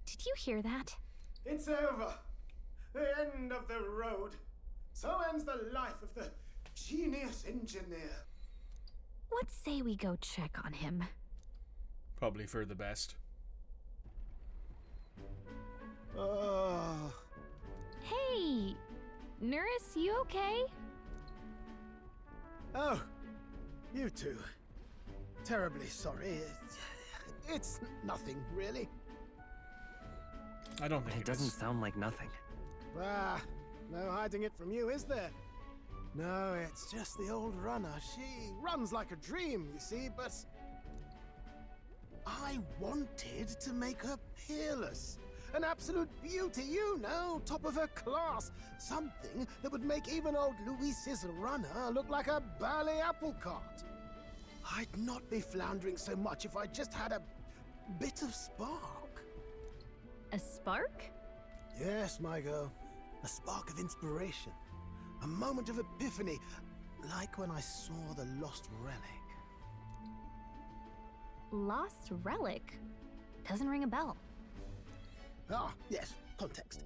Did you hear that? It's over. The end of the road. So ends the life of the genius engineer. What say we go check on him? Probably for the best. Hey! Nurse, you okay? Oh, you two. Terribly sorry. It's nothing, really. I don't think it doesn't sound like nothing. Ah, no hiding it from you, is there? No, it's just the old runner. She runs like a dream, you see, but I wanted to make her peerless. An absolute beauty, you know, top of her class. Something that would make even old Luis's runner look like a bally apple cart. I'd not be floundering so much if I just had a bit of spark. A spark? Yes, my girl. A spark of inspiration. A moment of epiphany, like when I saw the lost relic. Lost relic? Doesn't ring a bell. Ah, yes, context.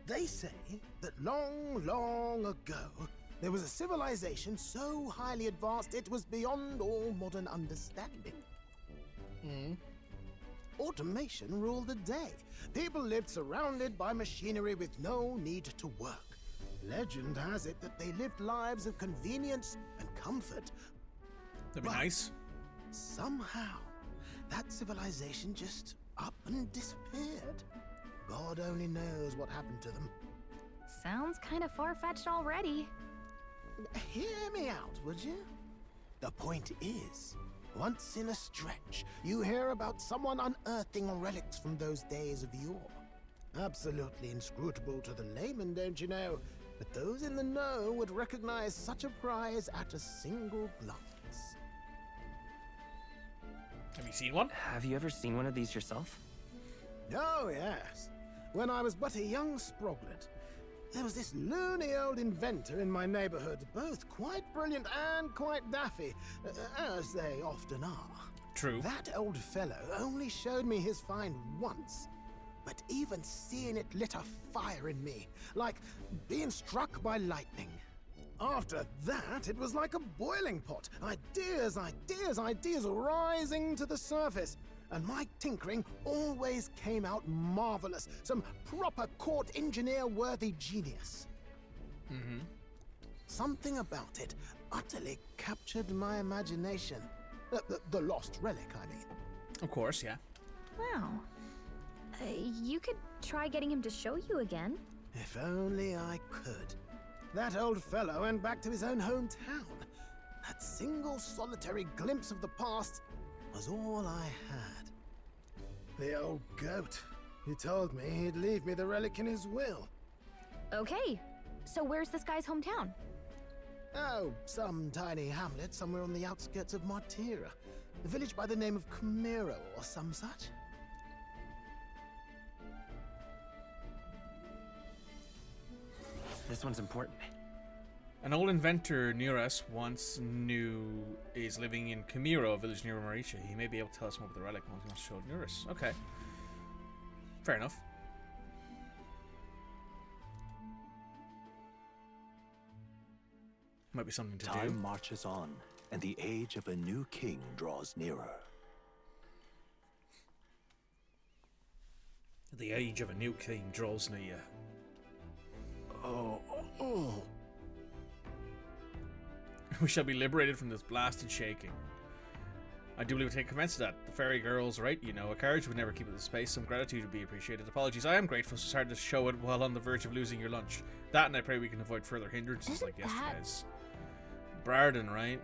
They say that long, long ago, there was a civilization so highly advanced it was beyond all modern understanding. Automation ruled the day. People lived surrounded by machinery with no need to work. Legend has it that they lived lives of convenience and comfort. That'd be nice. Somehow, that civilization just up and disappeared. God only knows what happened to them. Sounds kind of far-fetched already. Hear me out, would you? The point is, once in a stretch, you hear about someone unearthing relics from those days of yore. Absolutely inscrutable to the layman, don't you know? But those in the know would recognize such a prize at a single glance. Have you seen one? Have you ever seen one of these yourself? Oh, yes. When I was but a young sproglet, there was this loony old inventor in my neighborhood, both quite brilliant and quite daffy, as they often are. True. That old fellow only showed me his find once, but even seeing it lit a fire in me, like being struck by lightning. After that, it was like a boiling pot. Ideas, ideas, ideas rising to the surface. And my tinkering always came out marvelous. Some proper court engineer-worthy genius. Something about it utterly captured my imagination. The lost relic, I mean. Of course, yeah. Wow. You could try getting him to show you again. If only I could. That old fellow went back to his own hometown. That single solitary glimpse of the past was all I had. The old goat. He told me he'd leave me the relic in his will. Okay, so where's this guy's hometown? Oh, some tiny hamlet somewhere on the outskirts of Martira. A village by the name of Camiro or some such. This one's important. An old inventor near us is living in Camiro, a village near Mauritia. He may be able to tell us more about the relic once he wants to show it near us. Okay. Fair enough. Might be something to do. Time marches on, and the age of a new king draws nearer. The age of a new king draws near. Oh. We shall be liberated from this blasted shaking. I do believe we take offense to that. The fairy girl's right, you know. A carriage would never keep it in space. Some gratitude would be appreciated. Apologies, I am grateful, so sorry to show it while on the verge of losing your lunch. That, and I pray we can avoid further hindrances like yesterday's. Brarden, right?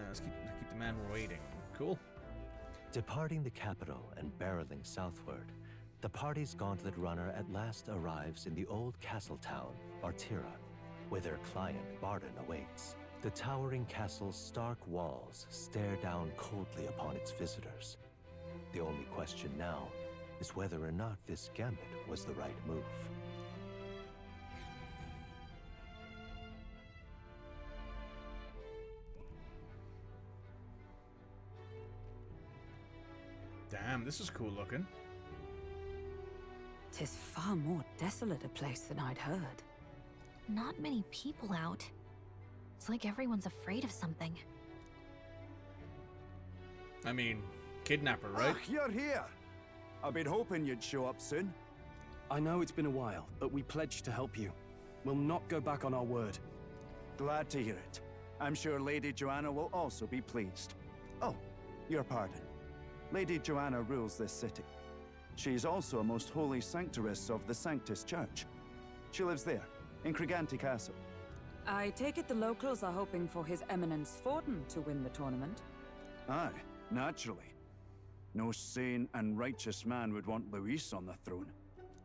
Let's keep the man waiting. Cool. Departing the capital and barreling southward, the party's gauntlet runner at last arrives in the old castle town, Martira, where their client, Barden, awaits. The towering castle's stark walls stare down coldly upon its visitors. The only question now is whether or not this gambit was the right move. Damn, this is cool looking. 'Tis far more desolate a place than I'd heard. Not many people out. It's like everyone's afraid of something. I mean, kidnapper, right? Ah, you're here. I've been hoping you'd show up soon. I know it's been a while, but we pledged to help you. We'll not go back on our word. Glad to hear it. I'm sure Lady Joanna will also be pleased. Oh, your pardon. Lady Joanna rules this city. She's also a most holy sanctoress of the Sanctus Church. She lives there, in Criganti Castle. I take it the locals are hoping for His Eminence Forden to win the tournament? Aye, naturally. No sane and righteous man would want Luis on the throne.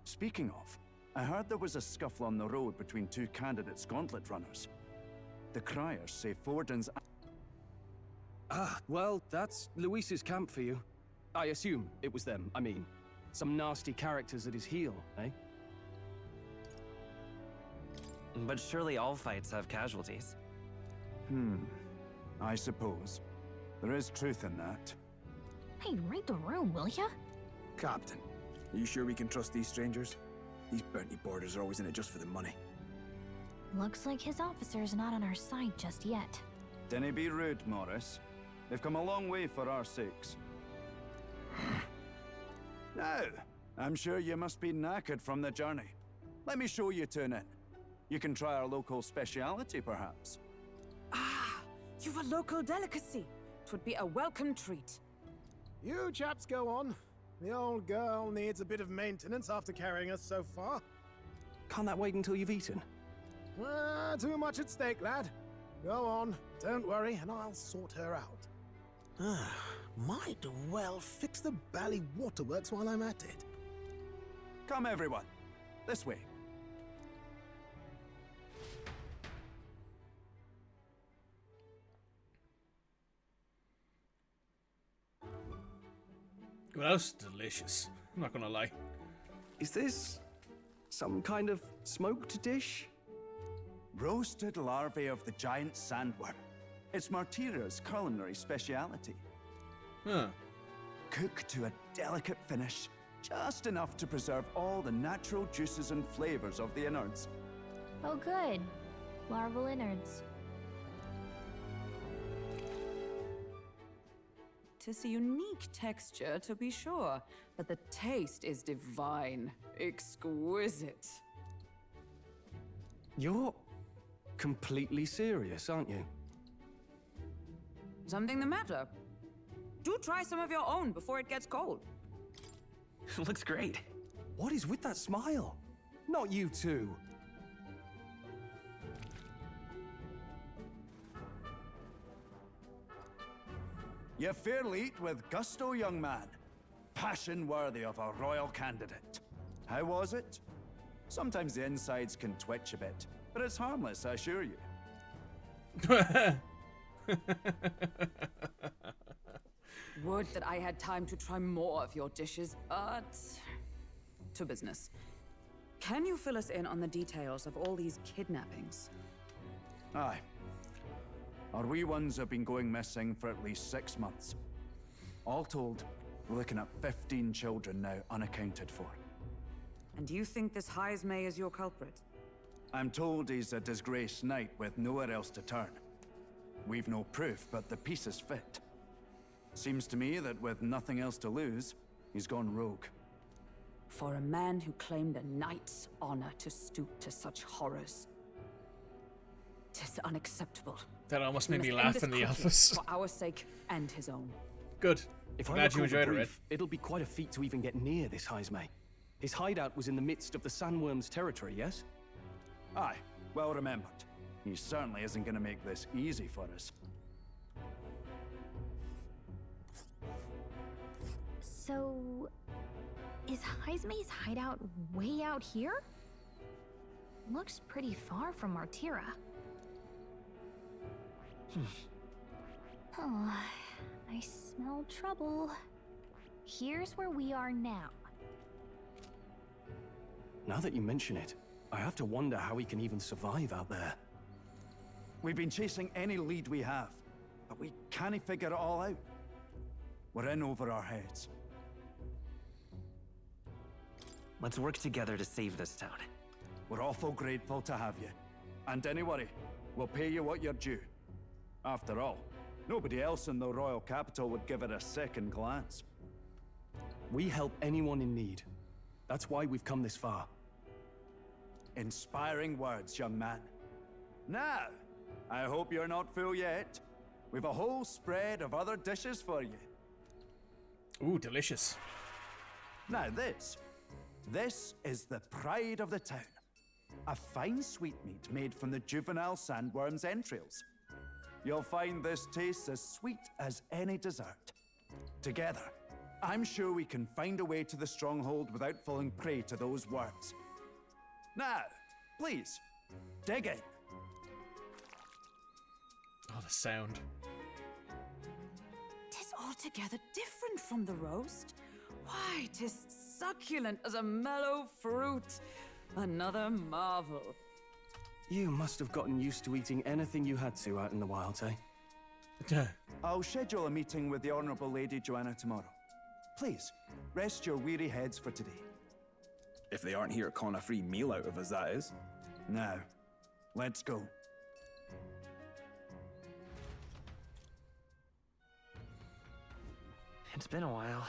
Speaking of, I heard there was a scuffle on the road between two candidates gauntlet runners. The criers say Forden's... Ah, well, that's Luis's camp for you. I assume it was them, I mean. Some nasty characters at his heel, eh? But surely all fights have casualties. I suppose. There is truth in that. Hey, read the room, will ya? Captain, are you sure we can trust these strangers? These bounty boarders are always in it just for the money. Looks like his officer's not on our side just yet. Dinna be rude, Morris. They've come a long way for our sakes. Now, I'm sure you must be knackered from the journey. Let me show you to an inn. You can try our local speciality, perhaps. Ah, you've a local delicacy. 'Twould be a welcome treat. You chaps go on. The old girl needs a bit of maintenance after carrying us so far. Can't that wait until you've eaten? Too much at stake, lad. Go on, don't worry, and I'll sort her out. Might well fix the bally waterworks while I'm at it. Come, everyone. This way. Well, that was delicious. I'm not gonna lie. Is this some kind of smoked dish? Roasted larvae of the giant sandworm. It's Martira's culinary speciality. Huh. Cooked to a delicate finish, just enough to preserve all the natural juices and flavors of the innards. Oh good. Larval innards. 'Tis a unique texture, to be sure, but the taste is divine. Exquisite. You're completely serious, aren't you? Something the matter? Do try some of your own before it gets cold. Looks great. What is with that smile? Not you two. You fairly eat with gusto, young man. Passion worthy of a royal candidate. How was it? Sometimes the insides can twitch a bit, but it's harmless, I assure you. Would that I had time to try more of your dishes, but... to business. Can you fill us in on the details of all these kidnappings? Aye. Our wee ones have been going missing for at least 6 months. All told, we're looking at 15 children now unaccounted for. And you think this Heismay is your culprit? I'm told he's a disgraced knight with nowhere else to turn. We've no proof, but the pieces fit. Seems to me that with nothing else to lose, he's gone rogue. For a man who claimed a knight's honor to stoop to such horrors. 'Tis unacceptable. That almost made We me must end laugh this in the quickly, office. for our sake and his own. Good. If I'm I glad you recall the enjoyed it, Red. brief, it'll be quite a feat to even get near this Heismay. His hideout was in the midst of the Sandworm's territory, yes? Aye, well remembered. He certainly isn't going to make this easy for us. So... is Heismay's hideout way out here? Looks pretty far from Martira. Oh, I smell trouble. Here's where we are now. Now that you mention it, I have to wonder how he can even survive out there. We've been chasing any lead we have, but we can't figure it all out. We're in over our heads. Let's work together to save this town. We're awful grateful to have you. And don't worry, we'll pay you what you're due. After all, nobody else in the royal capital would give it a second glance. We help anyone in need. That's why we've come this far. Inspiring words, young man. Now, I hope you're not full yet. We've a whole spread of other dishes for you. Ooh, delicious. Now this is the pride of the town. A fine sweetmeat made from the juvenile sandworm's entrails. You'll find this tastes as sweet as any dessert. Together, I'm sure we can find a way to the stronghold without falling prey to those worms. Now, please, dig in. Oh, the sound. 'Tis all altogether different from the roast. Why, 'tis succulent as a mellow fruit. Another marvel. You must have gotten used to eating anything you had to out in the wilds, eh? I'll schedule a meeting with the Honourable Lady Joanna tomorrow. Please, rest your weary heads for today. If they aren't here to con a free meal out of us, that is. Now, let's go. It's been a while.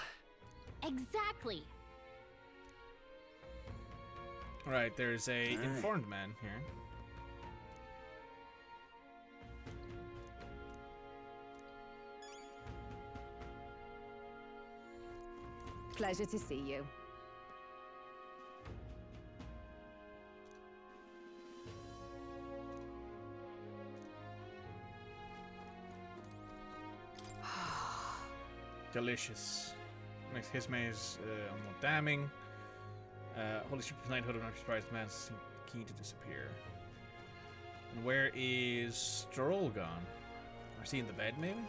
Exactly. Right, there's a informed man here. Pleasure to see you. Delicious. Makes his maze almost damning. Holy Super Knighthood, I'm not surprised the man seemed keen to disappear. And where is Stroll gone? Is he in the bed, maybe?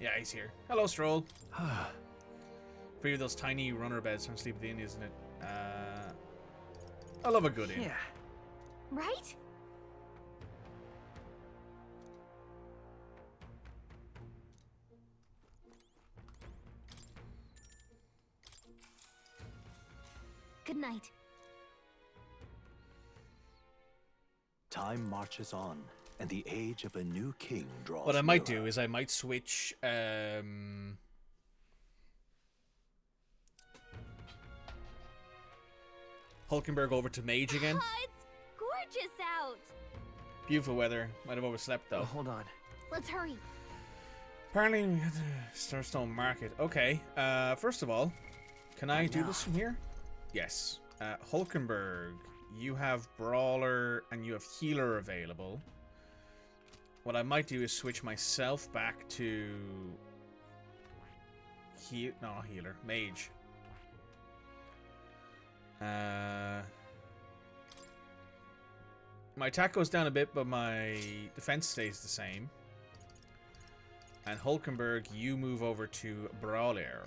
Yeah, he's here. Hello, Stroll. For you, those tiny runner beds from Sleep at the Inn, isn't it? I love a good inn. Yeah. Right? Good night. Time marches on, and the age of a new king draws What I might nearer. do is I might switch Hulkenberg over to Mage again. It's gorgeous out. Beautiful weather. Might have overslept though. Oh, hold on. Let's hurry. Apparently we got the Starstone Market. Okay. First of all, can I do this from here? Yes. Hulkenberg, you have Brawler and you have Healer available. What I might do is switch myself back to Healer, Mage. My attack goes down a bit, but my defense stays the same. And Hulkenberg, you move over to Brawler.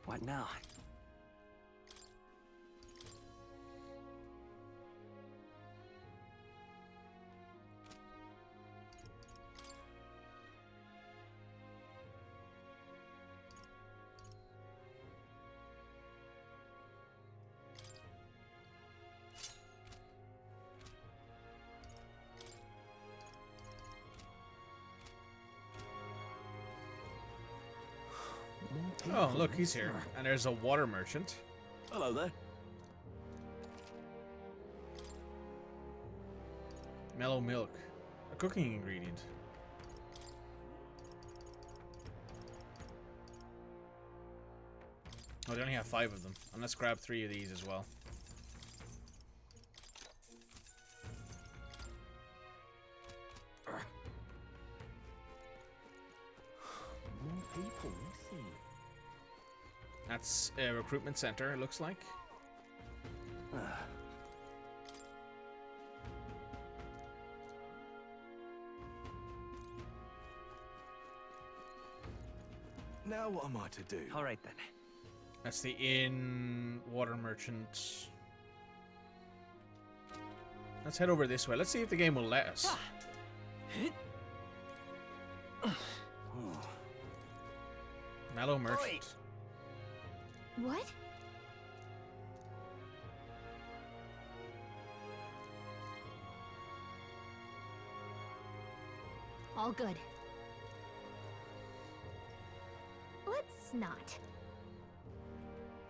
What now? Oh, look, he's here. And there's a water merchant. Hello there. Mellow milk. A cooking ingredient. Oh, they only have 5 of them. And let's grab 3 of these as well. More people, I see. That's a recruitment center, it looks like. Now what am I to do? All right then. That's the inn, water merchant. Let's head over this way. Let's see if the game will let us. Mellow merchant. What? All good. Let's not.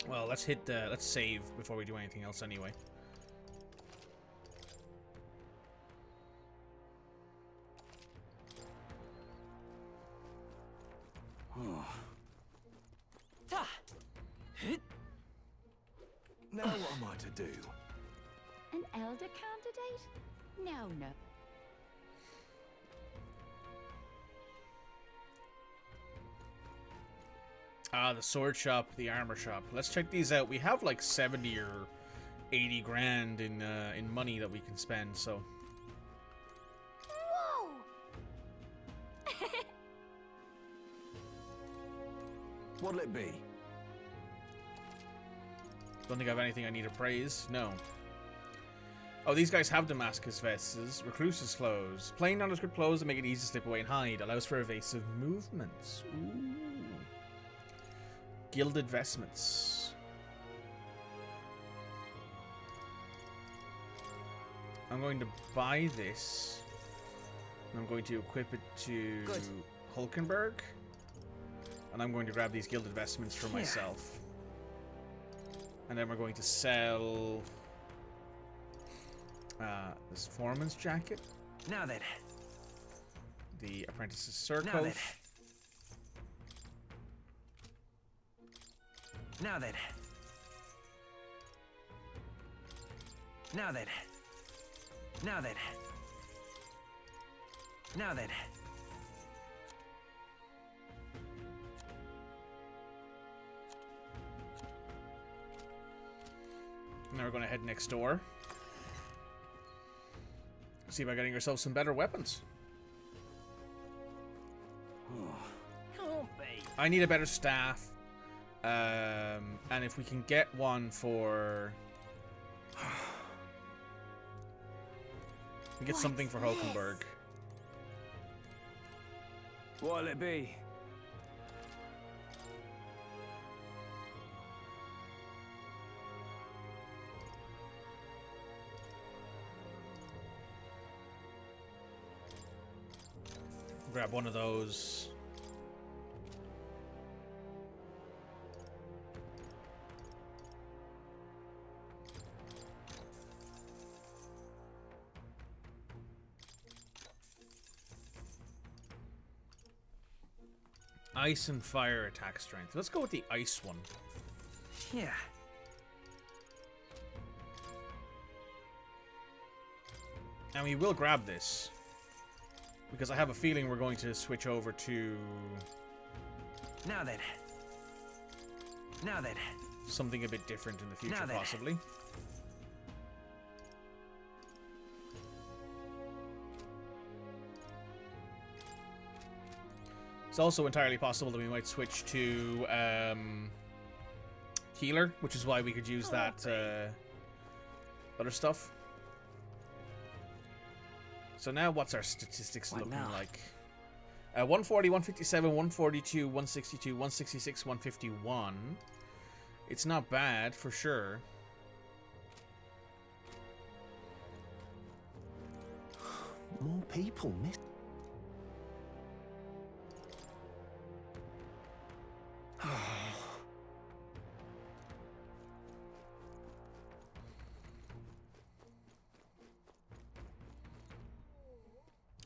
Well, let's save before we do anything else anyway. Now what am I to do? An elder candidate? No. Ah, the sword shop, the armor shop. Let's check these out. We have like 70 or 80 grand in money that we can spend, so. Whoa! What'll it be? Don't think I have anything I need to praise. No. Oh, these guys have Damascus vests, recluse's clothes, plain nondescript clothes that make it easy to slip away and hide. Allows for evasive movements. Ooh. Gilded vestments. I'm going to buy this. And I'm going to equip it to Hulkenberg. And I'm going to grab these gilded vestments for myself. And then we're going to sell this foreman's jacket. Now then. The apprentice's surcoat. Now then. Now then. Now then. Now then. Now then. Now we're going to head next door. See about getting ourselves some better weapons. I need a better staff. And if we can get one for... we get something for Hulkenberg. What'll it be? Grab one of those. Ice and fire attack strength. Let's go with the ice one. Yeah. And we will grab this. Because I have a feeling we're going to switch over to... Now then. Now then. Something a bit different in the future, Now then. possibly. It's also entirely possible that we might switch to healer, which is why we could use that other stuff. So now what's our statistics looking like? 140, 157, 142, 162, 166, 151. It's not bad, for sure. More people miss.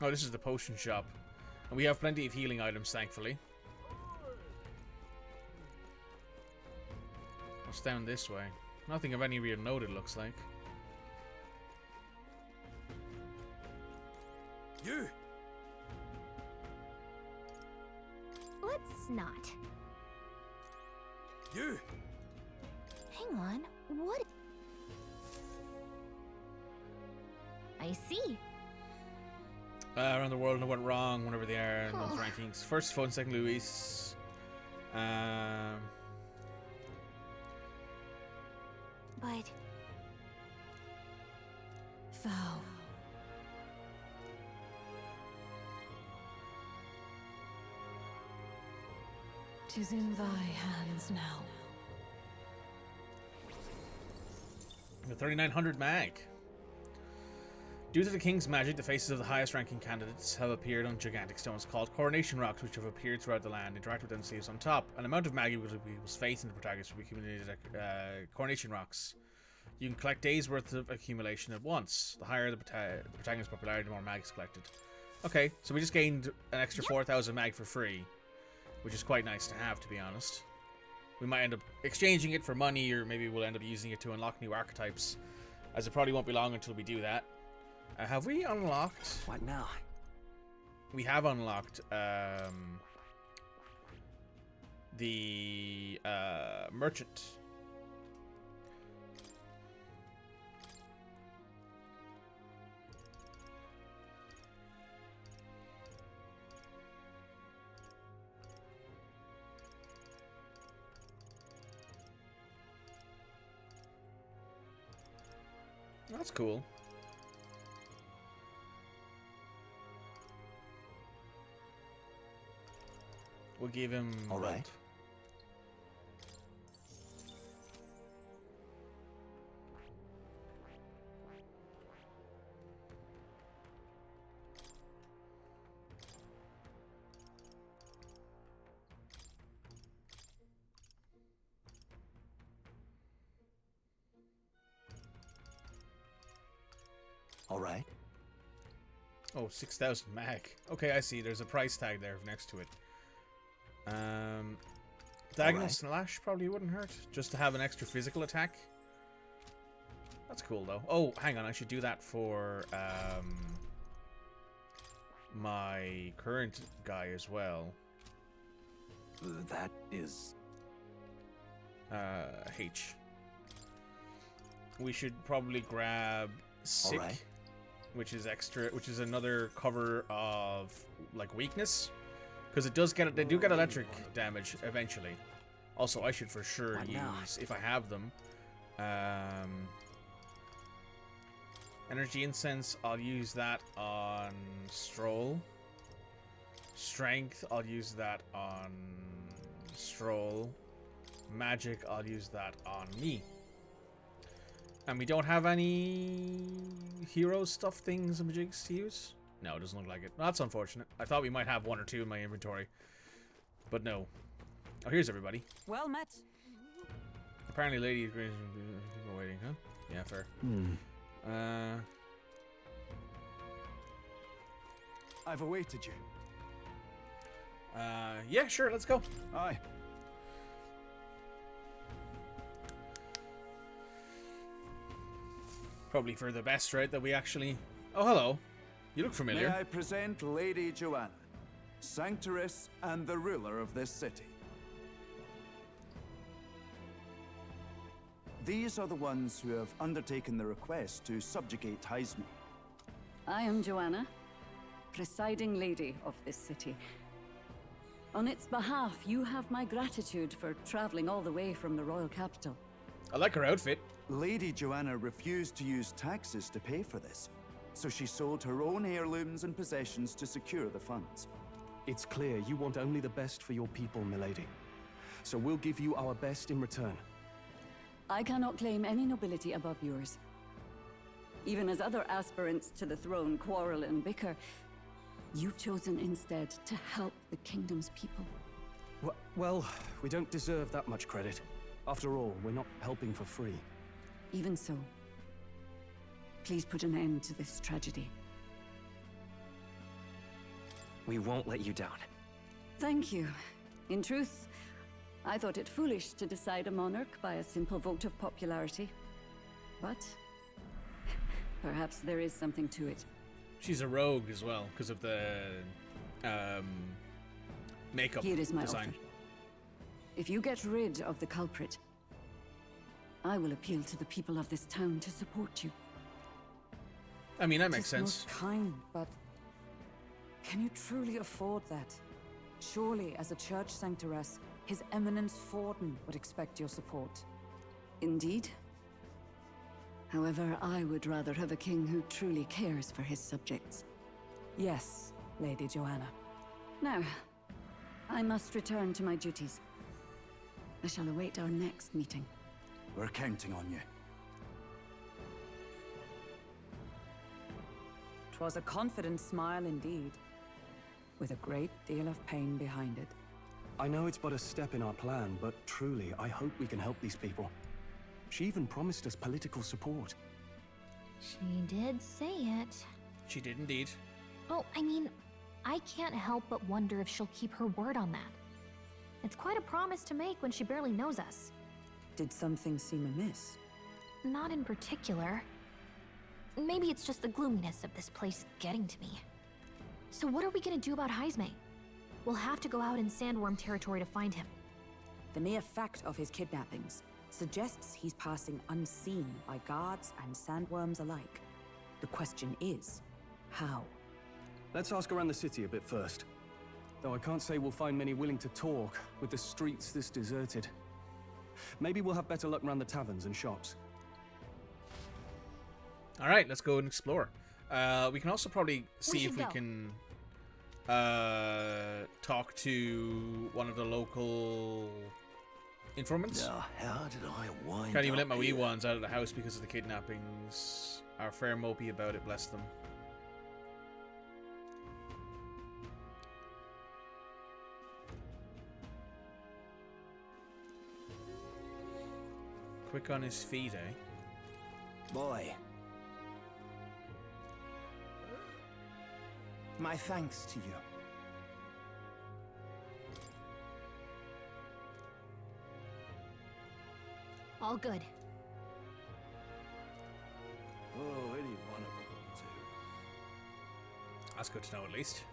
Oh, this is the potion shop. And we have plenty of healing items, thankfully. What's down this way? Nothing of any real note, it looks like. You! Let's not. You! Hang on, what? I see. Around the world and what went wrong, whenever they are in those rankings. First phone, second Luis. But... Foe. Tis in thy hands now. The 3900 mag. Due to the king's magic, the faces of the highest-ranking candidates have appeared on gigantic stones called coronation rocks, which have appeared throughout the land. Interact with them to see who's on top. An amount of magic was faith in the protagonist will be accumulated at coronation rocks. You can collect days' worth of accumulation at once. The higher the protagonist's popularity, the more mag is collected. Okay, so we just gained an extra 4,000 mag for free, which is quite nice to have, to be honest. We might end up exchanging it for money, or maybe we'll end up using it to unlock new archetypes, as it probably won't be long until we do that. Have we unlocked... What now? We have unlocked the merchant. That's cool. We'll give him... All right. All right. Oh, 6,000 mag. Okay, I see. There's a price tag there next to it. Diagonal slash probably wouldn't hurt, just to have an extra physical attack. That's cool though. Oh, hang on, I should do that for my current guy as well. That is H. We should probably grab Sick, which is extra, which is another cover of like weakness. Because it does get, they do get electric damage eventually. Also, I should for sure use, if I have them, Energy Incense, I'll use that on Stroll. Strength, I'll use that on Stroll. Magic, I'll use that on me. And we don't have any hero stuff things and jigs to use? No, it doesn't look like it. That's unfortunate. I thought we might have one or two in my inventory. But no. Oh, here's everybody. Well met. Apparently Lady is waiting, huh? Yeah, fair. I've awaited you. Yeah, sure, let's go. Aye. Probably for the best, right? That we actually... Oh, hello. You look familiar. May I present Lady Joanna, Sanctoress and the ruler of this city. These are the ones who have undertaken the request to subjugate Heisme. I am Joanna, presiding lady of this city. On its behalf, you have my gratitude for traveling all the way from the royal capital. I like her outfit. Lady Joanna refused to use taxes to pay for this, so she sold her own heirlooms and possessions to secure the funds. It's clear you want only the best for your people, milady. So we'll give you our best in return. I cannot claim any nobility above yours. Even as other aspirants to the throne quarrel and bicker, you've chosen instead to help the kingdom's people. Well, we don't deserve that much credit. After all, we're not helping for free. Even so, please put an end to this tragedy. We won't let you down. Thank you. In truth, I thought it foolish to decide a monarch by a simple vote of popularity. But perhaps there is something to it. She's a rogue as well, because of the makeup Here is my design. offer. If you get rid of the culprit, I will appeal to the people of this town to support you. I mean, that makes It is sense. most kind, but can you truly afford that? Surely, as a church sanctoress, His Eminence Forden would expect your support. Indeed. However, I would rather have a king who truly cares for his subjects. Yes, Lady Joanna. Now, I must return to my duties. I shall await our next meeting. We're counting on you. 'Twas a confident smile indeed, with a great deal of pain behind it. I know it's but a step in our plan, but truly, I hope we can help these people. She even promised us political support. She did say it. She did indeed. Oh, I mean, I can't help but wonder if she'll keep her word on that. It's quite a promise to make when she barely knows us. Did something seem amiss? Not in particular. Maybe it's just the gloominess of this place getting to me. So what are we gonna do about Heisme? We'll have to go out in Sandworm territory to find him. The mere fact of his kidnappings suggests he's passing unseen by guards and sandworms alike. The question is, how? Let's ask around the city a bit first. Though I can't say we'll find many willing to talk with the streets this deserted. Maybe we'll have better luck around the taverns and shops. All right, let's go and explore. We can also probably see if we can talk to one of the local informants. Now, how did I wind Can't even let my up wee here? ones out of the house because of the kidnappings. Are fair mopey about it, bless them. Quick on his feet, eh? Boy. My thanks to you. All good. Oh, any one of them will do. That's good to know, at least.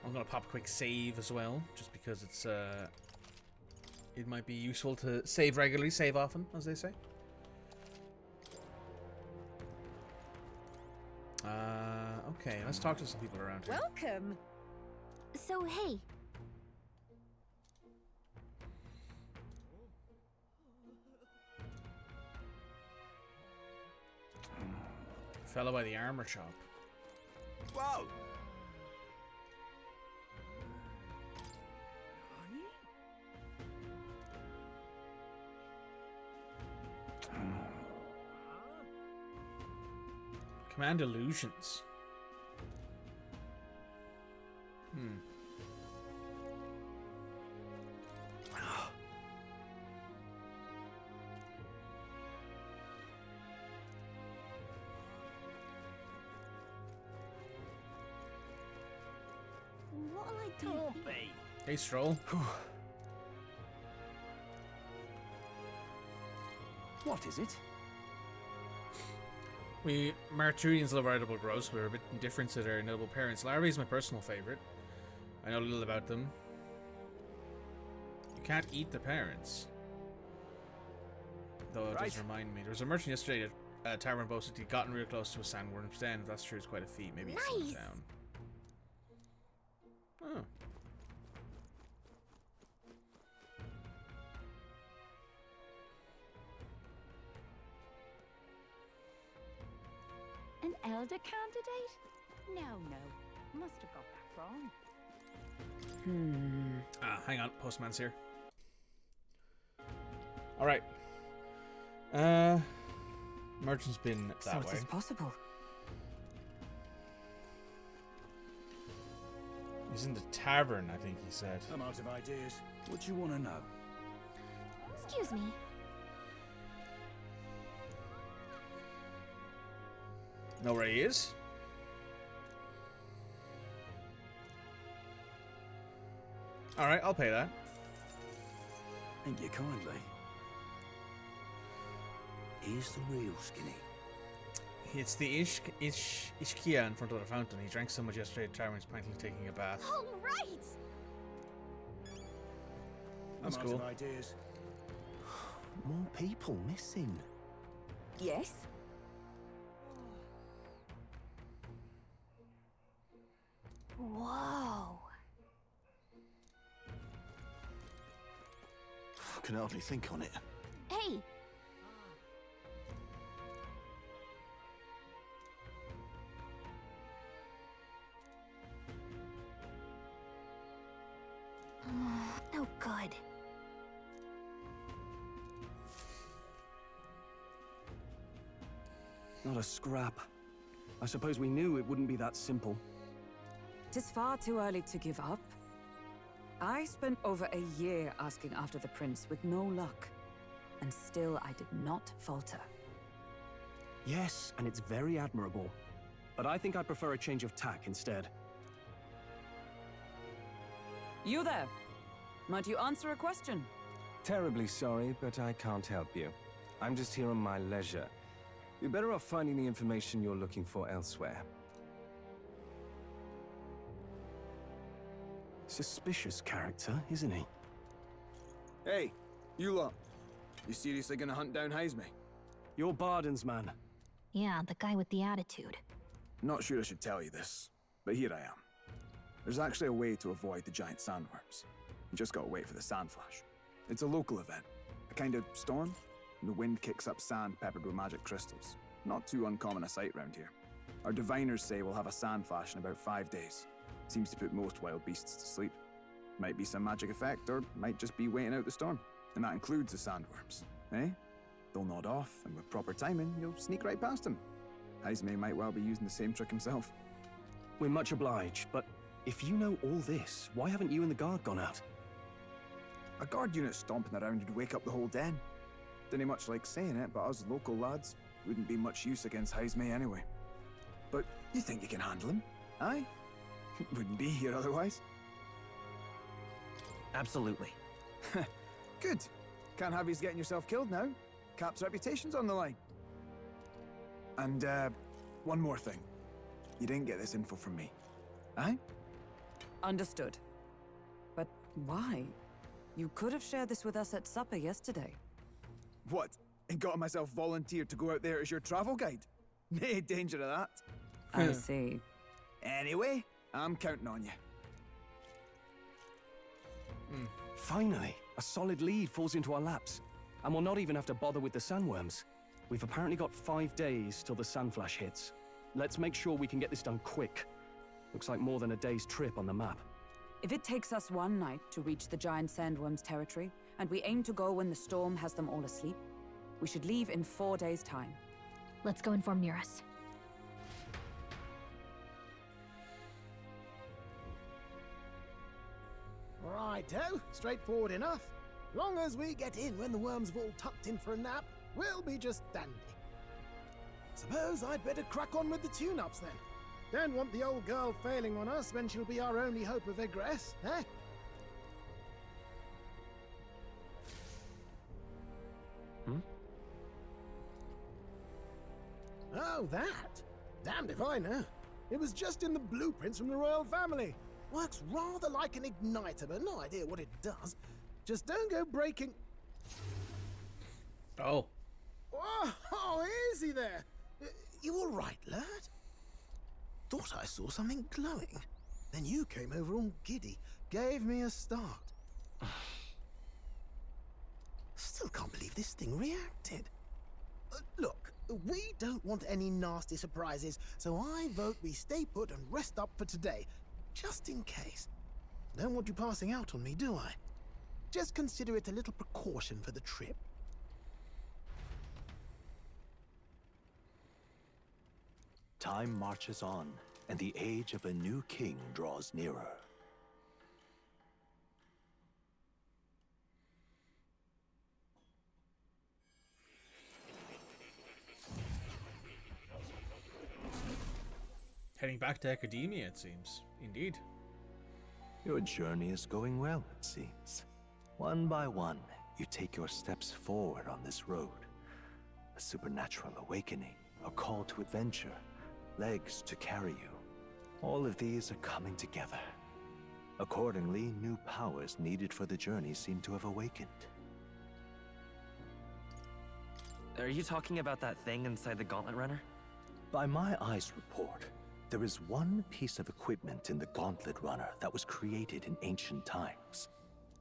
I'm gonna pop a quick save as well, just because it's it might be useful to save regularly, save often, as they say. Okay, let's talk to some people around here. Welcome. So, hey, Fellow by the armor shop. Whoa! Command illusions. What'll I do? Don't be. Hey, Stroll. What is it? We Marturians love our edible growths. We're a bit indifferent to their noble parents. Larvae is my personal favorite. I know little about them. You can't eat the parents. Though it does remind me. There was a merchant yesterday at Tavern boasted he'd gotten real close to a sandworm's den. If that's true, it's quite a feat. Maybe it's in town. Oh. An elder candidate? No. Must have got that wrong. Hang on. Postman's here. Alright. Merchant's been that So way. it is possible. He's in the tavern, I think he said. I'm out of ideas. What do you want to know? excuse me. Know where he is? Alright, I'll pay that. Thank you kindly. Here's the real skinny. It's the Ishkia in front of the fountain. He drank so much yesterday at the tavern, he's practically taking a bath. All right. That's I'm cool. out of ideas. More people missing. Yes? Whoa. Can hardly think on it. Hey, no good. Not a scrap. I suppose we knew it wouldn't be that simple. It is far too early to give up. I spent over a year asking after the prince with no luck. And still I did not falter. Yes, and it's very admirable. But I think I prefer a change of tack instead. You there! Might you answer a question? Terribly sorry, but I can't help you. I'm just here on my leisure. You're better off finding the information you're looking for elsewhere. Suspicious character, isn't he? Hey, you lot. You seriously gonna hunt down Heisme? You're Barden's man. Yeah, the guy with the attitude. Not sure I should tell you this, but here I am. There's actually a way to avoid the giant sandworms. You just gotta wait for the sand flash. It's a local event, a kind of storm, and the wind kicks up sand peppered with magic crystals. Not too uncommon a sight round here. Our diviners say we'll have a sand flash in about 5 days. Seems to put most wild beasts to sleep. Might be some magic effect, or might just be waiting out the storm. And that includes the sandworms, eh? They'll nod off, and with proper timing, you'll sneak right past them. Heisme might well be using the same trick himself. We're much obliged, but if you know all this, why haven't you and the guard gone out? A guard unit stomping around would wake up the whole den. Didn't much like saying it, but us local lads wouldn't be much use against Heisme anyway. But you think you can handle him? Aye? Wouldn't be here otherwise. Absolutely. Good. Can't have you getting yourself killed now. Cap's reputation's on the line. And, one more thing. You didn't get this info from me. Aye? Understood. But why? You could have shared this with us at supper yesterday. What? And got myself volunteered to go out there as your travel guide? Nay danger of that. I see. Anyway, I'm counting on you. Finally, a solid lead falls into our laps. And we'll not even have to bother with the sandworms. We've apparently got 5 days till the sand flash hits. Let's make sure we can get this done quick. Looks like more than a day's trip on the map. If it takes us one night to reach the giant sandworm's territory, and we aim to go when the storm has them all asleep, we should leave in 4 days' time. Let's go inform Nearest. Righto, straightforward enough. Long as we get in when the worms have all tucked in for a nap, we'll be just dandy. Suppose I'd better crack on with the tune-ups then. Don't want the old girl failing on us when she'll be our only hope of egress, eh? Oh, that? Damned if I know. It was just in the blueprints from the royal family. Works rather like an igniter, but no idea what it does. Just don't go breaking... Oh. Oh, easy there. You all right, lad? Thought I saw something glowing. Then you came over all giddy, gave me a start. Still can't believe this thing reacted. Look, we don't want any nasty surprises, so I vote we stay put and rest up for today, just in case. Don't want you passing out on me, do I? Just consider it a little precaution for the trip. Time marches on, and the age of a new king draws nearer. Heading back to academia, it seems. Indeed. Your journey is going well, it seems. One by one, you take your steps forward on this road. A supernatural awakening, a call to adventure, legs to carry you. All of these are coming together. Accordingly, new powers needed for the journey seem to have awakened. Are you talking about that thing inside the Gauntlet Runner? By my eyes report, there is one piece of equipment in the Gauntlet Runner that was created in ancient times.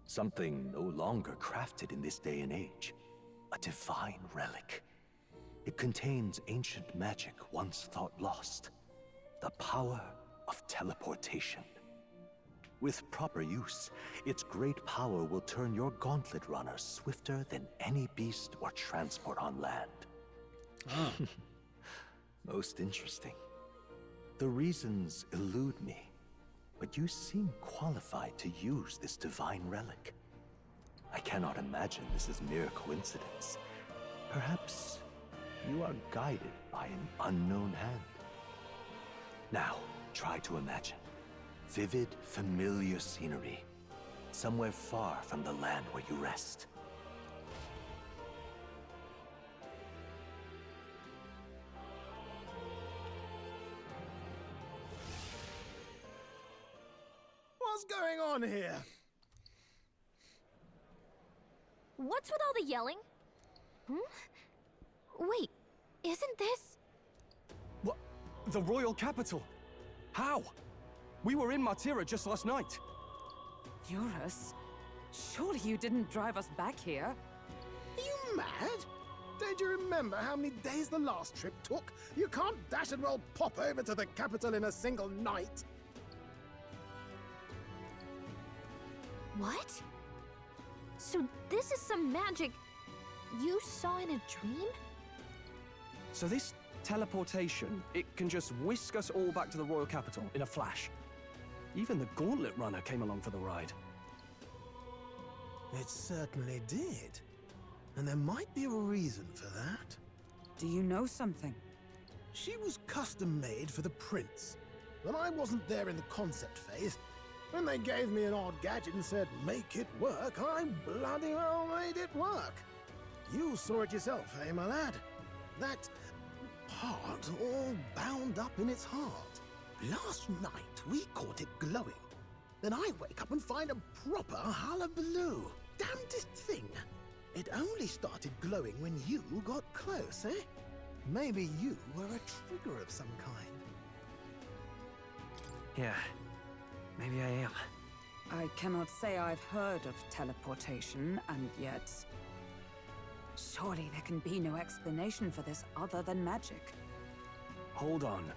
Something no longer crafted in this day and age. A divine relic. It contains ancient magic once thought lost. The power of teleportation. With proper use, its great power will turn your Gauntlet Runner swifter than any beast or transport on land. Most interesting. The reasons elude me, but you seem qualified to use this divine relic. I cannot imagine this is mere coincidence. Perhaps you are guided by an unknown hand. Now, try to imagine. Vivid, familiar scenery. Somewhere far from the land where you rest. What's going on here? What's with all the yelling? Wait, isn't this... What? The royal capital? How? We were in Martira just last night. Eurus? Surely you didn't drive us back here? Are you mad? Don't you remember how many days the last trip took? You can't dash and well pop over to the capital in a single night. What? So this is some magic you saw in a dream? So this teleportation, it can just whisk us all back to the royal capital in a flash. Even the Gauntlet Runner came along for the ride. It certainly did. And there might be a reason for that. Do you know something? She was custom made for the prince. When I wasn't there in the concept phase, when they gave me an odd gadget and said, make it work, I bloody well made it work. You saw it yourself, eh, my lad? That part all bound up in its heart. Last night, we caught it glowing. Then I wake up and find a proper hullabaloo. Damnedest thing. It only started glowing when you got close, eh? Maybe you were a trigger of some kind. Yeah, maybe I am. I cannot say I've heard of teleportation, and yet... surely there can be no explanation for this other than magic. Hold on.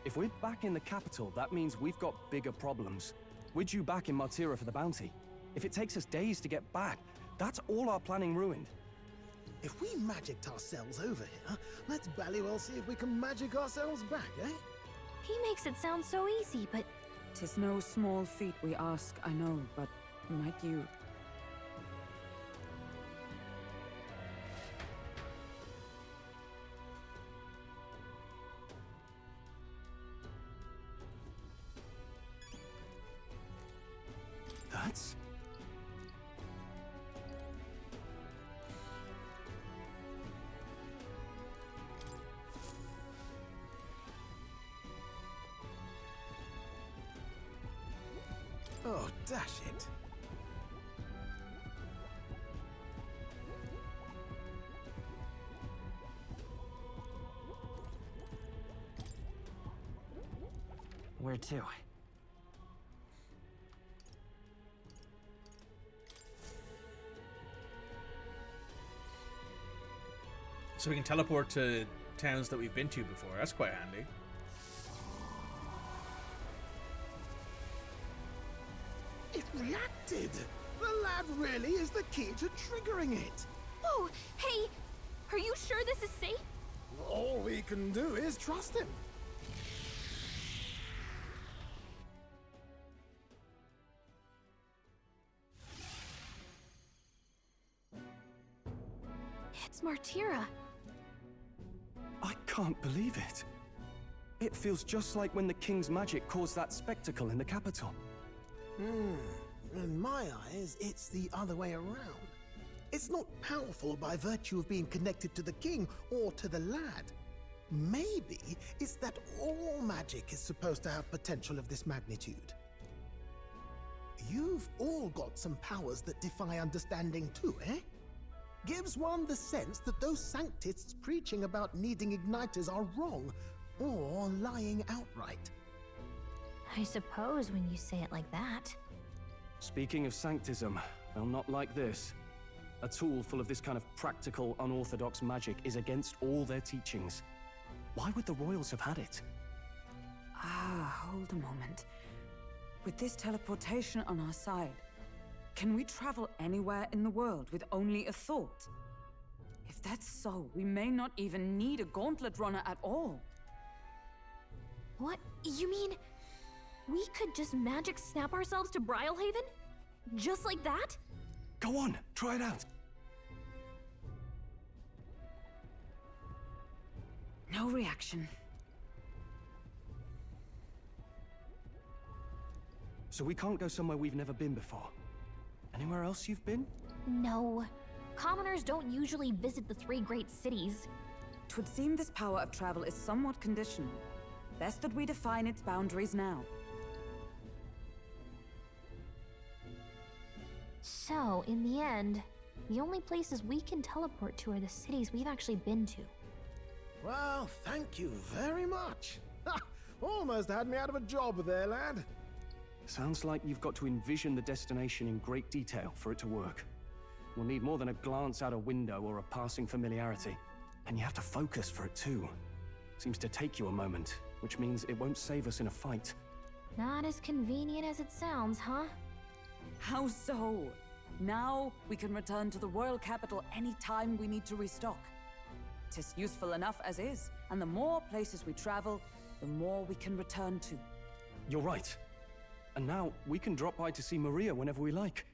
If we're back in the capital, that means we've got bigger problems. We're due back in Martira for the bounty. If it takes us days to get back, that's all our planning ruined. If we magicked ourselves over here, let's ballywell see if we can magic ourselves back, eh? He makes it sound so easy, but... 'Tis no small feat we ask, I know, but might you... That's... Oh, dash it. Where to? So we can teleport to towns that we've been to before. That's quite handy. It reacted! The lad really is the key to triggering it! Whoa! Hey! Are you sure this is safe? All we can do is trust him. It's Martira. I can't believe it. It feels just like when the king's magic caused that spectacle in the capital. In my eyes, it's the other way around. It's not powerful by virtue of being connected to the king or to the lad. Maybe it's that all magic is supposed to have potential of this magnitude. You've all got some powers that defy understanding too, eh? Gives one the sense that those sanctists preaching about needing igniters are wrong, or lying outright. I suppose when you say it like that. Speaking of sanctism, well, not like this. A tool full of this kind of practical, unorthodox magic is against all their teachings. Why would the royals have had it? Hold a moment. With this teleportation on our side, can we travel anywhere in the world with only a thought? If that's so, we may not even need a gauntlet runner at all. What? You mean we could just magic snap ourselves to Brylehaven? Just like that? Go on, try it out. No reaction. So we can't go somewhere we've never been before. Anywhere else you've been? No. Commoners don't usually visit the 3 great cities. 'Twould seem this power of travel is somewhat conditional. Best that we define its boundaries now. So, in the end, the only places we can teleport to are the cities we've actually been to. Well, thank you very much. Ha! Almost had me out of a job there, lad. Sounds like you've got to envision the destination in great detail for it to work. We'll need more than a glance out a window or a passing familiarity. And you have to focus for it too. Seems to take you a moment, which means it won't save us in a fight. Not as convenient as it sounds, huh? How so? Now we can return to the royal capital anytime we need to restock. 'Tis useful enough as is, and the more places we travel, the more we can return to. You're right. And now we can drop by to see Maria whenever we like.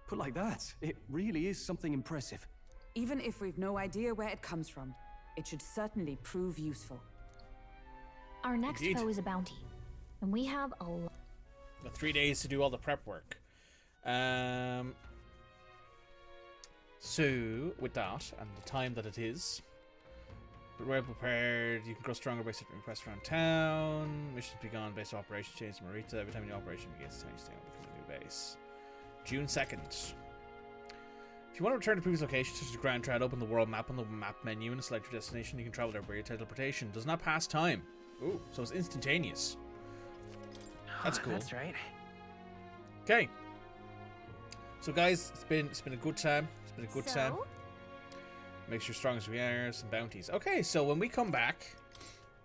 Put like that, it really is something impressive. Even if we've no idea where it comes from, it should certainly prove useful. Our next Indeed. foe is a bounty, and we have a lot. Got 3 days to do all the prep work. So, with that, and the time that it is, but well prepared, you can grow stronger by setting requests around town. Missions begun, base of operations change to Marita. Every time a new operation begins, tiny stay on become a new base. June 2nd. If you want to return to previous locations, such as Grand Trad, open the world map on the map menu and select your destination. You can travel there by your teleportation. Does not pass time. Ooh, so it's instantaneous. That's cool. That's right. Okay. So guys, it's been a good time. It's been a good time. Make sure strong as we are, some bounties. Okay, so when we come back,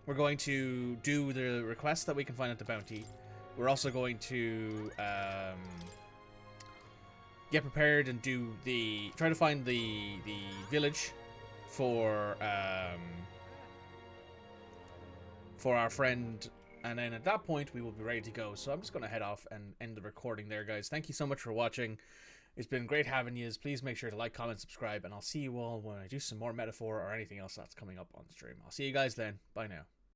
we're going to do the request that we can find at the bounty. We're also going to get prepared and do try to find the village for our friend, and then at that point we will be ready to go. So I'm just going to head off and end the recording there, guys. Thank you so much for watching. It's been great having you. Please make sure to like, comment, subscribe, and I'll see you all when I do some more Metaphor or anything else that's coming up on stream. I'll see you guys then. Bye now.